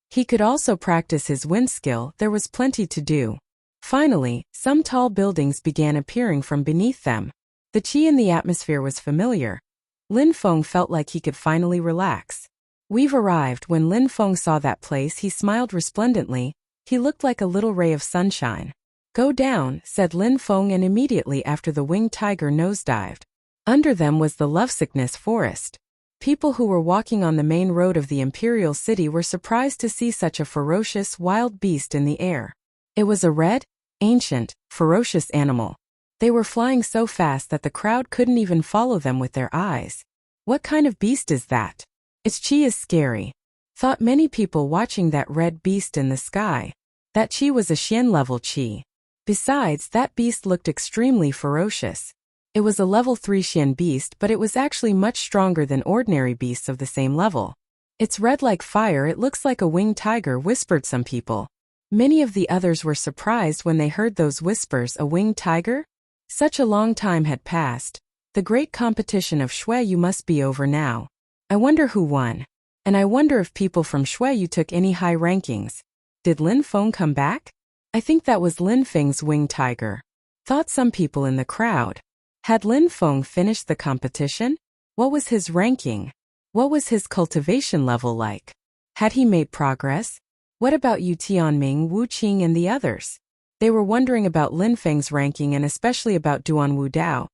He could also practice his wind skill. There was plenty to do. Finally, some tall buildings began appearing from beneath them. The qi in the atmosphere was familiar. Lin Feng felt like he could finally relax. "We've arrived." When Lin Feng saw that place, he smiled resplendently. He looked like a little ray of sunshine. "Go down," said Lin Feng, and immediately after the winged tiger nosedived. Under them was the lovesickness forest. People who were walking on the main road of the imperial city were surprised to see such a ferocious, wild beast in the air. It was a red, ancient, ferocious animal. They were flying so fast that the crowd couldn't even follow them with their eyes. "What kind of beast is that? Its qi is scary," thought many people watching that red beast in the sky. That qi was a Xian-level qi. Besides, that beast looked extremely ferocious. It was a level 3 Xian beast, but it was actually much stronger than ordinary beasts of the same level. "It's red like fire, it looks like a winged tiger," whispered some people. Many of the others were surprised when they heard those whispers. A winged tiger? Such a long time had passed. The great competition of Xueyu must be over now. I wonder who won. And I wonder if people from Xueyu took any high rankings. Did Lin Feng come back? I think that was Lin Feng's winged tiger, thought some people in the crowd. Had Lin Feng finished the competition? What was his ranking? What was his cultivation level like? Had he made progress? What about Yu Tianming, Wu Qing and the others? They were wondering about Lin Feng's ranking and especially about Duan Wu Dao.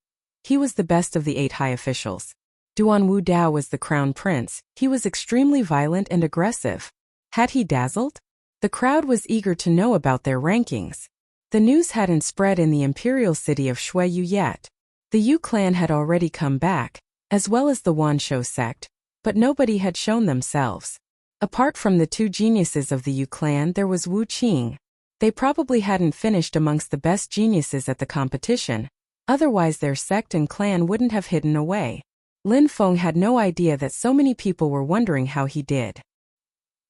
He was the best of the 8 high officials. Duan Wu Dao was the crown prince. He was extremely violent and aggressive. Had he dazzled? The crowd was eager to know about their rankings. The news hadn't spread in the imperial city of Xueyu yet. The Yu clan had already come back, as well as the Wanshou sect, but nobody had shown themselves. Apart from the 2 geniuses of the Yu clan, there was Wu Qing. They probably hadn't finished amongst the best geniuses at the competition, otherwise their sect and clan wouldn't have hidden away. Lin Feng had no idea that so many people were wondering how he did.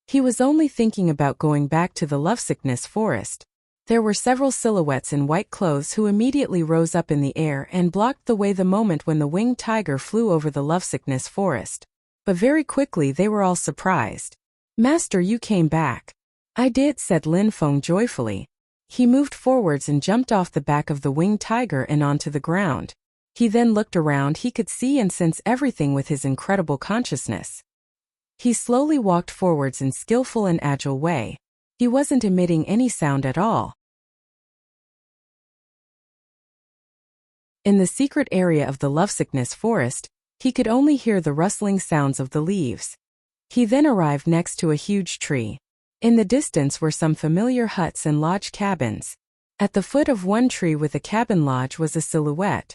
He was only thinking about going back to the lovesickness forest. There were several silhouettes in white clothes who immediately rose up in the air and blocked the way the moment when the winged tiger flew over the lovesickness forest. But very quickly they were all surprised. "Master, you came back." "I did," said Lin Feng joyfully. He moved forwards and jumped off the back of the winged tiger and onto the ground. He then looked around. He could see and sense everything with his incredible consciousness. He slowly walked forwards in skillful and agile way. He wasn't emitting any sound at all. In the secret area of the lovesickness forest, he could only hear the rustling sounds of the leaves. He then arrived next to a huge tree. In the distance were some familiar huts and lodge cabins. At the foot of one tree with a cabin lodge was a silhouette.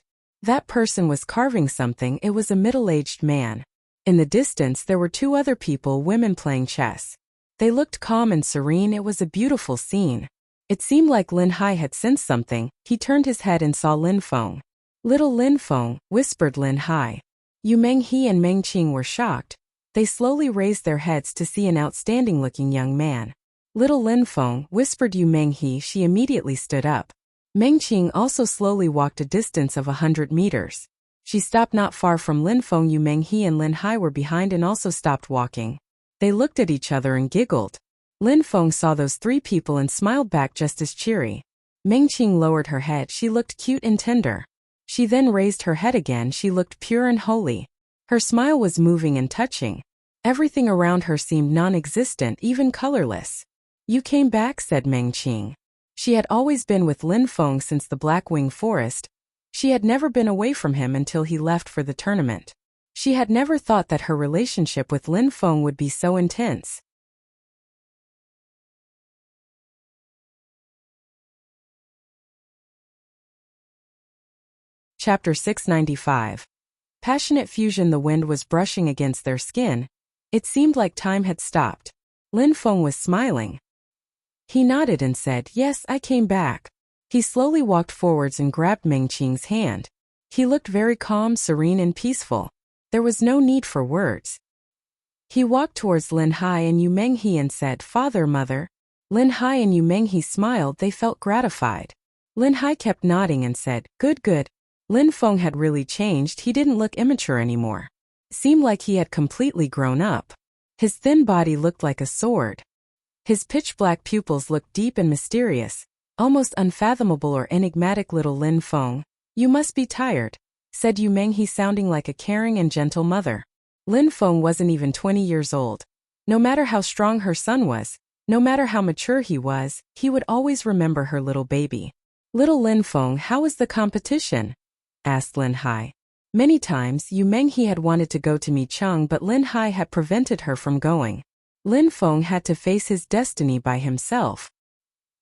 That person was carving something. It was a middle-aged man. In the distance there were two other people, women playing chess. They looked calm and serene. It was a beautiful scene. It seemed like Lin Hai had sensed something. He turned his head and saw Lin Feng. "Little Lin Feng," whispered Lin Hai. Yu Menghe and Meng Qing were shocked. They slowly raised their heads to see an outstanding-looking young man. "Little Lin Feng," whispered Yu Menghe. She immediately stood up. Meng Qing also slowly walked a distance of 100 meters. She stopped not far from Lin Feng. Yu Menghe and Lin Hai were behind and also stopped walking. They looked at each other and giggled. Lin Feng saw those three people and smiled back just as cheery. Meng Qing lowered her head. She looked cute and tender. She then raised her head again. She looked pure and holy. Her smile was moving and touching. Everything around her seemed non-existent, even colorless. "You came back," said Meng Qing. She had always been with Lin Feng since the Blackwing Forest. She had never been away from him until he left for the tournament. She had never thought that her relationship with Lin Feng would be so intense. Chapter 695. Passionate fusion. The wind was brushing against their skin. It seemed like time had stopped. Lin Feng was smiling. He nodded and said, "Yes, I came back." He slowly walked forwards and grabbed Meng Qing's hand. He looked very calm, serene, and peaceful. There was no need for words. He walked towards Lin Hai and Yu Menghe and said, "Father, mother." Lin Hai and Yu Menghe smiled. They felt gratified. Lin Hai kept nodding and said, "Good, good." Lin Feng had really changed. He didn't look immature anymore. It seemed like he had completely grown up. His thin body looked like a sword. His pitch-black pupils looked deep and mysterious, almost unfathomable or enigmatic. "Little Lin Feng, you must be tired," said Yu Menghe, sounding like a caring and gentle mother. Lin Feng wasn't even 20 years old. No matter how strong her son was, no matter how mature he was, he would always remember her little baby. "Little Lin Feng, how was the competition?" asked Lin Hai. Many times, Yu Menghe had wanted to go to meet Cheng, but Lin Hai had prevented her from going. Lin Feng had to face his destiny by himself.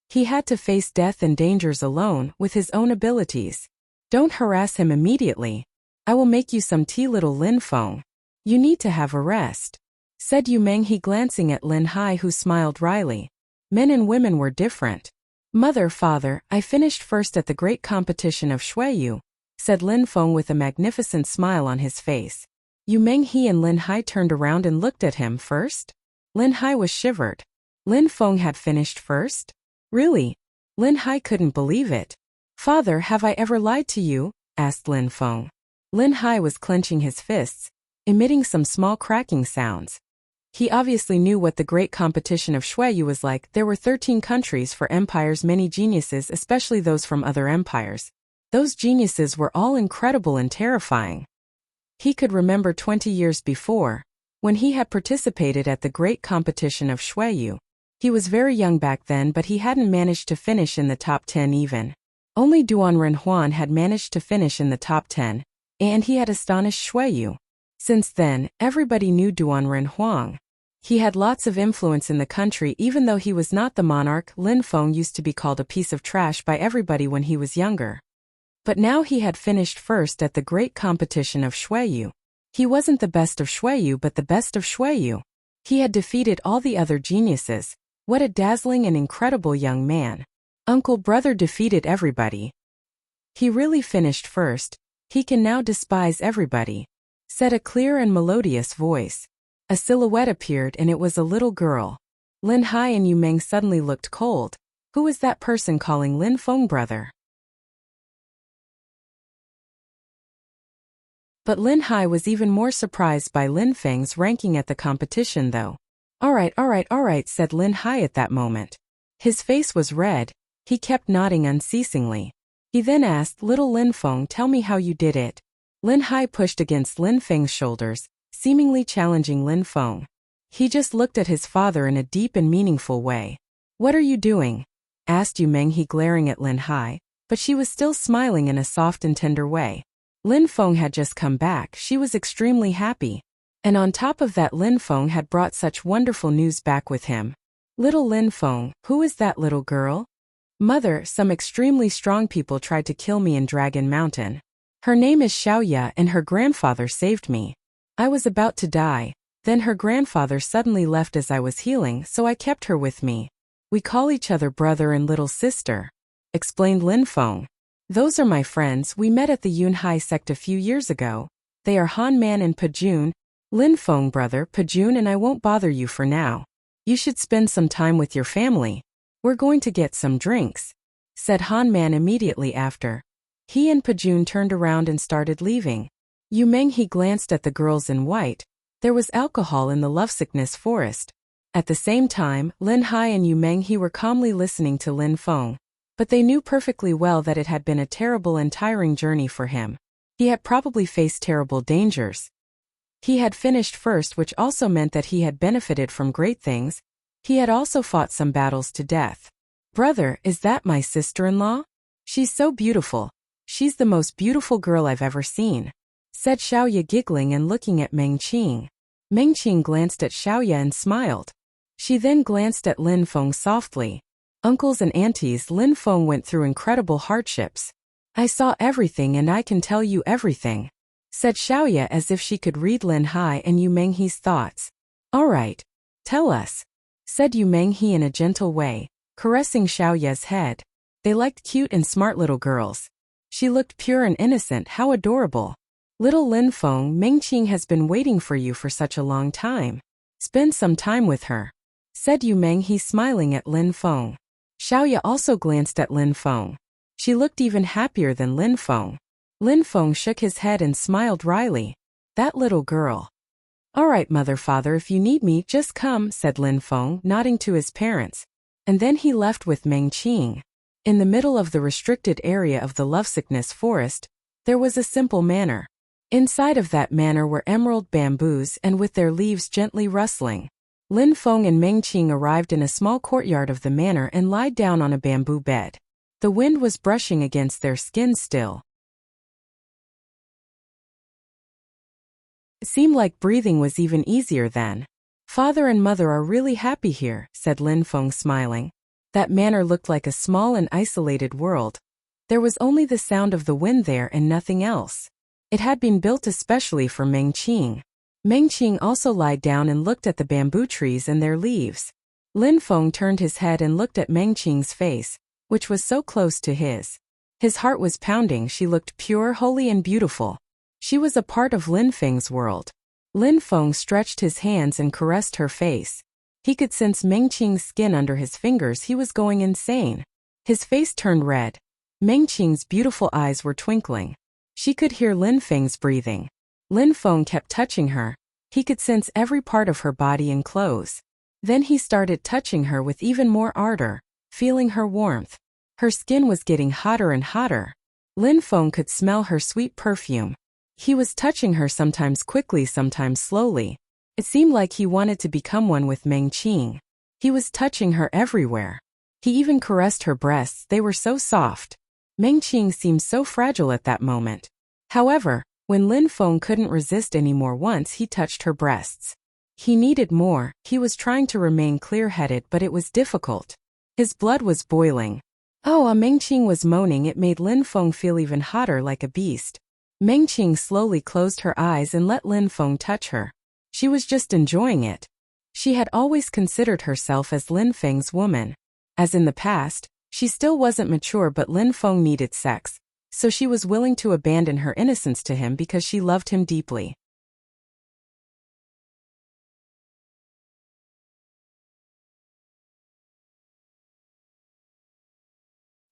He had to face death and dangers alone, with his own abilities. "Don't harass him immediately. I will make you some tea." "Little Lin Feng, you need to have a rest," said Yu Menghe, glancing at Lin Hai, who smiled wryly. Men and women were different. "Mother, father, I finished first at the great competition of Shuiyu," said Lin Feng with a magnificent smile on his face. Yu Menghe and Lin Hai turned around and looked at him. "First?" Lin Hai was shivered. Lin Feng had finished first? Really? Lin Hai couldn't believe it. "Father, have I ever lied to you?" asked Lin Feng. Lin Hai was clenching his fists, emitting some small cracking sounds. He obviously knew what the great competition of Shuiyu was like. There were 13 countries for empires, many geniuses, especially those from other empires. Those geniuses were all incredible and terrifying. He could remember 20 years before, when he had participated at the great competition of Shuiyu. He was very young back then, but he hadn't managed to finish in the top 10 even. Only Duan Renhuan had managed to finish in the top 10, and he had astonished Shuiyu. Since then, everybody knew Duan Renhuang. He had lots of influence in the country. Even though he was not the monarch, Lin Feng used to be called a piece of trash by everybody when he was younger. But now he had finished first at the great competition of Shuiyu. He wasn't the best of Shuiyu, but the best of Shuiyu. He had defeated all the other geniuses. What a dazzling and incredible young man. Uncle brother defeated everybody. He really finished first. He can now despise everybody, said a clear and melodious voice. A silhouette appeared, and it was a little girl. Lin Hai and Yu Meng suddenly looked cold. Who was that person calling Lin Feng brother? But Lin Hai was even more surprised by Lin Feng's ranking at the competition though. All right, said Lin Hai at that moment. His face was red. He kept nodding unceasingly. He then asked, "Little Lin Feng, tell me how you did it." Lin Hai pushed against Lin Feng's shoulders, seemingly challenging Lin Feng. He just looked at his father in a deep and meaningful way. "What are you doing?" asked Yu Menghe, glaring at Lin Hai, but she was still smiling in a soft and tender way. Lin Feng had just come back. She was extremely happy. And on top of that, Lin Feng had brought such wonderful news back with him. "Little Lin Feng, who is that little girl?" "Mother, some extremely strong people tried to kill me in Dragon Mountain. Her name is Xiaoya and her grandfather saved me. I was about to die. Then her grandfather suddenly left as I was healing, so I kept her with me. We call each other brother and little sister," explained Lin Feng. "Those are my friends. We met at the Yunhai sect a few years ago. They are Han Man and Pajun." "Lin Feng, brother, Pajun, and I won't bother you for now. You should spend some time with your family. We're going to get some drinks," said Han Man immediately after. He and Pajun turned around and started leaving. Yu Menghe glanced at the girls in white. There was alcohol in the lovesickness forest. At the same time, Lin Hai and Yu Menghe were calmly listening to Lin Feng. But they knew perfectly well that it had been a terrible and tiring journey for him. He had probably faced terrible dangers. He had finished first, which also meant that he had benefited from great things. He had also fought some battles to death. "Brother, is that my sister-in-law? She's so beautiful. She's the most beautiful girl I've ever seen," said Xiaoya, giggling and looking at Meng Qing. Meng Qing glanced at Xiaoya and smiled. She then glanced at Lin Feng softly. "Uncles and aunties, Lin Feng went through incredible hardships. I saw everything and I can tell you everything," said Xiaoya as if she could read Lin Hai and Yu Menghe's thoughts. "All right. Tell us," said Yu Menghe in a gentle way, caressing Xiaoya's head. They liked cute and smart little girls. She looked pure and innocent. How adorable. "Little Lin Feng, Meng Qing has been waiting for you for such a long time. Spend some time with her," said Yu Menghe, smiling at Lin Feng. Xiaoya also glanced at Lin Feng. She looked even happier than Lin Feng. Lin Feng shook his head and smiled wryly. "That little girl." "All right, mother, father, if you need me, just come," said Lin Feng, nodding to his parents. And then he left with Meng Qing. In the middle of the restricted area of the lovesickness forest, there was a simple manor. Inside of that manor were emerald bamboos and with their leaves gently rustling. Lin Feng and Meng Qing arrived in a small courtyard of the manor and lied down on a bamboo bed. The wind was brushing against their skin still. It seemed like breathing was even easier then. "Father and mother are really happy here," said Lin Feng, smiling. That manor looked like a small and isolated world. There was only the sound of the wind there and nothing else. It had been built especially for Meng Qing. Meng Qing also lied down and looked at the bamboo trees and their leaves. Lin Feng turned his head and looked at Meng Qing's face, which was so close to his. His heart was pounding. She looked pure, holy, and beautiful. She was a part of Lin Feng's world. Lin Feng stretched his hands and caressed her face. He could sense Meng Qing's skin under his fingers. He was going insane. His face turned red. Meng Qing's beautiful eyes were twinkling. She could hear Lin Feng's breathing. Lin Feng kept touching her. He could sense every part of her body and clothes. Then he started touching her with even more ardor, feeling her warmth. Her skin was getting hotter and hotter. Lin Feng could smell her sweet perfume. He was touching her, sometimes quickly, sometimes slowly. It seemed like he wanted to become one with Meng Qing. He was touching her everywhere. He even caressed her breasts. They were so soft. Meng Qing seemed so fragile at that moment. However, when Lin Feng couldn't resist anymore, once he touched her breasts. He needed more. He was trying to remain clear-headed, but it was difficult. His blood was boiling. "Oh," Meng Qing was moaning. It made Lin Feng feel even hotter, like a beast. Meng Qing slowly closed her eyes and let Lin Feng touch her. She was just enjoying it. She had always considered herself as Lin Feng's woman. As in the past, she still wasn't mature, but Lin Feng needed sex, so she was willing to abandon her innocence to him because she loved him deeply.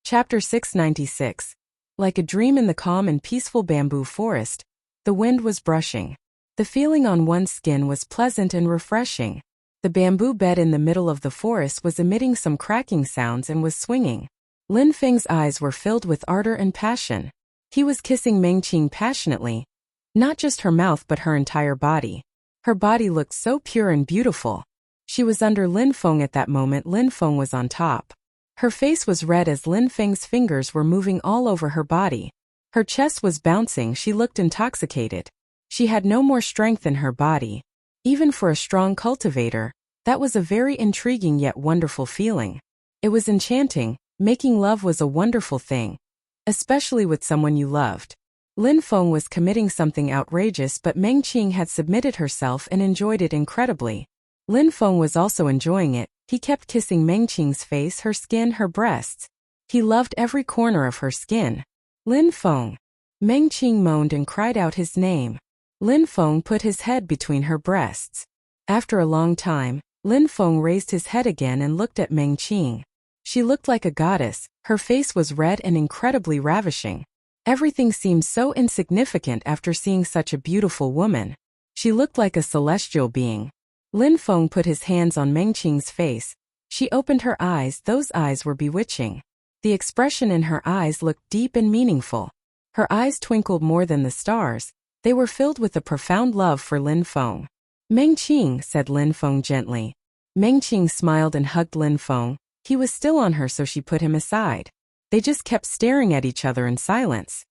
Chapter 696. Like a dream in the calm and peaceful bamboo forest, the wind was brushing. The feeling on one's skin was pleasant and refreshing. The bamboo bed in the middle of the forest was emitting some cracking sounds and was swinging. Lin Feng's eyes were filled with ardor and passion. He was kissing Meng Qing passionately. Not just her mouth but her entire body. Her body looked so pure and beautiful. She was under Lin Feng at that moment. Lin Feng was on top. Her face was red as Lin Feng's fingers were moving all over her body. Her chest was bouncing. She looked intoxicated. She had no more strength in her body. Even for a strong cultivator, that was a very intriguing yet wonderful feeling. It was enchanting. Making love was a wonderful thing, especially with someone you loved. Lin Feng was committing something outrageous, but Meng Qing had submitted herself and enjoyed it incredibly. Lin Feng was also enjoying it. He kept kissing Meng Qing's face, her skin, her breasts. He loved every corner of her skin. Lin Feng. Meng Qing moaned and cried out his name. Lin Feng put his head between her breasts. After a long time, Lin Feng raised his head again and looked at Meng Qing. She looked like a goddess. Her face was red and incredibly ravishing. Everything seemed so insignificant after seeing such a beautiful woman. She looked like a celestial being. Lin Feng put his hands on Meng Qing's face. She opened her eyes. Those eyes were bewitching. The expression in her eyes looked deep and meaningful. Her eyes twinkled more than the stars. They were filled with a profound love for Lin Feng. Meng Qing, said Lin Feng gently. Meng Qing smiled and hugged Lin Feng. He was still on her, so she put him aside. They just kept staring at each other in silence.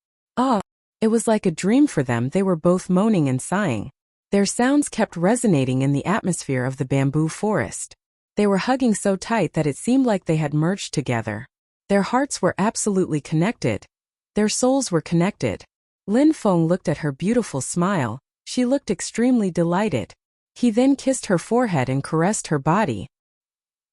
It was like a dream for them. They were both moaning and sighing. Their sounds kept resonating in the atmosphere of the bamboo forest. They were hugging so tight that it seemed like they had merged together. Their hearts were absolutely connected. Their souls were connected. Lin Feng looked at her beautiful smile. She looked extremely delighted. He then kissed her forehead and caressed her body.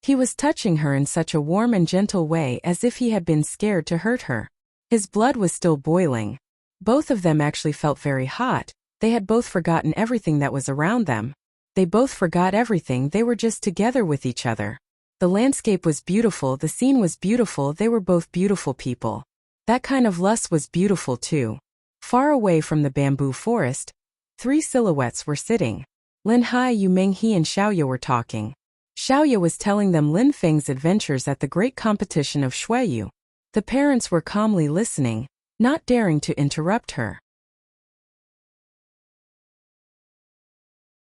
He was touching her in such a warm and gentle way as if he had been scared to hurt her. His blood was still boiling. Both of them actually felt very hot. They had both forgotten everything that was around them. They both forgot everything. They were just together with each other. The landscape was beautiful. The scene was beautiful. They were both beautiful people. That kind of lust was beautiful too. Far away from the bamboo forest, 3 silhouettes were sitting. Lin Hai, Yu Menghe and Xiaoye were talking. Xiaoye was telling them Lin Feng's adventures at the great competition of Shuiyu. The parents were calmly listening, not daring to interrupt her.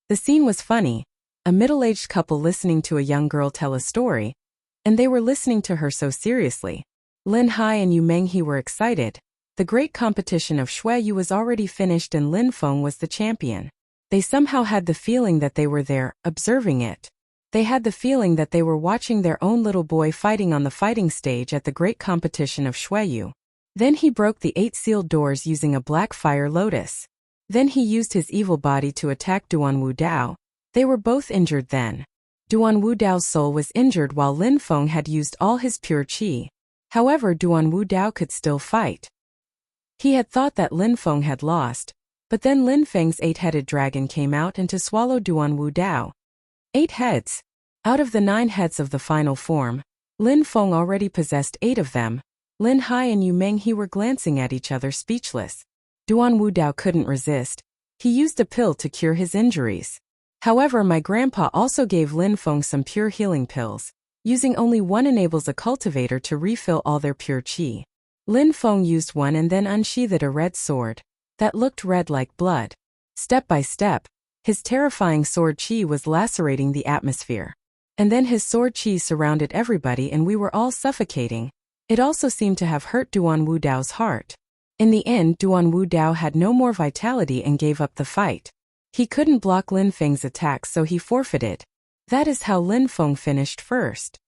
The scene was funny, a middle-aged couple listening to a young girl tell a story, and they were listening to her so seriously. Lin Hai and Yu Menghe were excited. The great competition of Shuiyu was already finished and Lin Feng was the champion. They somehow had the feeling that they were there, observing it. They had the feeling that they were watching their own little boy fighting on the fighting stage at the great competition of Shuiyu. Then he broke the 8 sealed doors using a black fire lotus. Then he used his evil body to attack Duan Wu Dao. They were both injured then. Duan Wu Dao's soul was injured while Lin Feng had used all his pure qi. However, Duan Wu Dao could still fight. He had thought that Lin Feng had lost, but then Lin Feng's 8-headed dragon came out and to swallow Duan Wu Dao. 8 heads. Out of the 9 heads of the final form, Lin Feng already possessed 8 of them. Lin Hai and Yu Menghe were glancing at each other speechless. Duan Wu Dao couldn't resist. He used a pill to cure his injuries. However, my grandpa also gave Lin Feng some pure healing pills. Using only one enables a cultivator to refill all their pure qi. Lin Feng used one and then unsheathed a red sword that looked red like blood. Step by step, his terrifying sword qi was lacerating the atmosphere. And then his sword qi surrounded everybody and we were all suffocating. It also seemed to have hurt Duan Wu Dao's heart. In the end, Duan Wu Dao had no more vitality and gave up the fight. He couldn't block Lin Feng's attacks, so he forfeited. That is how Lin Feng finished first.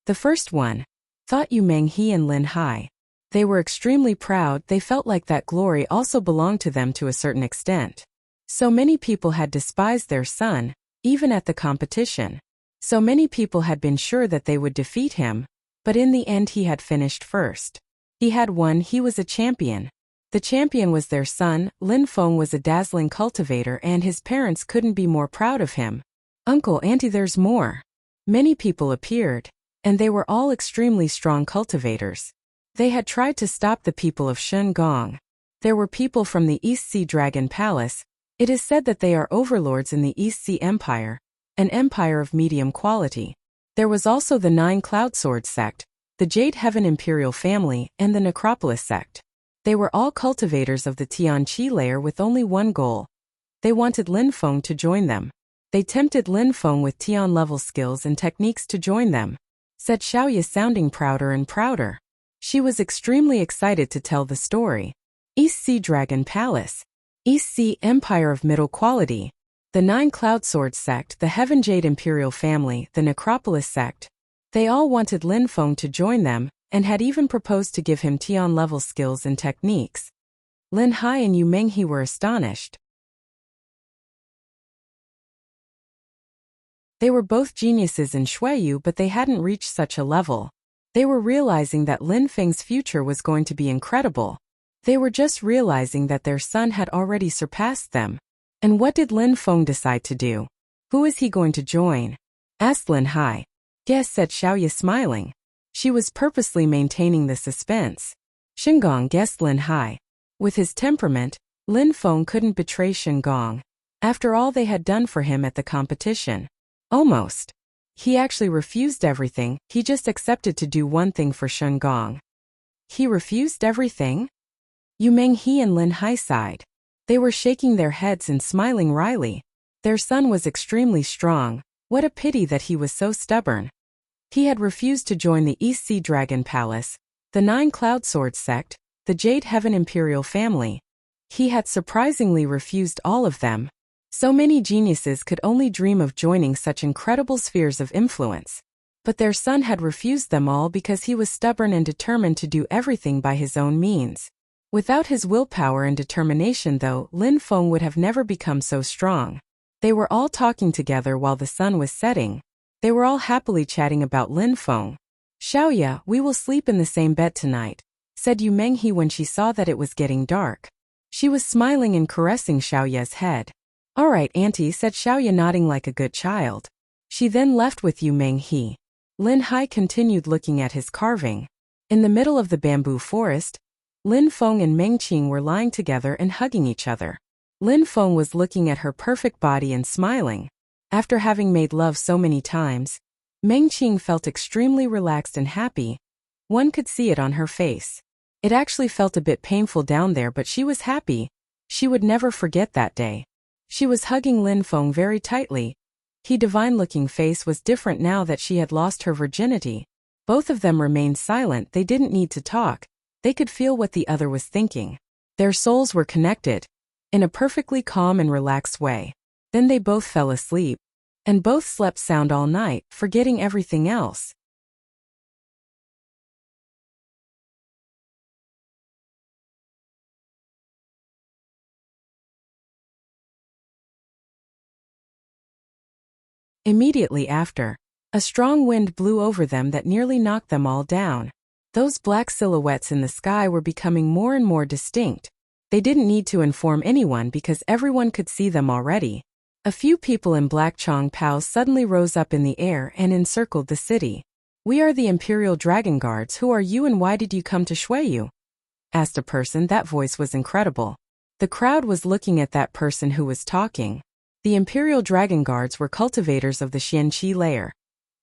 The first one, thought Yu Menghe and Lin Hai. They were extremely proud. They felt like that glory also belonged to them to a certain extent. So many people had despised their son, even at the competition. So many people had been sure that they would defeat him, but in the end he had finished first. He had won. He was a champion. The champion was their son. Lin Feng was a dazzling cultivator and his parents couldn't be more proud of him. Uncle, auntie, there's more. Many people appeared, and they were all extremely strong cultivators. They had tried to stop the people of Shun Gong. There were people from the East Sea Dragon Palace. It is said that they are overlords in the East Sea Empire, an empire of medium quality. There was also the 9 Cloud Sword sect. the Jade Heaven Imperial family, and the Necropolis sect. They were all cultivators of the Tianqi layer with only one goal. They wanted Lin Feng to join them. They tempted Lin Feng with Tian-level skills and techniques to join them, said Xiaoya, sounding prouder and prouder. She was extremely excited to tell the story. East Sea Dragon Palace. East Sea Empire of Middle Quality. The 9 Cloud Sword sect, the Heaven Jade Imperial family, the Necropolis sect. They all wanted Lin Feng to join them, and had even proposed to give him Tian-level skills and techniques. Lin Hai and Yu Menghe were astonished. They were both geniuses in Xueyu, but they hadn't reached such a level. They were realizing that Lin Feng's future was going to be incredible. They were just realizing that their son had already surpassed them. And what did Lin Feng decide to do? Who is he going to join? Asked Lin Hai. Guess, said Xiaoya, smiling. She was purposely maintaining the suspense. Shengong, guessed Lin Hai. With his temperament, Lin Feng couldn't betray Shengong. After all they had done for him at the competition. Almost. He actually refused everything, he just accepted to do one thing for Shengong. He refused everything? Yu Menghe and Lin Hai sighed. They were shaking their heads and smiling wryly. Their son was extremely strong. What a pity that he was so stubborn. He had refused to join the East Sea Dragon Palace, the 9 Cloud Sword sect, the Jade Heaven Imperial family. He had surprisingly refused all of them. So many geniuses could only dream of joining such incredible spheres of influence. But their son had refused them all because he was stubborn and determined to do everything by his own means. Without his willpower and determination, though, Lin Feng would have never become so strong. They were all talking together while the sun was setting. They were all happily chatting about Lin Feng. Xiaoya, we will sleep in the same bed tonight, said Yu Menghe when she saw that it was getting dark. She was smiling and caressing Xiaoya's head. All right, Auntie, said Xiaoya, nodding like a good child. She then left with Yu Menghe. Lin Hai continued looking at his carving. In the middle of the bamboo forest, Lin Feng and Meng Qing were lying together and hugging each other. Lin Feng was looking at her perfect body and smiling. After having made love so many times, Meng Qing felt extremely relaxed and happy. One could see it on her face. It actually felt a bit painful down there, but she was happy. She would never forget that day. She was hugging Lin Feng very tightly. His divine-looking face was different now that she had lost her virginity. Both of them remained silent. They didn't need to talk. They could feel what the other was thinking. Their souls were connected, in a perfectly calm and relaxed way. Then they both fell asleep. And both slept sound all night, forgetting everything else. Immediately after, a strong wind blew over them that nearly knocked them all down. Those black silhouettes in the sky were becoming more and more distinct. They didn't need to inform anyone because everyone could see them already. A few people in black Chong Paos suddenly rose up in the air and encircled the city. We are the Imperial Dragon Guards. Who are you and why did you come to Xueyu? Asked a person. That voice was incredible. The crowd was looking at that person who was talking. The Imperial Dragon Guards were cultivators of the Xianqi layer.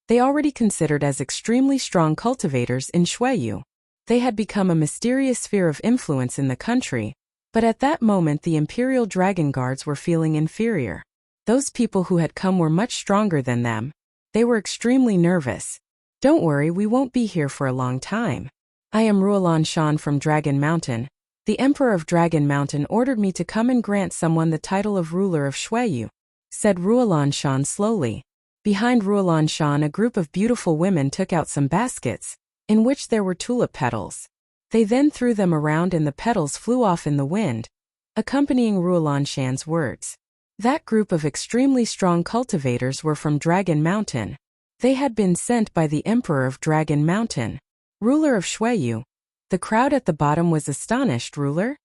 They already considered as extremely strong cultivators in Xueyu. They had become a mysterious sphere of influence in the country, but at that moment the Imperial Dragon Guards were feeling inferior. Those people who had come were much stronger than them. They were extremely nervous. Don't worry, we won't be here for a long time. I am Ruolan Shan from Dragon Mountain. The Emperor of Dragon Mountain ordered me to come and grant someone the title of ruler of Xueyu, said Ruolan Shan slowly. Behind Ruolan Shan, a group of beautiful women took out some baskets, in which there were tulip petals. They then threw them around and the petals flew off in the wind, accompanying Ruolan Shan's words. That group of extremely strong cultivators were from Dragon Mountain. They had been sent by the Emperor of Dragon Mountain, ruler of Xueyu. The crowd at the bottom was astonished. Ruler?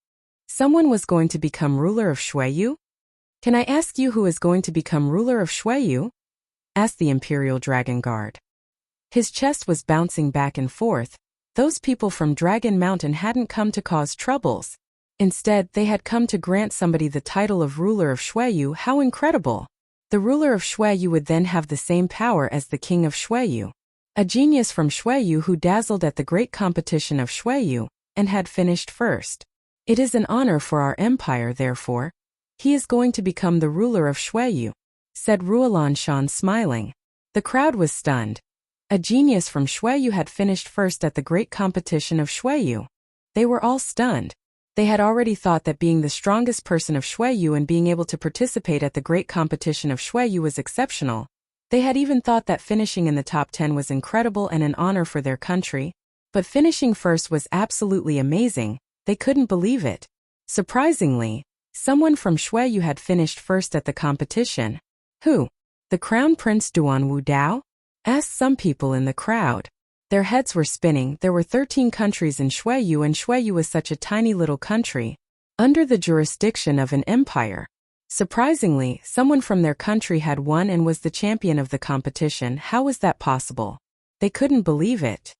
Someone was going to become ruler of Xueyu? Can I ask you who is going to become ruler of Xueyu? Asked the Imperial Dragon Guard. His chest was bouncing back and forth. Those people from Dragon Mountain hadn't come to cause troubles. Instead, they had come to grant somebody the title of ruler of Xueyu. How incredible! The ruler of Xueyu would then have the same power as the king of Xueyu. a genius from Shuiyu who dazzled at the great competition of Shuiyu, and had finished first. It is an honor for our empire, therefore. He is going to become the ruler of Shuiyu, said Ruolan, smiling. The crowd was stunned. A genius from Shuiyu had finished first at the great competition of Shuiyu. They were all stunned. They had already thought that being the strongest person of Shuiyu and being able to participate at the great competition of Shuiyu was exceptional. They had even thought that finishing in the top 10 was incredible and an honor for their country. But finishing first was absolutely amazing. They couldn't believe it. Surprisingly, someone from Shuiyu had finished first at the competition. Who? The Crown Prince Duan Wu Dao? Asked some people in the crowd. Their heads were spinning. There were 13 countries in Shuiyu, and Shuiyu was such a tiny little country, under the jurisdiction of an empire. Surprisingly, someone from their country had won and was the champion of the competition. How was that possible? They couldn't believe it.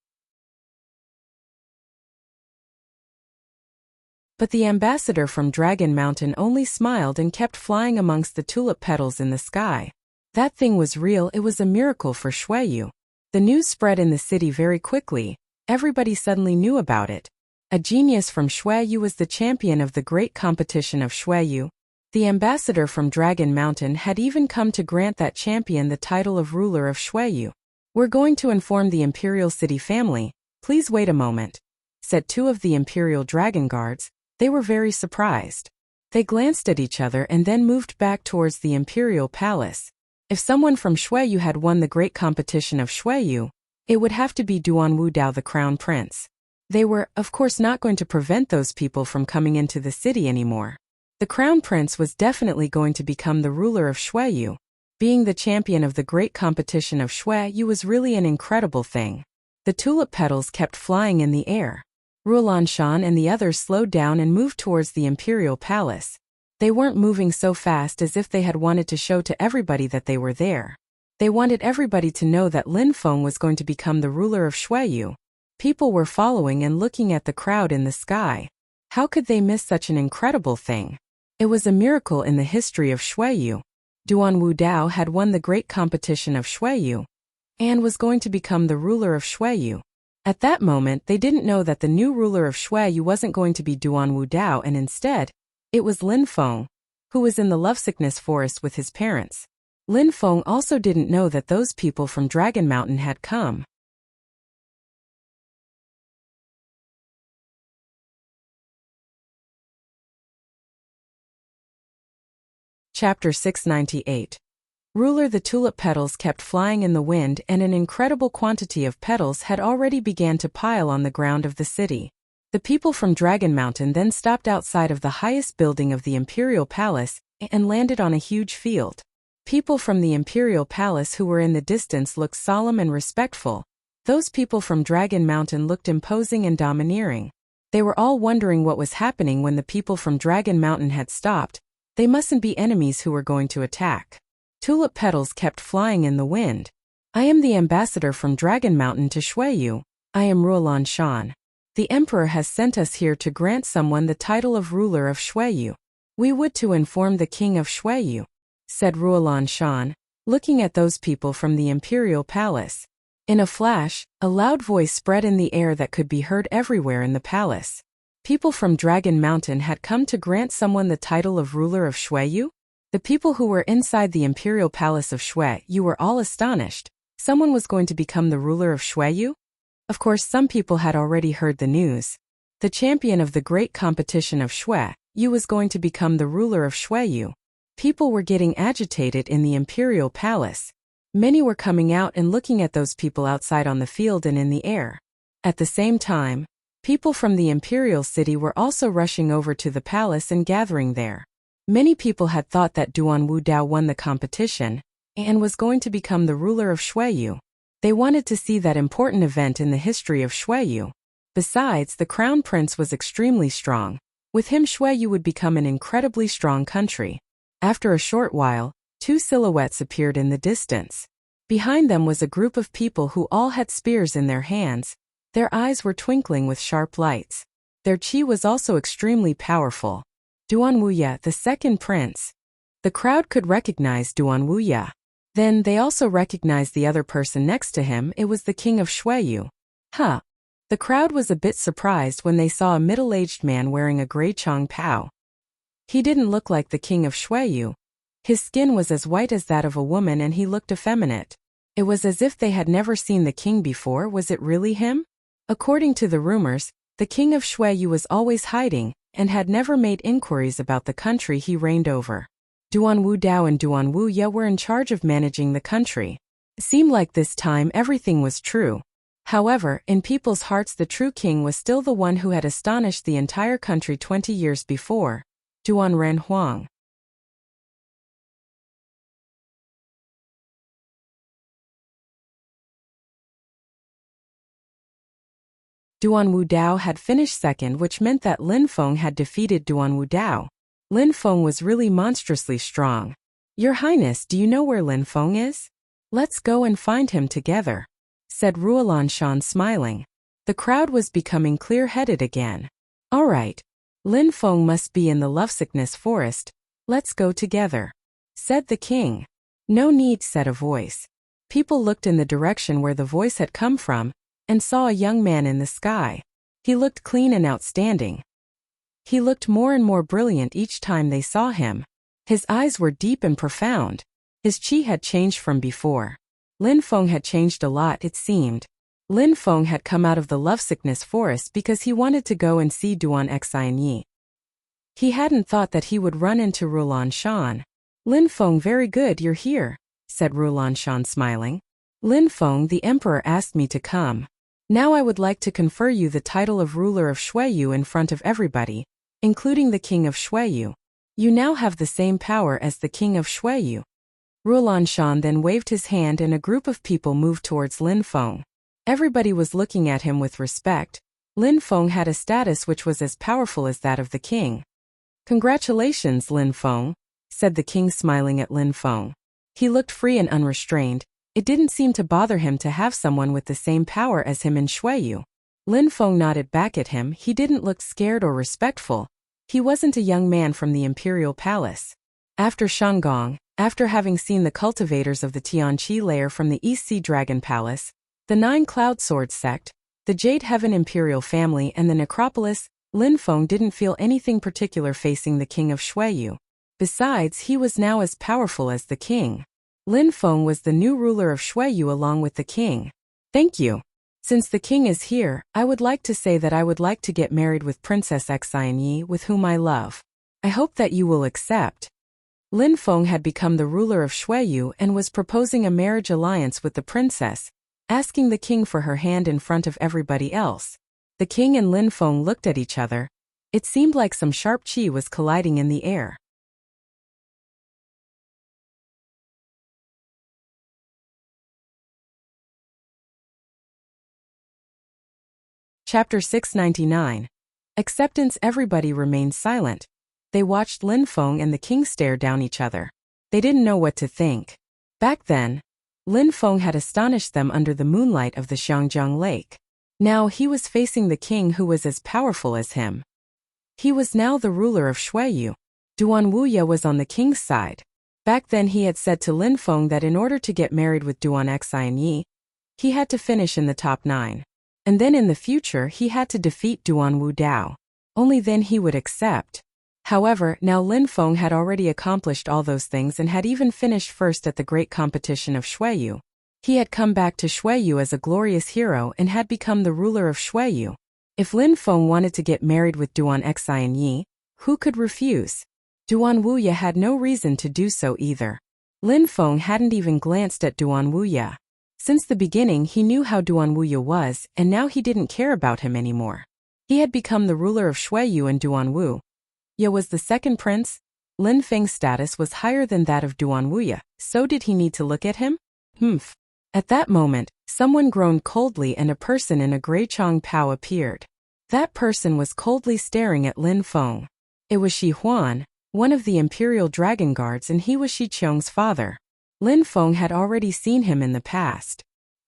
But the ambassador from Dragon Mountain only smiled and kept flying amongst the tulip petals in the sky. That thing was real. It was a miracle for Shuiyu. The news spread in the city very quickly. Everybody suddenly knew about it. A genius from Shuiyu was the champion of the great competition of Shuiyu. The ambassador from Dragon Mountain had even come to grant that champion the title of ruler of Shuiyu. We're going to inform the Imperial City family. Please wait a moment, said two of the Imperial Dragon Guards. They were very surprised. They glanced at each other and then moved back towards the Imperial Palace. If someone from Shuiyu had won the great competition of Shuiyu, it would have to be Duan Wu Dao, the Crown Prince. They were, of course, not going to prevent those people from coming into the city anymore. The Crown Prince was definitely going to become the ruler of Shuiyu. Being the champion of the great competition of Shuiyu was really an incredible thing. The tulip petals kept flying in the air. Ruolan and the others slowed down and moved towards the Imperial Palace. They weren't moving so fast as if they had wanted to show to everybody that they were there. They wanted everybody to know that Lin Feng was going to become the ruler of Shuiyu. People were following and looking at the crowd in the sky. How could they miss such an incredible thing? It was a miracle in the history of Shuiyu. Duan Wu Dao had won the great competition of Shuiyu and was going to become the ruler of Shuiyu. At that moment, they didn't know that the new ruler of Shuiyu wasn't going to be Duan Wu Dao, and instead, it was Lin Feng, who was in the lovesickness forest with his parents. Lin Feng also didn't know that those people from Dragon Mountain had come. Chapter 698. Ruler. The tulip petals kept flying in the wind, and an incredible quantity of petals had already began to pile on the ground of the city. The people from Dragon Mountain then stopped outside of the highest building of the Imperial Palace and landed on a huge field. People from the Imperial Palace who were in the distance looked solemn and respectful. Those people from Dragon Mountain looked imposing and domineering. They were all wondering what was happening when the people from Dragon Mountain had stopped. They mustn't be enemies who were going to attack. Tulip petals kept flying in the wind. I am the ambassador from Dragon Mountain to Shuiyu. I am Ruolan. The emperor has sent us here to grant someone the title of ruler of Shuiyu. We would to inform the king of Shuiyu, said Ruolan, looking at those people from the Imperial Palace. In a flash, a loud voice spread in the air that could be heard everywhere in the palace. People from Dragon Mountain had come to grant someone the title of ruler of Shuiyu? The people who were inside the Imperial Palace of Shuiyu were all astonished. Someone was going to become the ruler of Shuiyu? Of course, some people had already heard the news. The champion of the great competition of Shuiyu was going to become the ruler of Shuiyu. People were getting agitated in the Imperial Palace. Many were coming out and looking at those people outside on the field and in the air. At the same time, people from the Imperial City were also rushing over to the palace and gathering there. Many people had thought that Duan Wu Dao won the competition and was going to become the ruler of Shuiyu. They wanted to see that important event in the history of Shuiyu. Besides, the Crown Prince was extremely strong. With him, Shuiyu would become an incredibly strong country. After a short while, two silhouettes appeared in the distance. Behind them was a group of people who all had spears in their hands. Their eyes were twinkling with sharp lights. Their qi was also extremely powerful. Duan Wuya, the second prince. The crowd could recognize Duan Wuya. Then they also recognized the other person next to him. It was the king of Shuiyu. Huh. The crowd was a bit surprised when they saw a middle-aged man wearing a gray chong pao. He didn't look like the king of Shuiyu. His skin was as white as that of a woman and he looked effeminate. It was as if they had never seen the king before. Was it really him? According to the rumors, the king of Shuiyu was always hiding and had never made inquiries about the country he reigned over. Duanwu Dao and Duanwu Ye were in charge of managing the country. It seemed like this time everything was true. However, in people's hearts the true king was still the one who had astonished the entire country 20 years before, Duan Ren Huang. Duanwu Dao had finished second, which meant that Lin Feng had defeated Duanwu Dao. Lin Feng was really monstrously strong. Your Highness, do you know where Lin Feng is? Let's go and find him together, said Ruolan smiling. The crowd was becoming clear-headed again. All right. Lin Feng must be in the lovesickness forest. Let's go together, said the king. No need, said a voice. People looked in the direction where the voice had come from and saw a young man in the sky. He looked clean and outstanding. He looked more and more brilliant each time they saw him. His eyes were deep and profound. His chi had changed from before. Lin Feng had changed a lot, it seemed. Lin Feng had come out of the lovesickness forest because he wanted to go and see Duan Xianyi. He hadn't thought that he would run into Ruolan Shan. Lin Feng, very good, you're here, said Ruolan Shan smiling. Lin Feng, the emperor asked me to come. Now I would like to confer you the title of ruler of Shuiyu in front of everybody, including the king of Shuiyu. You now have the same power as the king of Shuiyu. Ruolan Shan then waved his hand and a group of people moved towards Lin Feng. Everybody was looking at him with respect. Lin Feng had a status which was as powerful as that of the king. Congratulations, Lin Feng, said the king, smiling at Lin Feng. He looked free and unrestrained. It didn't seem to bother him to have someone with the same power as him in Shuiyu. Lin Feng nodded back at him. He didn't look scared or respectful. He wasn't a young man from the imperial palace. After Shanggong, after having seen the cultivators of the Tianqi lair from the East Sea Dragon Palace, the Nine Cloud Sword sect, the Jade Heaven imperial family and the necropolis, Lin Feng didn't feel anything particular facing the king of Shuiyu. Besides, he was now as powerful as the king. Lin Feng was the new ruler of Shuiyu along with the king. Thank you. Since the king is here, I would like to say that I would like to get married with Princess Xianyi, with whom I love. I hope that you will accept. Lin Feng had become the ruler of Shuiyu and was proposing a marriage alliance with the princess, asking the king for her hand in front of everybody else. The king and Lin Feng looked at each other. It seemed like some sharp chi was colliding in the air. Chapter 699. Acceptance. Everybody remained silent. They watched Lin Feng and the king stare down each other. They didn't know what to think. Back then, Lin Feng had astonished them under the moonlight of the Xiangjiang Lake. Now he was facing the king who was as powerful as him. He was now the ruler of Shuiyu. Duan Wuya was on the king's side. Back then he had said to Lin Feng that in order to get married with Duan Xianyi, he had to finish in the top 9. And then in the future he had to defeat Duanwu Dao. Only then he would accept. However, now Lin Feng had already accomplished all those things and had even finished first at the great competition of Shuiyu. He had come back to Shuiyu as a glorious hero and had become the ruler of Shuiyu. If Lin Feng wanted to get married with Duan Xianyi, who could refuse? Duan Wuya had no reason to do so either. Lin Feng hadn't even glanced at Duan Wuya. Since the beginning he knew how Duan Wuya was, and now he didn't care about him anymore. He had become the ruler of Shuiyu and Duan Wuya was the second prince. Lin Feng's status was higher than that of Duan Wuya, so did he need to look at him? Humph. At that moment, someone groaned coldly and a person in a gray chong pao appeared. That person was coldly staring at Lin Feng. It was Shi Huan, one of the imperial dragon guards, and he was Shi Qiong's father. Lin Feng had already seen him in the past.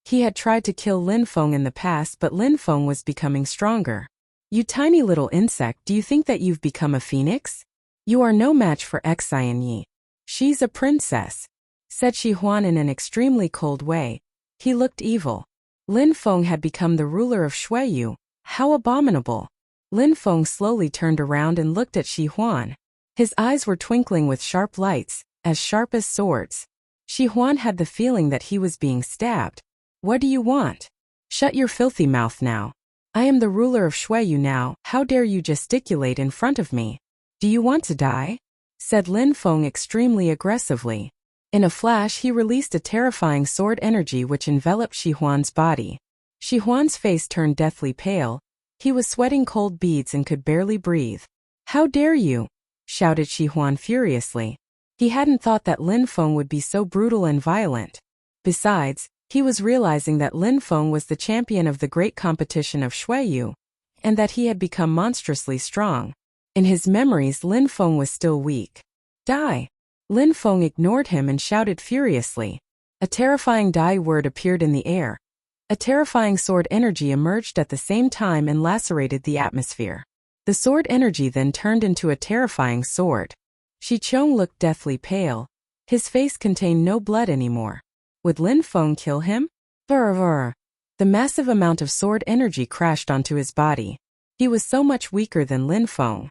He had tried to kill Lin Feng in the past, but Lin Feng was becoming stronger. You tiny little insect, do you think that you've become a phoenix? You are no match for Xianyi. She's a princess. said Shi Huan in an extremely cold way. He looked evil. Lin Feng had become the ruler of Shuiyu. How abominable. Lin Feng slowly turned around and looked at Shi Huan. His eyes were twinkling with sharp lights, as sharp as swords. Shi Huan had the feeling that he was being stabbed. What do you want? Shut your filthy mouth now. I am the ruler of Shuiyu now. How dare you gesticulate in front of me? Do you want to die? Said Lin Feng extremely aggressively. In a flash he released a terrifying sword energy which enveloped Shi Huan's body. Shi Huan's face turned deathly pale. He was sweating cold beads and could barely breathe. How dare you? Shouted Shi Huan furiously. He hadn't thought that Lin Feng would be so brutal and violent. Besides, he was realizing that Lin Feng was the champion of the great competition of Shuiyu, and that he had become monstrously strong. In his memories, Lin Feng was still weak. Die! Lin Feng ignored him and shouted furiously. A terrifying die word appeared in the air. A terrifying sword energy emerged at the same time and lacerated the atmosphere. The sword energy then turned into a terrifying sword. Shi Chong looked deathly pale. His face contained no blood anymore. Would Lin Feng kill him? Brr. The massive amount of sword energy crashed onto his body. He was so much weaker than Lin Feng.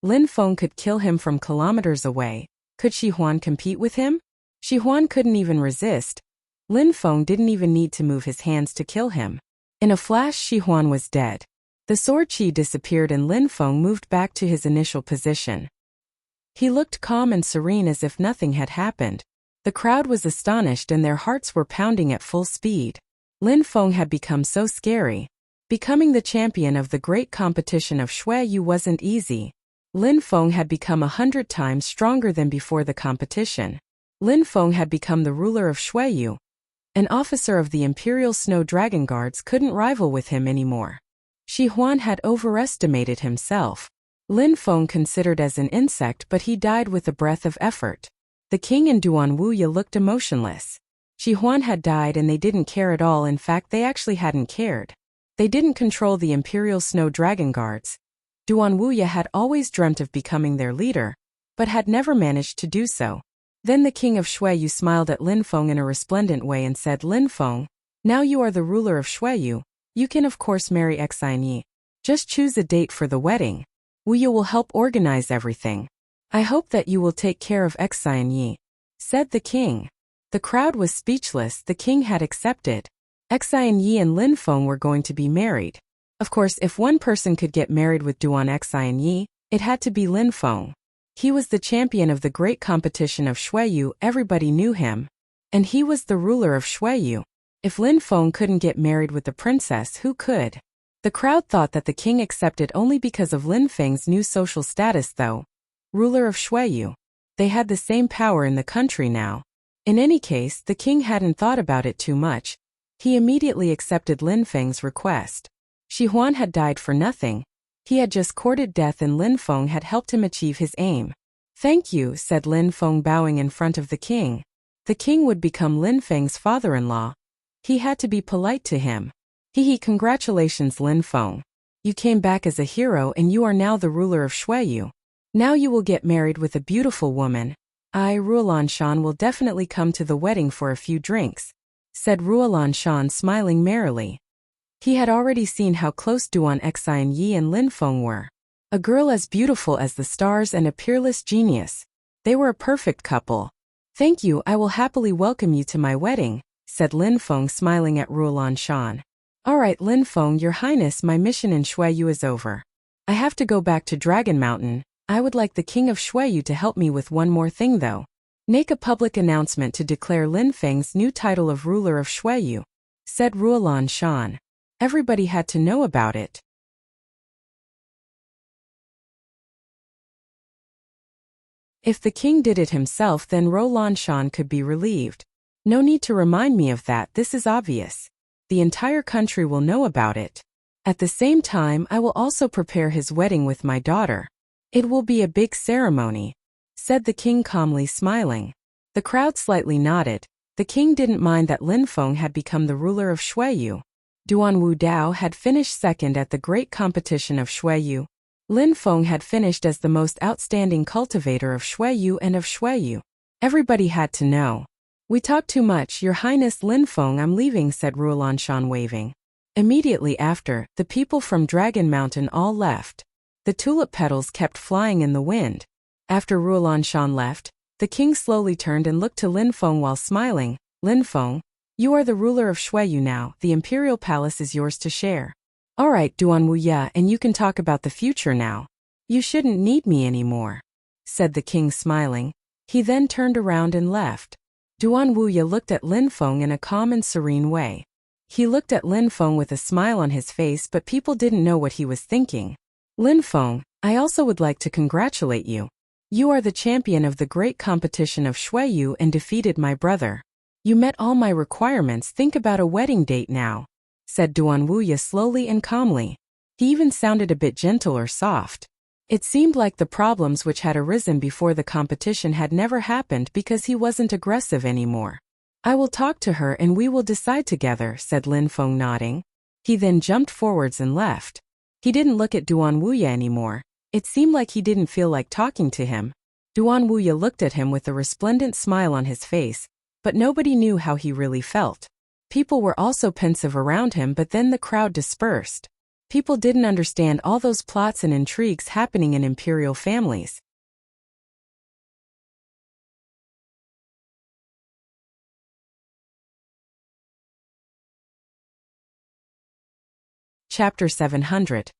Lin Feng could kill him from kilometers away. Could Shi Huan compete with him? Shi Huan couldn't even resist. Lin Feng didn't even need to move his hands to kill him. In a flash, Shi Huan was dead. The sword chi disappeared and Lin Feng moved back to his initial position. He looked calm and serene as if nothing had happened. The crowd was astonished and their hearts were pounding at full speed. Lin Feng had become so scary. Becoming the champion of the great competition of Shuiyu wasn't easy. Lin Feng had become 100 times stronger than before the competition. Lin Feng had become the ruler of Shuiyu. An officer of the Imperial Snow Dragon Guards couldn't rival with him anymore. Shi Huan had overestimated himself. Lin Feng considered as an insect, but he died with a breath of effort. The king and Duan Wuya looked emotionless. Shi Huan had died and they didn't care at all. In fact, they actually hadn't cared. They didn't control the Imperial Snow Dragon Guards. Duan Wuya had always dreamt of becoming their leader, but had never managed to do so. Then the king of Shuiyu smiled at Lin Feng in a resplendent way and said, Lin Feng, now you are the ruler of Shuiyu. You can of course marry Xinyi. Just choose a date for the wedding. Wuya will help organize everything. I hope that you will take care of Xinyi, said the king. The crowd was speechless. The king had accepted. Xinyi and Lin Feng were going to be married. Of course, if one person could get married with Duan Xinyi, it had to be Lin Feng. He was the champion of the great competition of Shuiyu. Everybody knew him. And he was the ruler of Shuiyu. If Lin Feng couldn't get married with the princess, who could? The crowd thought that the king accepted only because of Lin Feng's new social status though. Ruler of Shuiyu. They had the same power in the country now. In any case, the king hadn't thought about it too much. He immediately accepted Lin Feng's request. Shi Huan had died for nothing. He had just courted death and Lin Feng had helped him achieve his aim. Thank you, said Lin Feng bowing in front of the king. The king would become Lin Feng's father-in-law. He had to be polite to him. Congratulations Lin Feng. You came back as a hero and you are now the ruler of Shuiyu. Now you will get married with a beautiful woman. I, Ruolan Shan, will definitely come to the wedding for a few drinks, said Ruolan Shan smiling merrily. He had already seen how close Duan Xinyi and Lin Feng were. A girl as beautiful as the stars and a peerless genius. They were a perfect couple. Thank you, I will happily welcome you to my wedding, said Lin Feng smiling at Ruolan Shan. Alright Lin Feng, your highness, my mission in Shuiyu is over. I have to go back to Dragon Mountain. I would like the king of Shuiyu to help me with one more thing though. Make a public announcement to declare Lin Feng's new title of ruler of Shuiyu, said Ruolan Shan. Everybody had to know about it. If the king did it himself, then Ruolan Shan could be relieved. No need to remind me of that, this is obvious. The entire country will know about it. At the same time, I will also prepare his wedding with my daughter. It will be a big ceremony, said the king calmly smiling. The crowd slightly nodded. The king didn't mind that Lin Feng had become the ruler of Shuiyu. Duan Wu Dao had finished second at the great competition of Shuiyu. Lin Feng had finished as the most outstanding cultivator of Shuiyu and of Shuiyu. Everybody had to know. We talk too much, Your Highness Lin Feng, I'm leaving, said Ruolan waving. Immediately after, the people from Dragon Mountain all left. The tulip petals kept flying in the wind. After Ruolan left, the king slowly turned and looked to Lin Feng while smiling. Lin Feng, you are the ruler of Shuiyu now, the imperial palace is yours to share. Alright, Duan Wuya, and you can talk about the future now. You shouldn't need me anymore, said the king smiling. He then turned around and left. Duan Wuya looked at Lin Feng in a calm and serene way. He looked at Lin Feng with a smile on his face, but people didn't know what he was thinking. Lin Feng, I also would like to congratulate you. You are the champion of the great competition of Shuiyu and defeated my brother. You met all my requirements, think about a wedding date now, said Duan Wuya slowly and calmly. He even sounded a bit gentle or soft. It seemed like the problems which had arisen before the competition had never happened because he wasn't aggressive anymore. I will talk to her and we will decide together, said Lin Feng nodding. He then jumped forwards and left. He didn't look at Duan Wuya anymore. It seemed like he didn't feel like talking to him. Duan Wuya looked at him with a resplendent smile on his face, but nobody knew how he really felt. People were also pensive around him, but then the crowd dispersed. People didn't understand all those plots and intrigues happening in imperial families. Chapter 700.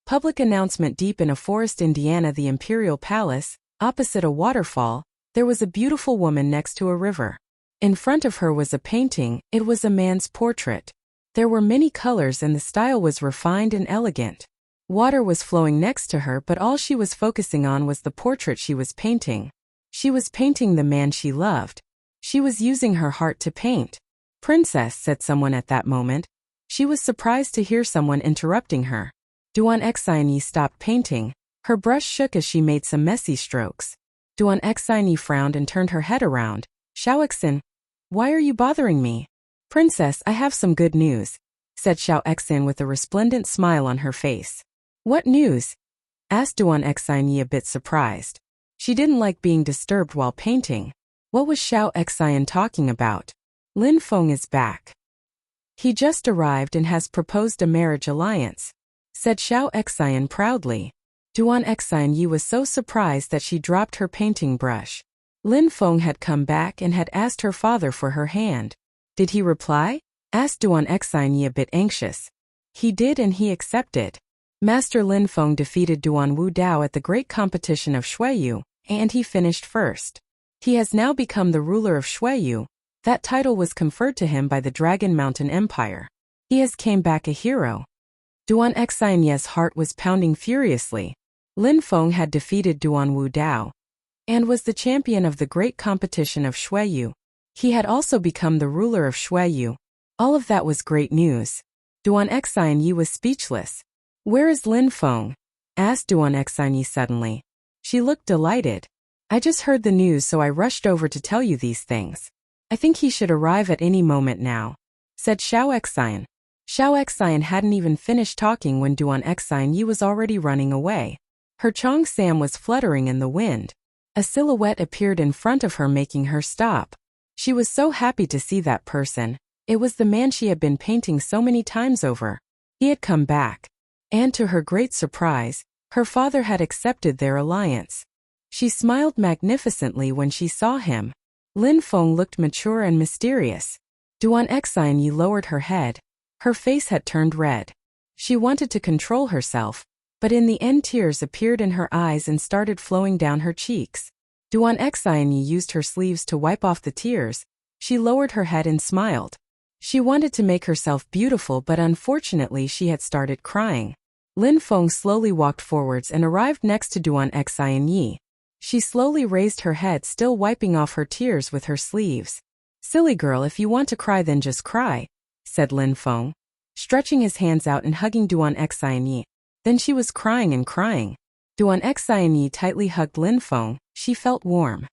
Public announcement. Deep in a forest, Indiana, the imperial palace, opposite a waterfall, there was a beautiful woman next to a river. In front of her was a painting. It was a man's portrait. There were many colors and the style was refined and elegant. Water was flowing next to her, but all she was focusing on was the portrait she was painting. She was painting the man she loved. She was using her heart to paint. Princess, said someone at that moment. She was surprised to hear someone interrupting her. Duan Xinyi stopped painting. Her brush shook as she made some messy strokes. Duan Xinyi frowned and turned her head around. Xiao Xin, why are you bothering me? Princess, I have some good news, said Xiao Xin with a resplendent smile on her face. What news? Asked Duan Xinyi, a bit surprised. She didn't like being disturbed while painting. What was Xiao Xin talking about? Lin Feng is back. He just arrived and has proposed a marriage alliance, said Xiao Xin proudly. Duan Xinyi was so surprised that she dropped her painting brush. Lin Feng had come back and had asked her father for her hand. Did he reply? Asked Duan Xinyi, a bit anxious. He did, and he accepted. Master Lin Feng defeated Duan Wu Dao at the great competition of Shuiyu, and he finished first. He has now become the ruler of Shuiyu. That title was conferred to him by the Dragon Mountain Empire. He has came back a hero. Duan Xinyi's heart was pounding furiously. Lin Feng had defeated Duan Wu Dao and was the champion of the great competition of Shuiyu. He had also become the ruler of Shuiyu. All of that was great news. Duan Xinyi was speechless. Where is Lin Feng? Asked Duan Xinyi suddenly. She looked delighted. I just heard the news, so I rushed over to tell you these things. I think he should arrive at any moment now, said Xiao Xin. Xiao Xin hadn't even finished talking when Duan Xinyi was already running away. Her Chong Sam was fluttering in the wind. A silhouette appeared in front of her, making her stop. She was so happy to see that person. It was the man she had been painting so many times over. He had come back. And to her great surprise, her father had accepted their alliance. She smiled magnificently when she saw him. Lin Feng looked mature and mysterious. Duan Xinyi lowered her head. Her face had turned red. She wanted to control herself, but in the end tears appeared in her eyes and started flowing down her cheeks. Duan Xinyi used her sleeves to wipe off the tears. She lowered her head and smiled. She wanted to make herself beautiful, but unfortunately she had started crying. Lin Feng slowly walked forwards and arrived next to Duan Xinyi. She slowly raised her head, still wiping off her tears with her sleeves. Silly girl, if you want to cry then just cry, said Lin Feng, stretching his hands out and hugging Duan Xinyi. Then she was crying and crying. Duan Xinyi tightly hugged Lin Feng. She felt warm.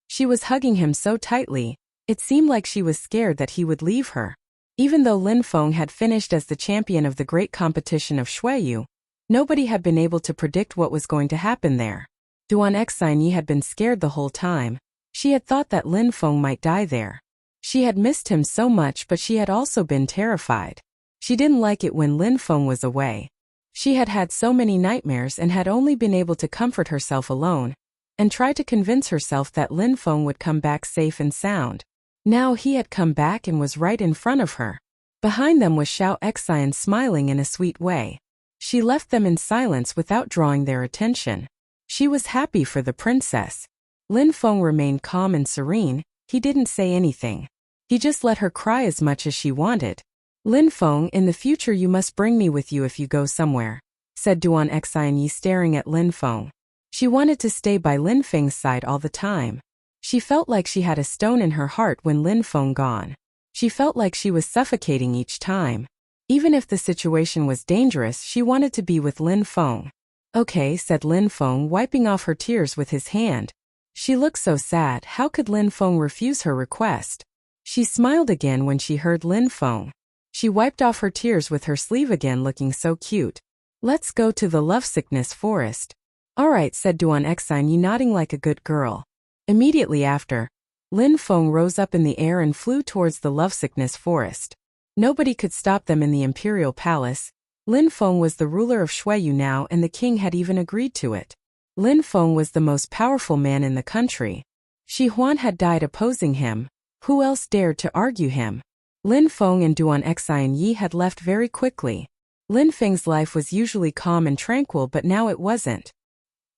She was hugging him so tightly, it seemed like she was scared that he would leave her. Even though Lin Feng had finished as the champion of the great competition of Shuiyu, nobody had been able to predict what was going to happen there. Duan Xinyi had been scared the whole time. She had thought that Lin Feng might die there. She had missed him so much, but she had also been terrified. She didn't like it when Lin Feng was away. She had had so many nightmares and had only been able to comfort herself alone, and try to convince herself that Lin Feng would come back safe and sound. Now he had come back and was right in front of her. Behind them was Xiao Xian smiling in a sweet way. She left them in silence without drawing their attention. She was happy for the princess. Lin Feng remained calm and serene. He didn't say anything. He just let her cry as much as she wanted. Lin Feng, in the future you must bring me with you if you go somewhere, said Duan Xinyi staring at Lin Feng. She wanted to stay by Lin Feng's side all the time. She felt like she had a stone in her heart when Lin Feng gone. She felt like she was suffocating each time. Even if the situation was dangerous, she wanted to be with Lin Feng. Okay, said Lin Feng, wiping off her tears with his hand. She looked so sad. How could Lin Feng refuse her request? She smiled again when she heard Lin Feng. She wiped off her tears with her sleeve again, looking so cute. Let's go to the lovesickness forest. All right, said Duan Xinyi, nodding like a good girl. Immediately after, Lin Feng rose up in the air and flew towards the lovesickness forest. Nobody could stop them in the imperial palace. Lin Feng was the ruler of Shuiyu now, and the king had even agreed to it. Lin Feng was the most powerful man in the country. Shi Huan had died opposing him. Who else dared to argue him? Lin Feng and Duan Xinyi had left very quickly. Lin Feng's life was usually calm and tranquil, but now it wasn't.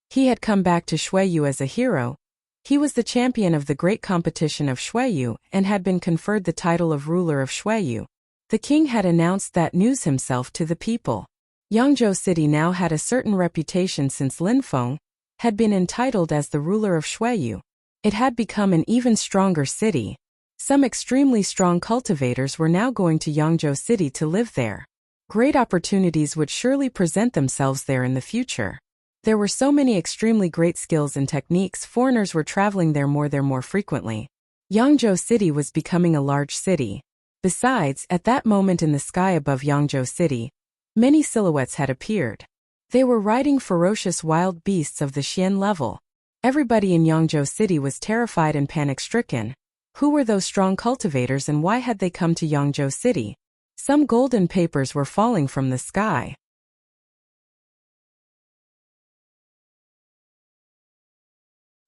He had come back to Shuiyu as a hero. He was the champion of the great competition of Shuiyu and had been conferred the title of ruler of Shuiyu. The king had announced that news himself to the people. Yangzhou City now had a certain reputation since Lin Feng had been entitled as the ruler of Shuiyu. It had become an even stronger city. Some extremely strong cultivators were now going to Yangzhou City to live there. Great opportunities would surely present themselves there in the future. There were so many extremely great skills and techniques. Foreigners were traveling there more frequently. Yangzhou City was becoming a large city. Besides, at that moment in the sky above Yangzhou City, many silhouettes had appeared. They were riding ferocious wild beasts of the Xian level. Everybody in Yangzhou City was terrified and panic-stricken. Who were those strong cultivators and why had they come to Yangzhou City? Some golden papers were falling from the sky.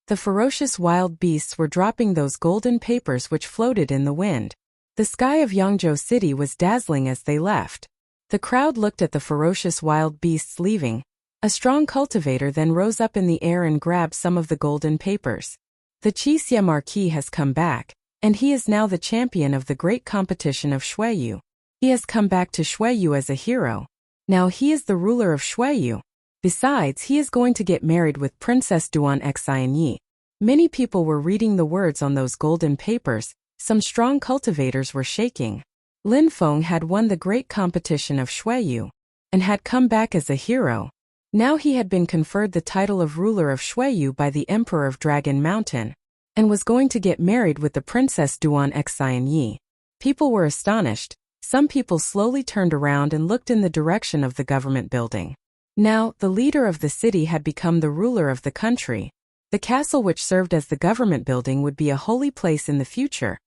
The ferocious wild beasts were dropping those golden papers which floated in the wind. The sky of Yangzhou City was dazzling as they left. The crowd looked at the ferocious wild beasts leaving. A strong cultivator then rose up in the air and grabbed some of the golden papers. The Qixia Marquis has come back, and he is now the champion of the great competition of Shuiyu. He has come back to Shuiyu as a hero. Now he is the ruler of Shuiyu. Besides, he is going to get married with Princess Duan Xinyi. Many people were reading the words on those golden papers. Some strong cultivators were shaking. Lin Feng had won the great competition of Shuiyu and had come back as a hero. Now he had been conferred the title of ruler of Shuiyu by the Emperor of Dragon Mountain and was going to get married with the Princess Duan Xinyi. People were astonished. Some people slowly turned around and looked in the direction of the government building. Now, the leader of the city had become the ruler of the country. The castle which served as the government building would be a holy place in the future.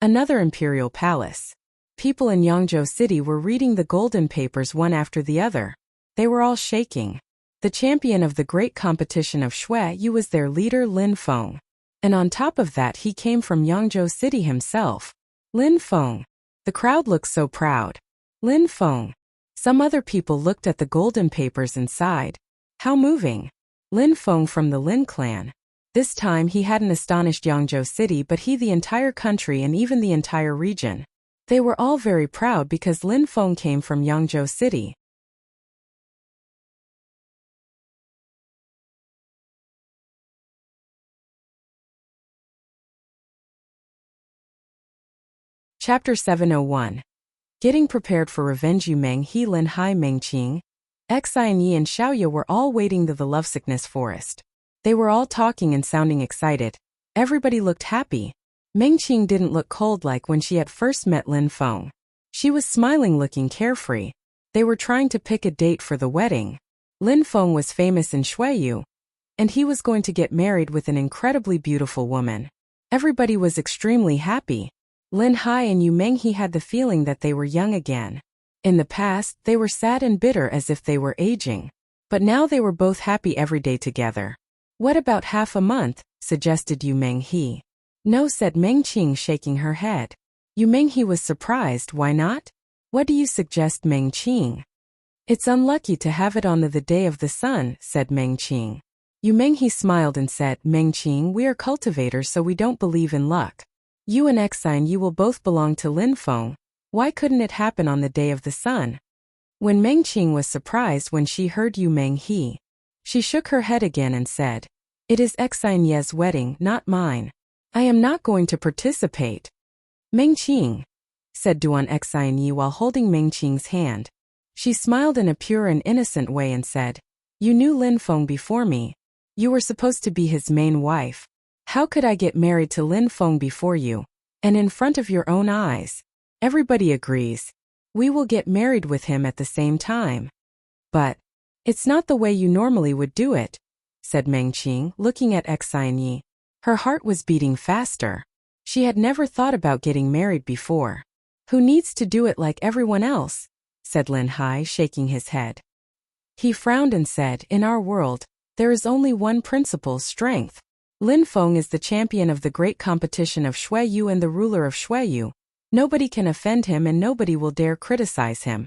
Another imperial palace. People in Yangzhou City were reading the golden papers one after the other. They were all shaking. The champion of the great competition of Shuiyu was their leader Lin Feng. And on top of that he came from Yangzhou City himself. Lin Feng. The crowd looked so proud. Lin Feng. Some other people looked at the golden papers and sighed. How moving. Lin Feng from the Lin clan. This time he hadn't astonished Yangzhou City but he the entire country and even the entire region. They were all very proud because Lin Feng came from Yangzhou City. Chapter 701. Getting prepared for revenge. Yu Meng He Lin Hai Mengqing, Xinyi and Xiaoya were all waiting to the lovesickness forest. They were all talking and sounding excited. Everybody looked happy. Mengqing didn't look cold like when she had first met Lin Feng. She was smiling, looking carefree. They were trying to pick a date for the wedding. Lin Feng was famous in Xueyu, and he was going to get married with an incredibly beautiful woman. Everybody was extremely happy. Lin Hai and Yu Menghe had the feeling that they were young again. In the past, they were sad and bitter as if they were aging. But now they were both happy every day together. What about half a month? Suggested Yu Menghe. No, said Meng Qing, shaking her head. Yu Menghe was surprised. Why not? What do you suggest, Meng Qing? It's unlucky to have it on the day of the sun, said Meng Qing. Yu Menghe smiled and said, Meng Qing, we are cultivators, so we don't believe in luck. You and Xine, you will both belong to Lin Feng. Why couldn't it happen on the day of the sun? When Meng Qing was surprised when she heard Yu Menghe, she shook her head again and said, it is Xine Ye's wedding, not mine. I am not going to participate. Meng Qing, said Duan Xine Yi while holding Meng Qing's hand. She smiled in a pure and innocent way and said, you knew Lin Feng before me. You were supposed to be his main wife. How could I get married to Lin Feng before you? And in front of your own eyes? Everybody agrees. We will get married with him at the same time. But it's not the way you normally would do it, said Meng Qing, looking at Xine Yi. Her heart was beating faster. She had never thought about getting married before. Who needs to do it like everyone else? Said Lin Hai, shaking his head. He frowned and said, in our world, there is only one principle: strength. Lin Feng is the champion of the great competition of Xueyu and the ruler of Xueyu. Nobody can offend him and nobody will dare criticize him.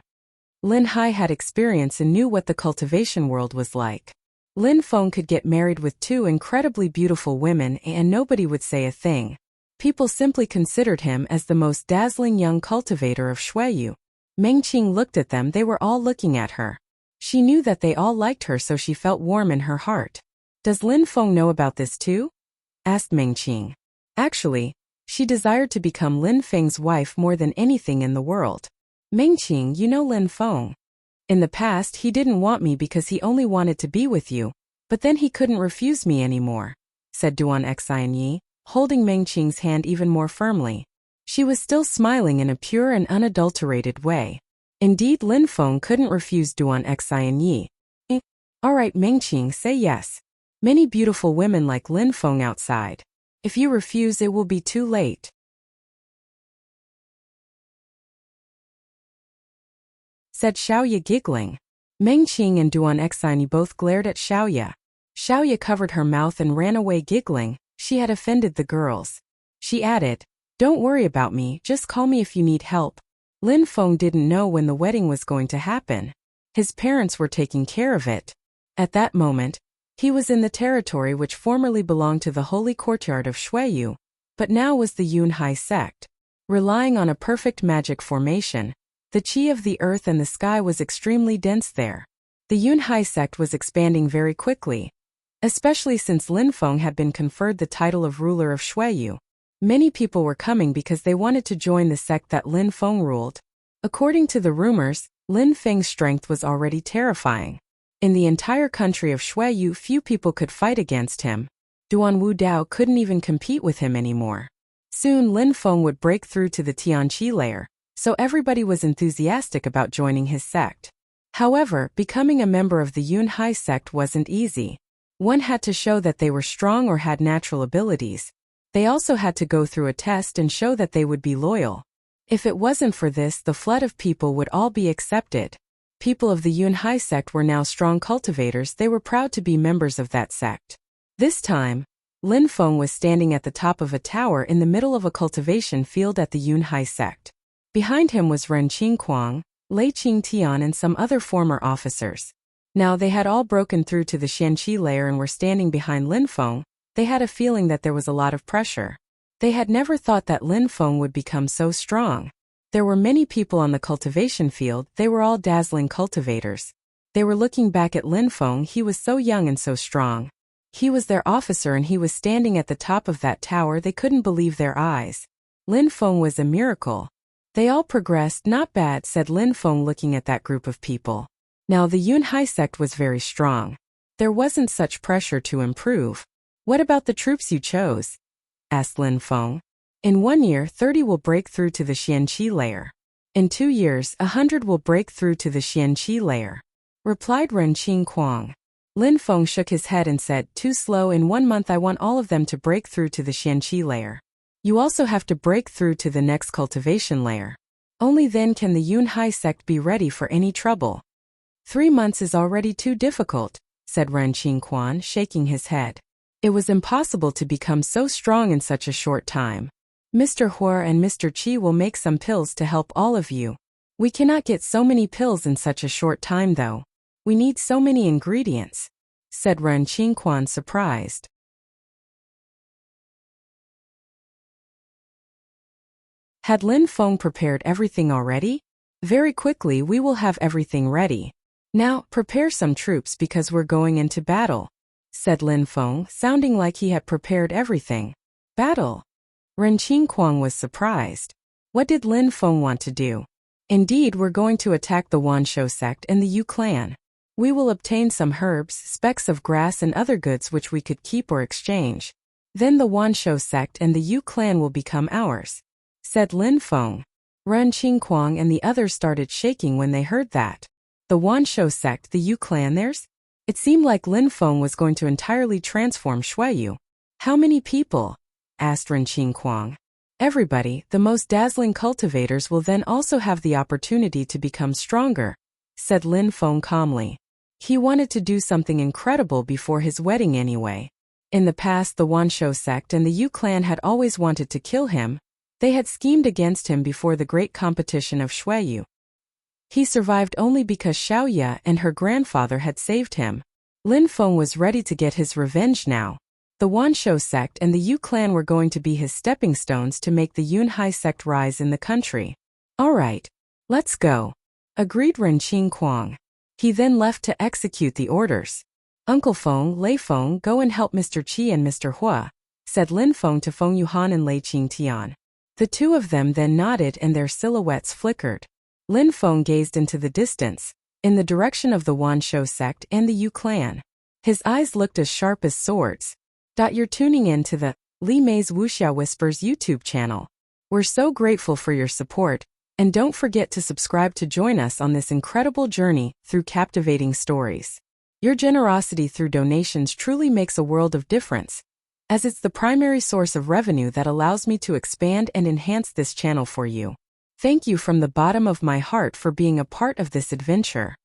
Lin Hai had experience and knew what the cultivation world was like. Lin Feng could get married with two incredibly beautiful women and nobody would say a thing. People simply considered him as the most dazzling young cultivator of Xueyu. Meng Qing looked at them. They were all looking at her. She knew that they all liked her, so she felt warm in her heart. Does Lin Feng know about this too? Asked Meng Qing. Actually, she desired to become Lin Feng's wife more than anything in the world. Meng Qing, you know Lin Feng. In the past he didn't want me because he only wanted to be with you, but then he couldn't refuse me anymore, said Duan Xine Yi, holding Meng Qing's hand even more firmly. She was still smiling in a pure and unadulterated way. Indeed, Lin Feng couldn't refuse Duan Xine Yi. All right, Meng Qing, say yes. Many beautiful women like Lin Feng outside. If you refuse, it will be too late. Said Xiaoya, giggling. Meng Qing and Duan Xine Yi both glared at Xiaoya. Xiaoya covered her mouth and ran away giggling. She had offended the girls. She added, don't worry about me, just call me if you need help. Lin Feng didn't know when the wedding was going to happen. His parents were taking care of it. At that moment, he was in the territory which formerly belonged to the holy courtyard of Xueyu, but now was the Yunhai sect. Relying on a perfect magic formation, the qi of the earth and the sky was extremely dense there. The Yunhai sect was expanding very quickly, especially since Lin Feng had been conferred the title of ruler of Xueyu. Many people were coming because they wanted to join the sect that Lin Feng ruled. According to the rumors, Lin Feng's strength was already terrifying. In the entire country of Xueyu, few people could fight against him. Duan Wu Dao couldn't even compete with him anymore. Soon Lin Feng would break through to the Tianqi layer, so everybody was enthusiastic about joining his sect. However, becoming a member of the Yunhai sect wasn't easy. One had to show that they were strong or had natural abilities. They also had to go through a test and show that they would be loyal. If it wasn't for this, the flood of people would all be accepted. People of the Yunhai sect were now strong cultivators. They were proud to be members of that sect. This time, Lin Feng was standing at the top of a tower in the middle of a cultivation field at the Yunhai sect. Behind him was Ren Qingquang, Lei Qingtian and some other former officers. Now they had all broken through to the Xianqi layer and were standing behind Lin Feng. They had a feeling that there was a lot of pressure. They had never thought that Lin Feng would become so strong. There were many people on the cultivation field. They were all dazzling cultivators. They were looking back at Lin Feng. He was so young and so strong. He was their officer and he was standing at the top of that tower. They couldn't believe their eyes. Lin Feng was a miracle. They all progressed. Not bad, said Lin Feng, looking at that group of people. Now the Yunhai sect was very strong. There wasn't such pressure to improve. What about the troops you chose? Asked Lin Feng. In 1 year, 30 will break through to the Xianqi layer. In 2 years, 100 will break through to the Xianqi layer, replied Ren Qingquang. Lin Feng shook his head and said, too slow. In 1 month I want all of them to break through to the Xianqi layer. You also have to break through to the next cultivation layer. Only then can the Yunhai sect be ready for any trouble. 3 months is already too difficult, said Ren Qingquan, shaking his head. It was impossible to become so strong in such a short time. Mr. Hua and Mr. Qi will make some pills to help all of you. We cannot get so many pills in such a short time though. We need so many ingredients, said Ren Qingquan, surprised. Had Lin Feng prepared everything already? Very quickly we will have everything ready. Now, prepare some troops because we're going into battle, said Lin Feng, sounding like he had prepared everything. Battle? Ren Qingquang was surprised. What did Lin Feng want to do? Indeed, we're going to attack the Wanshou sect and the Yu clan. We will obtain some herbs, specks of grass and other goods which we could keep or exchange. Then the Wanshou sect and the Yu clan will become ours, said Lin Feng. Ren Qingquang and the others started shaking when they heard that. The Wanshou sect, the Yu clan, theirs? It seemed like Lin Feng was going to entirely transform Xueyu. How many people? Asked Ren Qingquang. Everybody, the most dazzling cultivators will then also have the opportunity to become stronger, said Lin Feng calmly. He wanted to do something incredible before his wedding anyway. In the past, the Wanshou sect and the Yu clan had always wanted to kill him. They had schemed against him before the great competition of Xueyu. He survived only because Xiaoya and her grandfather had saved him. Lin Feng was ready to get his revenge now. The Wanshou sect and the Yu clan were going to be his stepping stones to make the Yunhai sect rise in the country. All right, let's go, agreed Ren Qingquang. He then left to execute the orders. Uncle Feng, Lei Feng, go and help Mr. Qi and Mr. Hua, said Lin Feng to Feng Yuhan and Lei Qingtian. The two of them then nodded and their silhouettes flickered. Lin Feng gazed into the distance, in the direction of the Wanshou sect and the Yu clan. His eyes looked as sharp as swords. You're tuning in to the Li Mei's Wuxia Whispers YouTube channel. We're so grateful for your support, and don't forget to subscribe to join us on this incredible journey through captivating stories. Your generosity through donations truly makes a world of difference, as it's the primary source of revenue that allows me to expand and enhance this channel for you. Thank you from the bottom of my heart for being a part of this adventure.